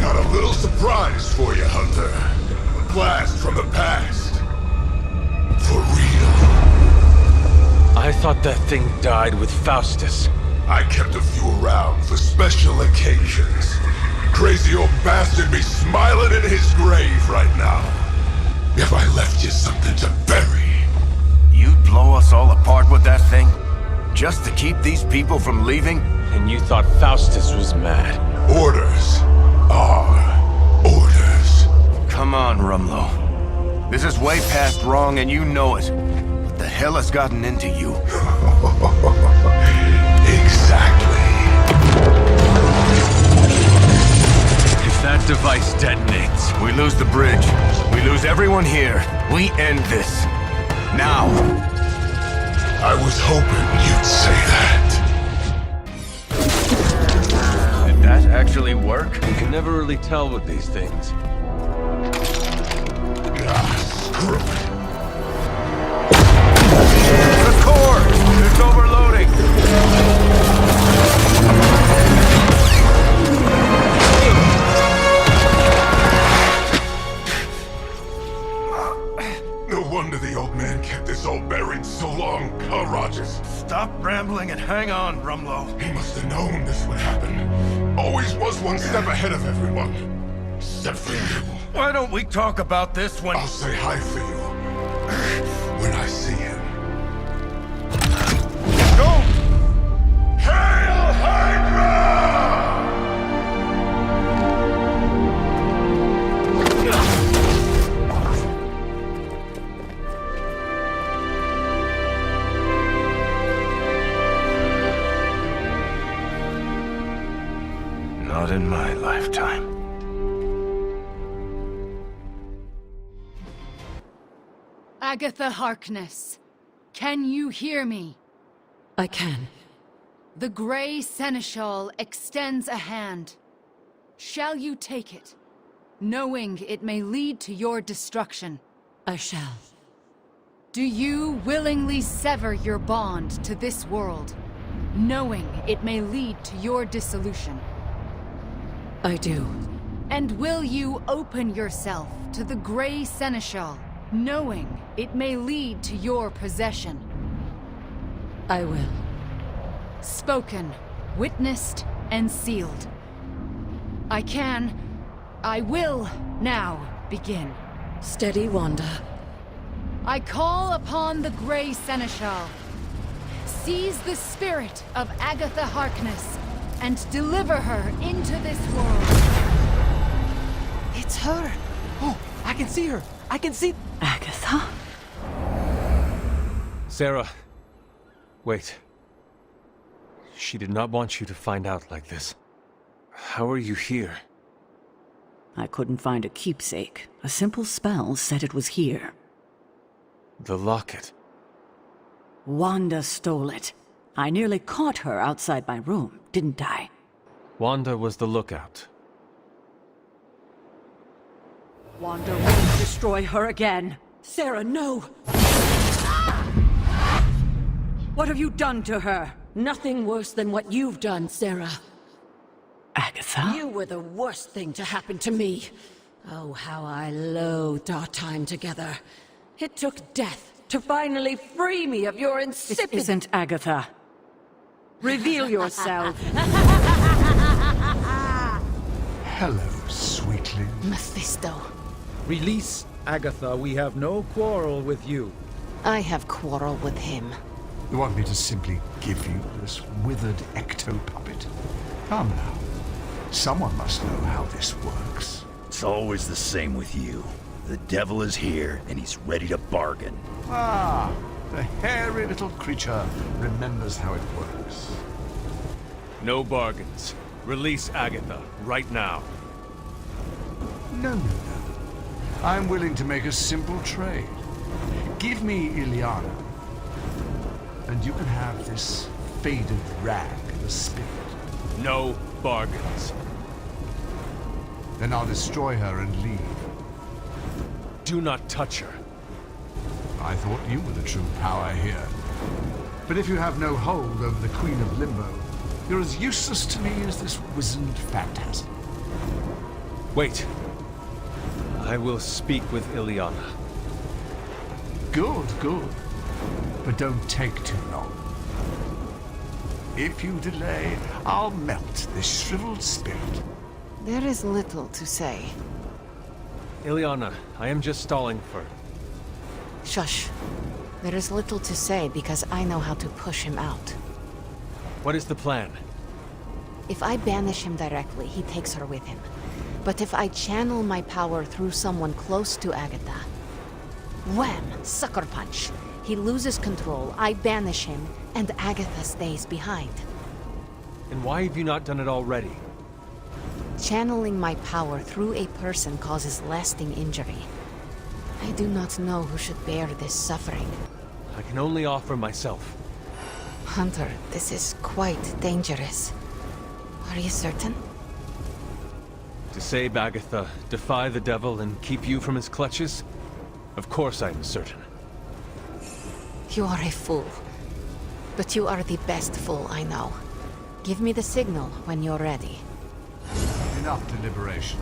Got a little surprise for you, Hunter. A blast from the past. For real. I thought that thing died with Faustus. I kept a few around for special occasions. Crazy old bastard be smiling in his grave right now. If I left you something to bury. You'd blow us all apart with that thing? Just to keep these people from leaving? And you thought Faustus was mad. Orders are orders. Come on, Rumlow. This is way past wrong and you know it. What the hell has gotten into you? Exactly. If that device detonates, we lose the bridge. We lose everyone here. We end this. Now. I was hoping you'd say that. Did that actually work? you can never really tell with these things. Screw it. The core! It's overloading! No wonder the old man kept this all buried so long, huh, Rogers? Stop rambling and hang on, Rumlow. He must have known this would happen. Always was one step ahead of everyone. Except for you. Why don't we talk about this when... I'll say hi for you. When I see him. Go! Hail Hydra! Not in my lifetime. Agatha Harkness, can you hear me? I can. The Grey Seneschal extends a hand. Shall you take it, knowing it may lead to your destruction? I shall. Do you willingly sever your bond to this world, knowing it may lead to your dissolution? I do. And will you open yourself to the Grey Seneschal, knowing it may lead to your possession? I will. Spoken, witnessed, and sealed. I will now begin. Steady, Wanda. I call upon the Grey Seneschal. Seize the spirit of Agatha Harkness and deliver her into this world. It's her. Oh, I can see her. I can see... Agatha? Sarah. Wait. She did not want you to find out like this. How are you here? I couldn't find a keepsake. A simple spell said it was here. The locket. Wanda stole it. I nearly caught her outside my room, didn't I? Wanda was the lookout. Wanda won't destroy her again. Sarah, no! What have you done to her? Nothing worse than what you've done, Sarah. Agatha? You were the worst thing to happen to me. Oh, how I loathed our time together. It took death to finally free me of your insipid... This isn't Agatha. Reveal yourself. Hello, sweetling. Mephisto. Release Agatha. We have no quarrel with you. I have quarrel with him. You want me to simply give you this withered ecto-puppet? Come now. Someone must know how this works. It's always the same with you. The devil is here, and he's ready to bargain. Ah, the hairy little creature remembers how it works. No bargains. Release Agatha, right now. No. I'm willing to make a simple trade. Give me Ileana, and you can have this faded rag of a spirit. No bargains. Then I'll destroy her and leave. Do not touch her. I thought you were the true power here. But if you have no hold over the Queen of Limbo, you're as useless to me as this wizened phantasm. Wait. I will speak with Ileana. Good. But don't take too long. If you delay, I'll melt this shriveled spirit. There is little to say. Ileana, I am just stalling for... Shush. There is little to say because I know how to push him out. What is the plan? If I banish him directly, he takes her with him. But if I channel my power through someone close to Agatha... Wham! Sucker punch! He loses control, I banish him, and Agatha stays behind. And why have you not done it already? Channeling my power through a person causes lasting injury. I do not know who should bear this suffering. I can only offer myself. Hunter, this is quite dangerous. Are you certain? To save Agatha, defy the devil, and keep you from his clutches? Of course I am certain. You are a fool. But you are the best fool I know. Give me the signal when you're ready. Enough deliberations.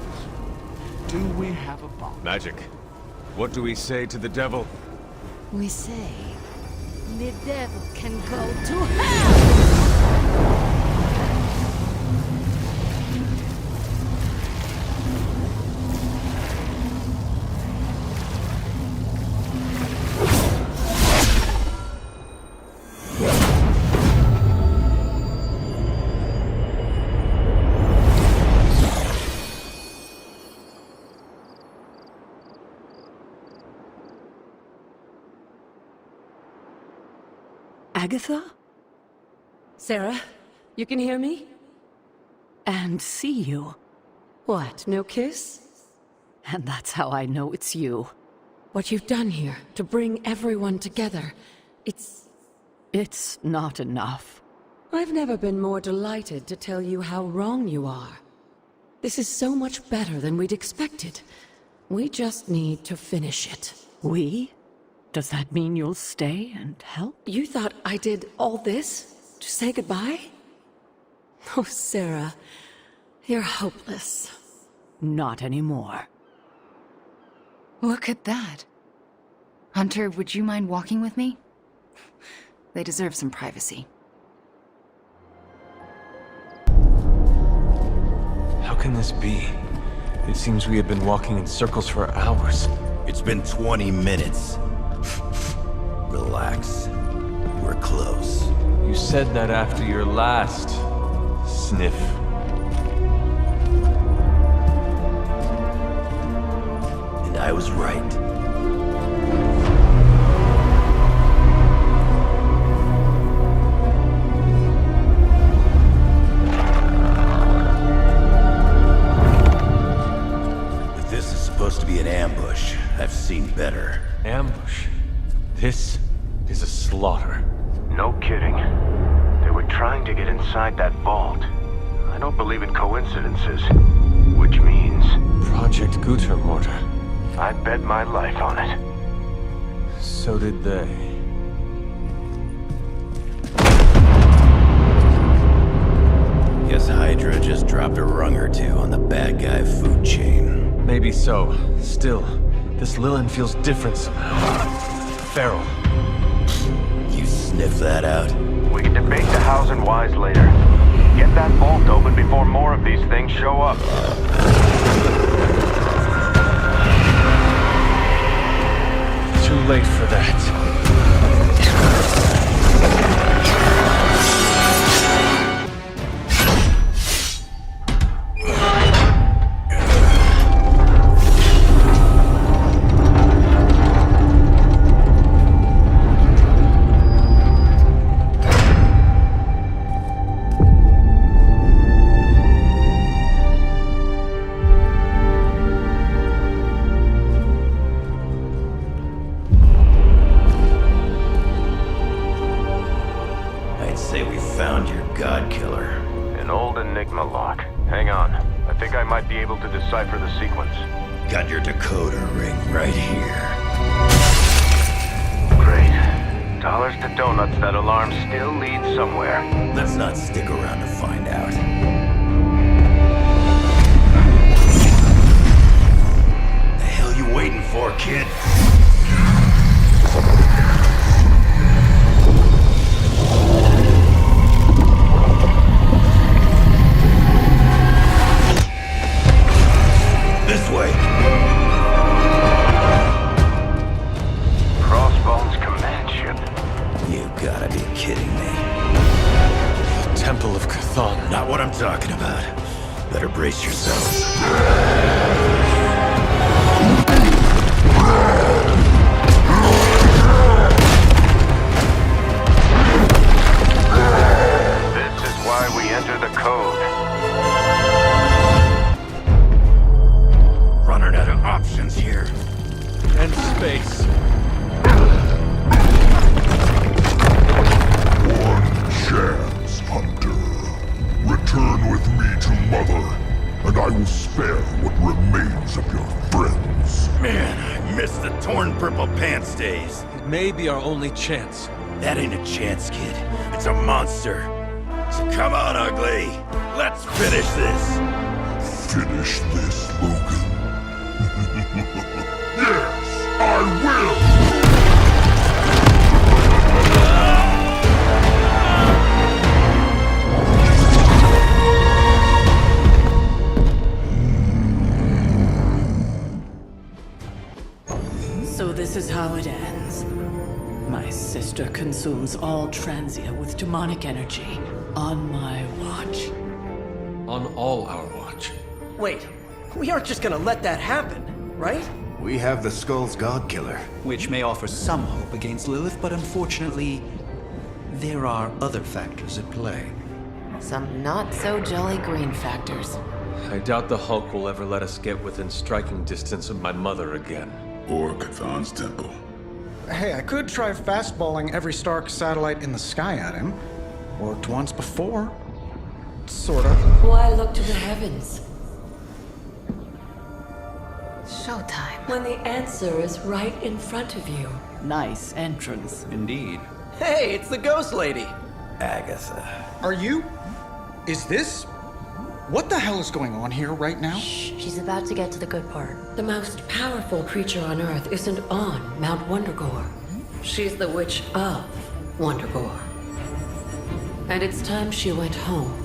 Do we have a bomb? Magic. What do we say to the devil? We say... The devil can go to hell! Agatha? Sarah, you can hear me? And see you. What, no kiss? And that's how I know it's you. What you've done here, to bring everyone together, It's not enough. I've never been more delighted to tell you how wrong you are. This is so much better than we'd expected. We just need to finish it. We? Does that mean you'll stay and help? You thought I did all this to say goodbye? Oh, Sarah, you're hopeless. Not anymore. Look at that. Hunter, would you mind walking with me? They deserve some privacy. How can this be? It seems we have been walking in circles for hours. It's been 20 minutes. Relax. We're close. You said that after your last... sniff. And I was right. If this is supposed to be an ambush, I've seen better. Ambush? This is a slaughter. No kidding. They were trying to get inside that vault. I don't believe in coincidences. Which means... Project Gutermortar. I bet my life on it. So did they. Guess Hydra just dropped a rung or two on the bad guy food chain. Maybe so. Still, this Lilin feels different somehow. Feral. You sniff that out? We can debate the hows and whys later. Get that vault open before more of these things show up. Too late for that. Decipher the sequence. Got your decoder ring right here. Great. Dollars to donuts, that alarm still leads somewhere. Let's not stick around to find out. The hell you waiting for, kid? This way. Crossbones command ship. You gotta be kidding me. The Temple of Chthon. Not what I'm talking about. Better brace yourselves. This is why we enter the code. Running out of options here. And space. One chance, Hunter. Return with me to Mother, and I will spare what remains of your friends. Man, I miss the torn purple pants days. It may be our only chance. That ain't a chance, kid. It's a monster. So come on, ugly. Let's finish this. Finish this, Logan. Yes, I will! So this is how it ends. My sister consumes all Transia with demonic energy on my watch. On all our watch. Wait, we aren't just gonna let that happen, right? We have the Skull's Godkiller. Which may offer some hope against Lilith, but unfortunately, there are other factors at play. Some not-so-jolly green factors. I doubt the Hulk will ever let us get within striking distance of my mother again. Or Chthon's temple. Hey, I could try fastballing every Stark satellite in the sky at him. Worked once before. Sorta. Why look to the heavens? Showtime. When the answer is right in front of you. Nice entrance. Indeed. Hey, it's the Ghost Lady. Agatha. Are you? Is this? What the hell is going on here right now? Shh, she's about to get to the good part. The most powerful creature on Earth isn't on Mount Wondergore. She's the witch of Wondergore. And it's time she went home.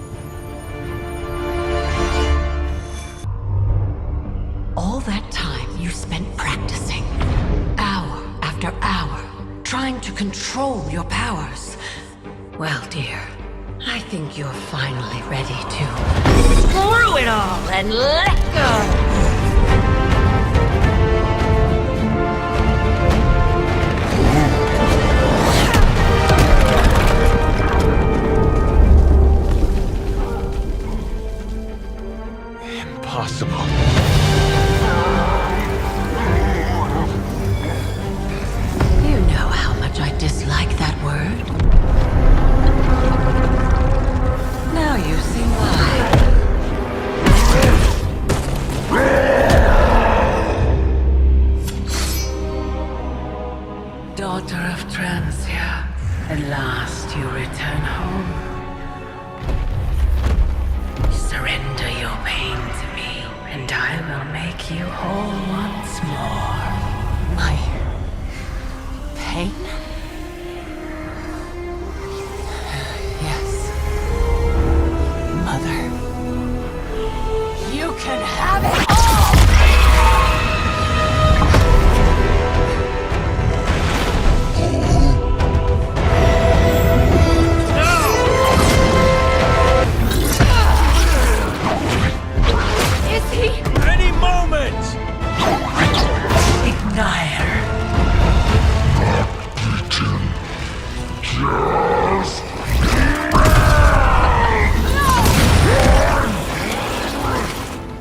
All that time you spent practicing, hour after hour, trying to control your powers. Well, dear, I think you're finally ready to screw it all and let go! Impossible. You know how much I dislike that word. Now you see why. Daughter of Transia, at last you return home. Surrender your pain to me, and I will make you whole once more. My pain? Yes. Mother. You can have it all! Any moment! Ignite.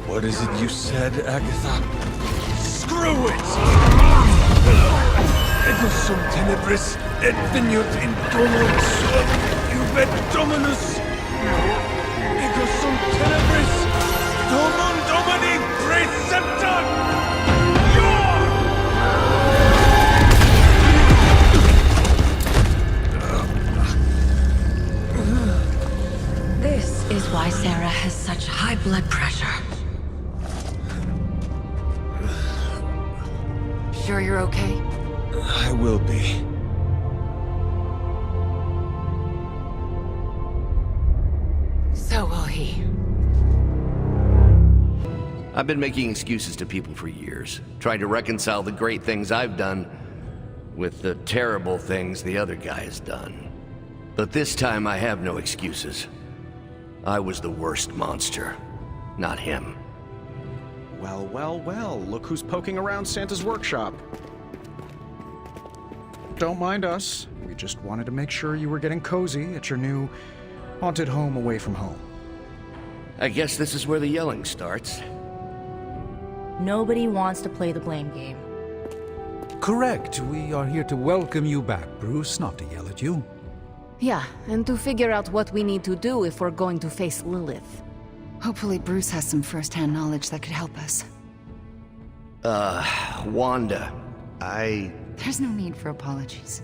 What is it you said, Agatha? Screw it! Ego sum tenebris, et veniut in domum suum, iubet dominus. Ego sum tenebris, domum domini preceptor! This is why Sarah has such high blood pressure. Sure you're okay? I will be. So will he. I've been making excuses to people for years, trying to reconcile the great things I've done with the terrible things the other guy has done. But this time I have no excuses. I was the worst monster, not him. Well, well, well, look who's poking around Santa's workshop. Don't mind us. We just wanted to make sure you were getting cozy at your new haunted home away from home. I guess this is where the yelling starts. Nobody wants to play the blame game. Correct. We are here to welcome you back, Bruce, not to yell at you. Yeah, and to figure out what we need to do if we're going to face Lilith. Hopefully Bruce has some first-hand knowledge that could help us. Wanda, There's no need for apologies.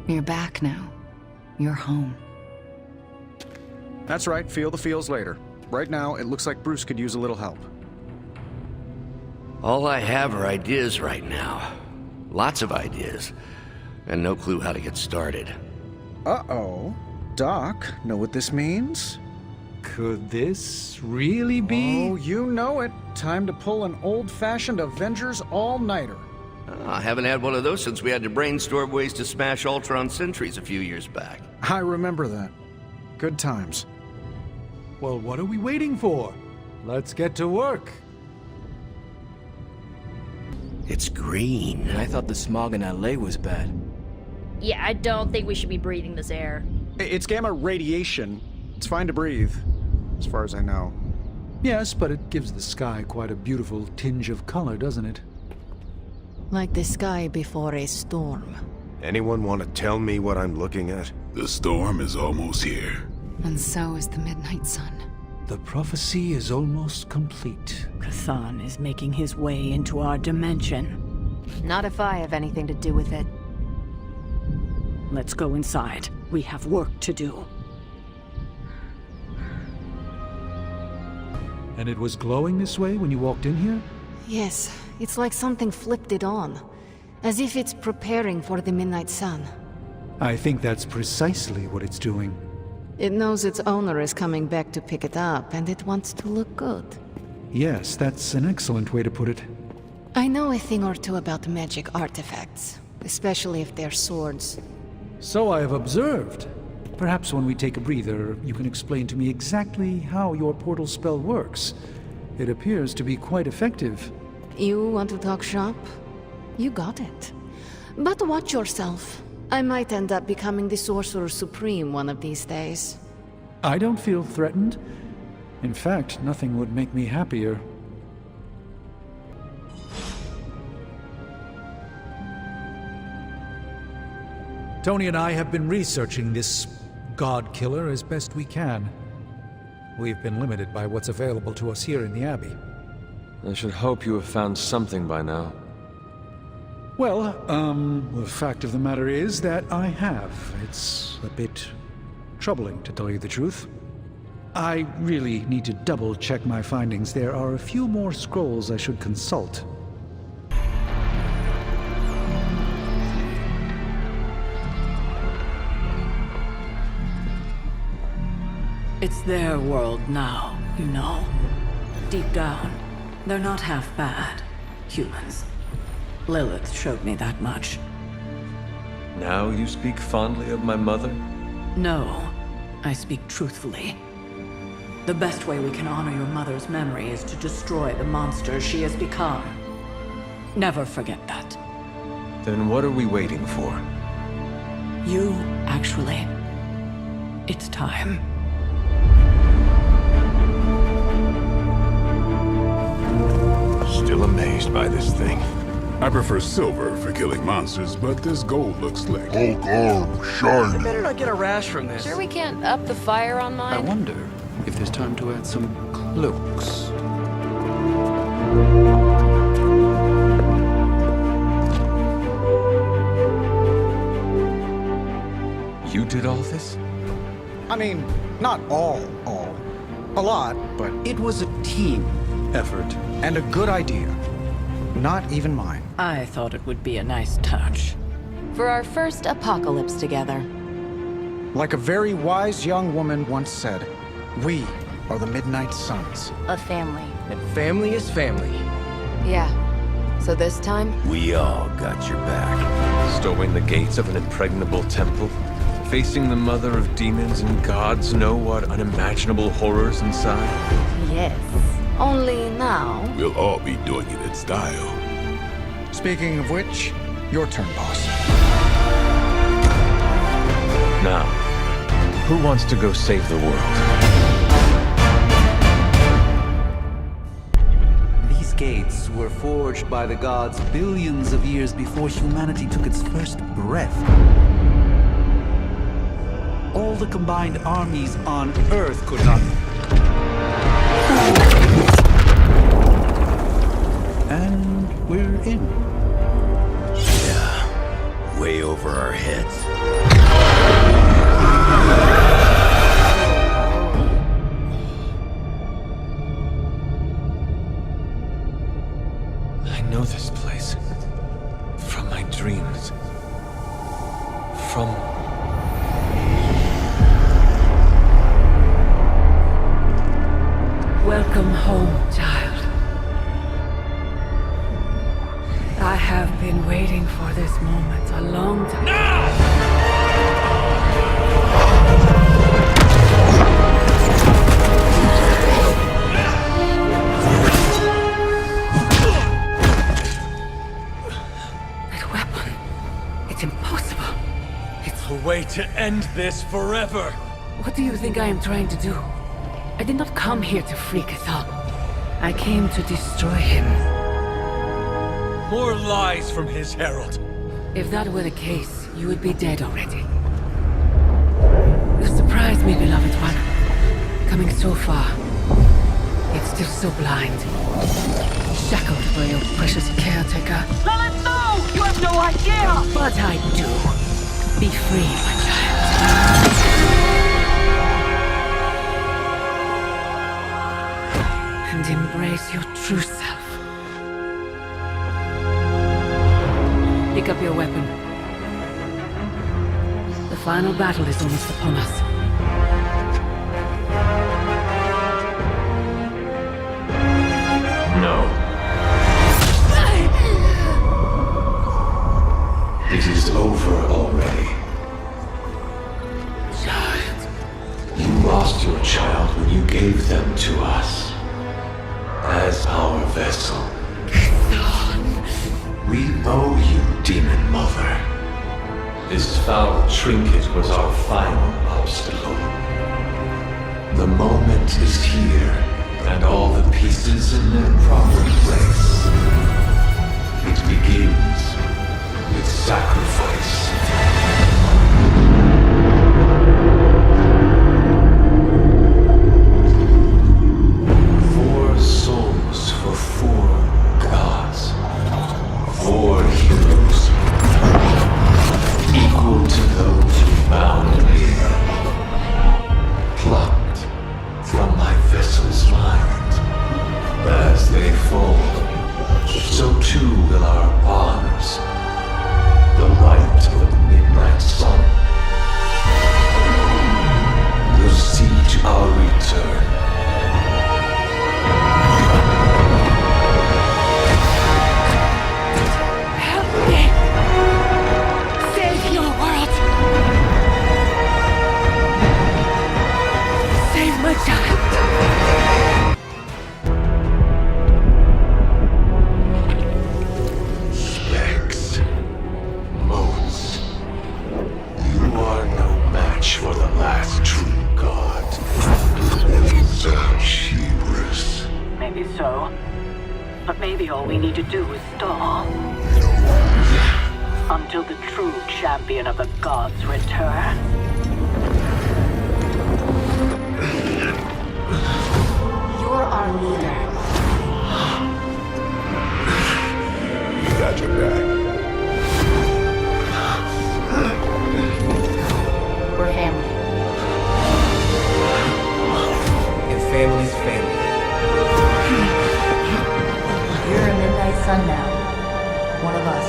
You're back now. You're home. That's right, feel the feels later. Right now, it looks like Bruce could use a little help. All I have are ideas right now. Lots of ideas. And no clue how to get started. Uh-oh. Doc, know what this means? Could this really be? Oh, you know it. Time to pull an old-fashioned Avengers all-nighter. I haven't had one of those since we had to brainstorm ways to smash Ultron sentries a few years back. I remember that. Good times. Well, what are we waiting for? Let's get to work. It's green. I thought the smog in LA was bad. Yeah, I don't think we should be breathing this air. It's gamma radiation. It's fine to breathe, as far as I know. Yes, but it gives the sky quite a beautiful tinge of color, doesn't it? Like the sky before a storm. Anyone want to tell me what I'm looking at? The storm is almost here. And so is the midnight sun. The prophecy is almost complete. K'than is making his way into our dimension. Not if I have anything to do with it. Let's go inside. We have work to do. And it was glowing this way when you walked in here? Yes, it's like something flipped it on. As if it's preparing for the midnight sun. I think that's precisely what it's doing. It knows its owner is coming back to pick it up, and it wants to look good. Yes, that's an excellent way to put it. I know a thing or two about magic artifacts, especially if they're swords. So I have observed. Perhaps when we take a breather, you can explain to me exactly how your portal spell works. It appears to be quite effective. You want to talk shop? You got it. But watch yourself. I might end up becoming the Sorcerer Supreme one of these days. I don't feel threatened. In fact, nothing would make me happier. Tony and I have been researching this God Killer as best we can. We've been limited by what's available to us here in the Abbey. I should hope you have found something by now. Well, the fact of the matter is that I have. It's a bit troubling, to tell you the truth. I really need to double-check my findings. There are a few more scrolls I should consult. It's their world now, you know. Deep down, they're not half bad. Humans. Lilith showed me that much. Now you speak fondly of my mother? No, I speak truthfully. The best way we can honor your mother's memory is to destroy the monster she has become. Never forget that. Then what are we waiting for? You, actually. It's time. Still amazed by this thing. I prefer silver for killing monsters, but this gold looks slick. Hulk arm, shiny. Better not get a rash from this. Sure we can't up the fire on mine? I wonder if there's time to add some cloaks. You did all this? I mean, not all. A lot, but It was a team effort. and a good idea. Not even mine. I thought it would be a nice touch. For our first apocalypse together. Like a very wise young woman once said, we are the Midnight Suns. A family. And family is family. Yeah. So this time? We all got your back. Storming the gates of an impregnable temple? Facing the mother of demons and gods know what unimaginable horrors inside? Yes. Only now. We'll all be doing it in style. Speaking of which, your turn, boss. Now, who wants to go save the world? These gates were forged by the gods billions of years before humanity took its first breath. All the combined armies on Earth could not. And we're in. Yeah, way over our heads. I know this place. From my dreams. From... Welcome home, child. I have been waiting for this moment a long time. That weapon, it's impossible. It's a way to end this forever. What do you think I am trying to do? I did not come here to freak Ethel. I came to destroy him. More lies from his herald. If that were the case, you would be dead already. You surprised me, beloved one. Coming so far, yet still so blind. Shackled by your precious caretaker. Lilith, no! You have no idea! But I do. Be free, my child. And embrace your true self. Pick up your weapon. The final battle is almost upon us. No. It is over already. Child. This foul trinket was our final obstacle. The moment is here, and all the pieces in their proper place. It begins with sacrifice. Four souls for four gods. Four heroes. Equal to those who bound me. Plucked from my vessel's mind. As they fall, so too will our bonds. The light of the midnight sun will see to our return. Help me! Save your world! Save my child! Specs. Motes. You are no match for the last true god. Hubris. Maybe so. But maybe all we need to do is stall. Until the true champion of the gods return. You're our leader. We got your back. We're family. And family's family. You're a midnight sun now. One of us.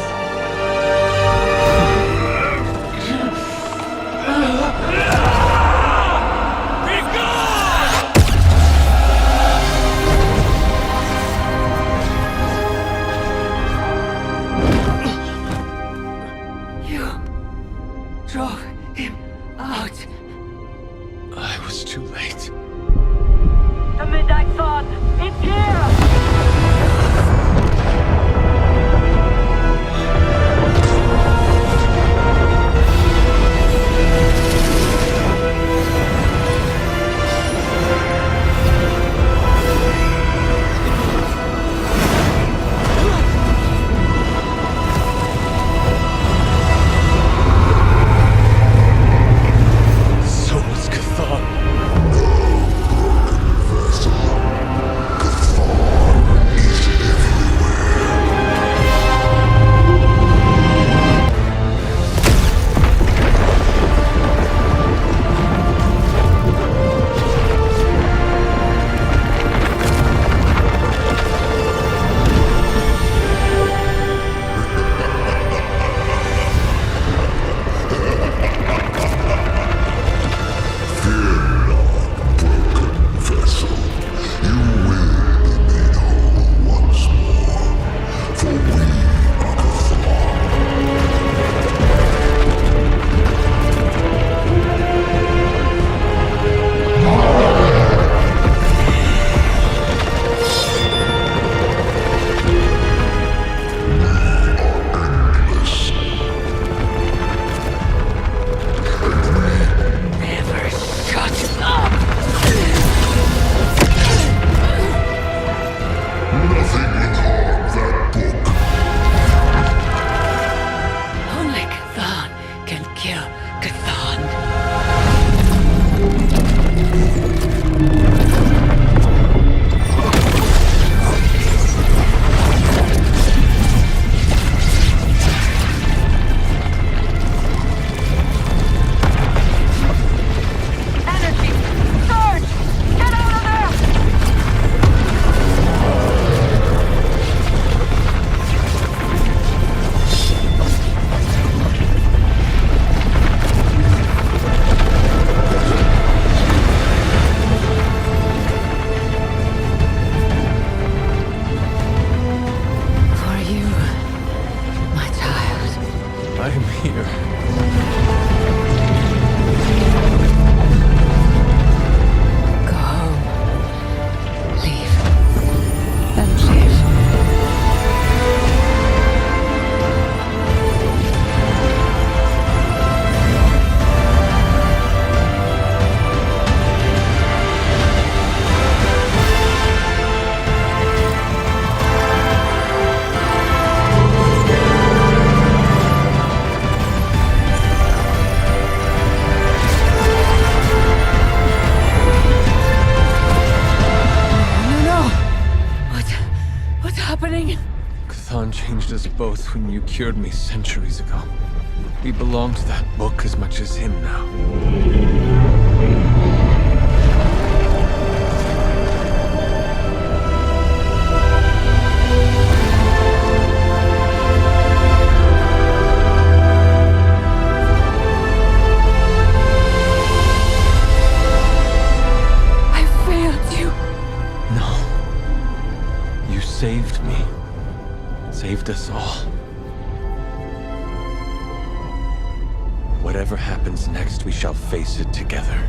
You drove him out. I was too late. The midnight sun! It's here! Khan changed us both when you cured me centuries ago. We belong to that book as much as him now. Saved me. Saved us all. Whatever happens next, we shall face it together.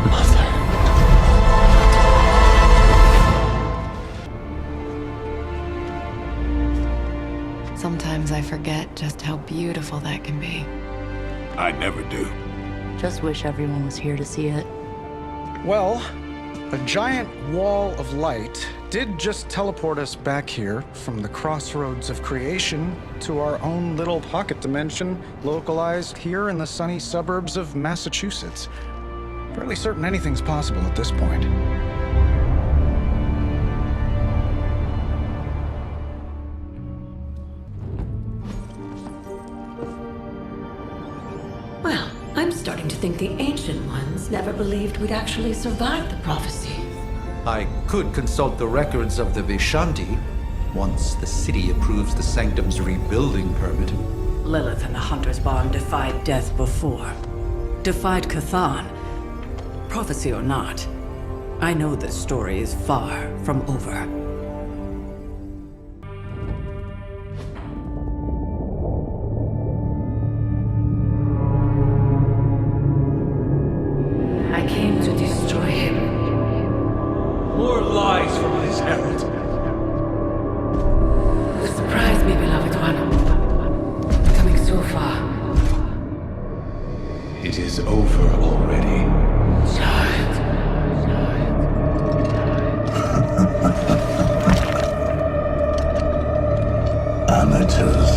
Mother. Sometimes I forget just how beautiful that can be. I never do. Just wish everyone was here to see it. Well, a giant wall of light did just teleport us back here from the crossroads of creation to our own little pocket dimension localized here in the sunny suburbs of Massachusetts. Fairly certain anything's possible at this point. Well, I'm starting to think the Ancient Ones never believed we'd actually survive the prophecy. I could consult the records of the Vishanti once the city approves the Sanctum's rebuilding permit. Lilith and the Hunter's Bond defied death before. Defied Cathan. Prophecy or not, I know this story is far from over. I came to destroy him. More lies from this herald. Surprise me, beloved one. Coming so far. It is over already. Child. Amateurs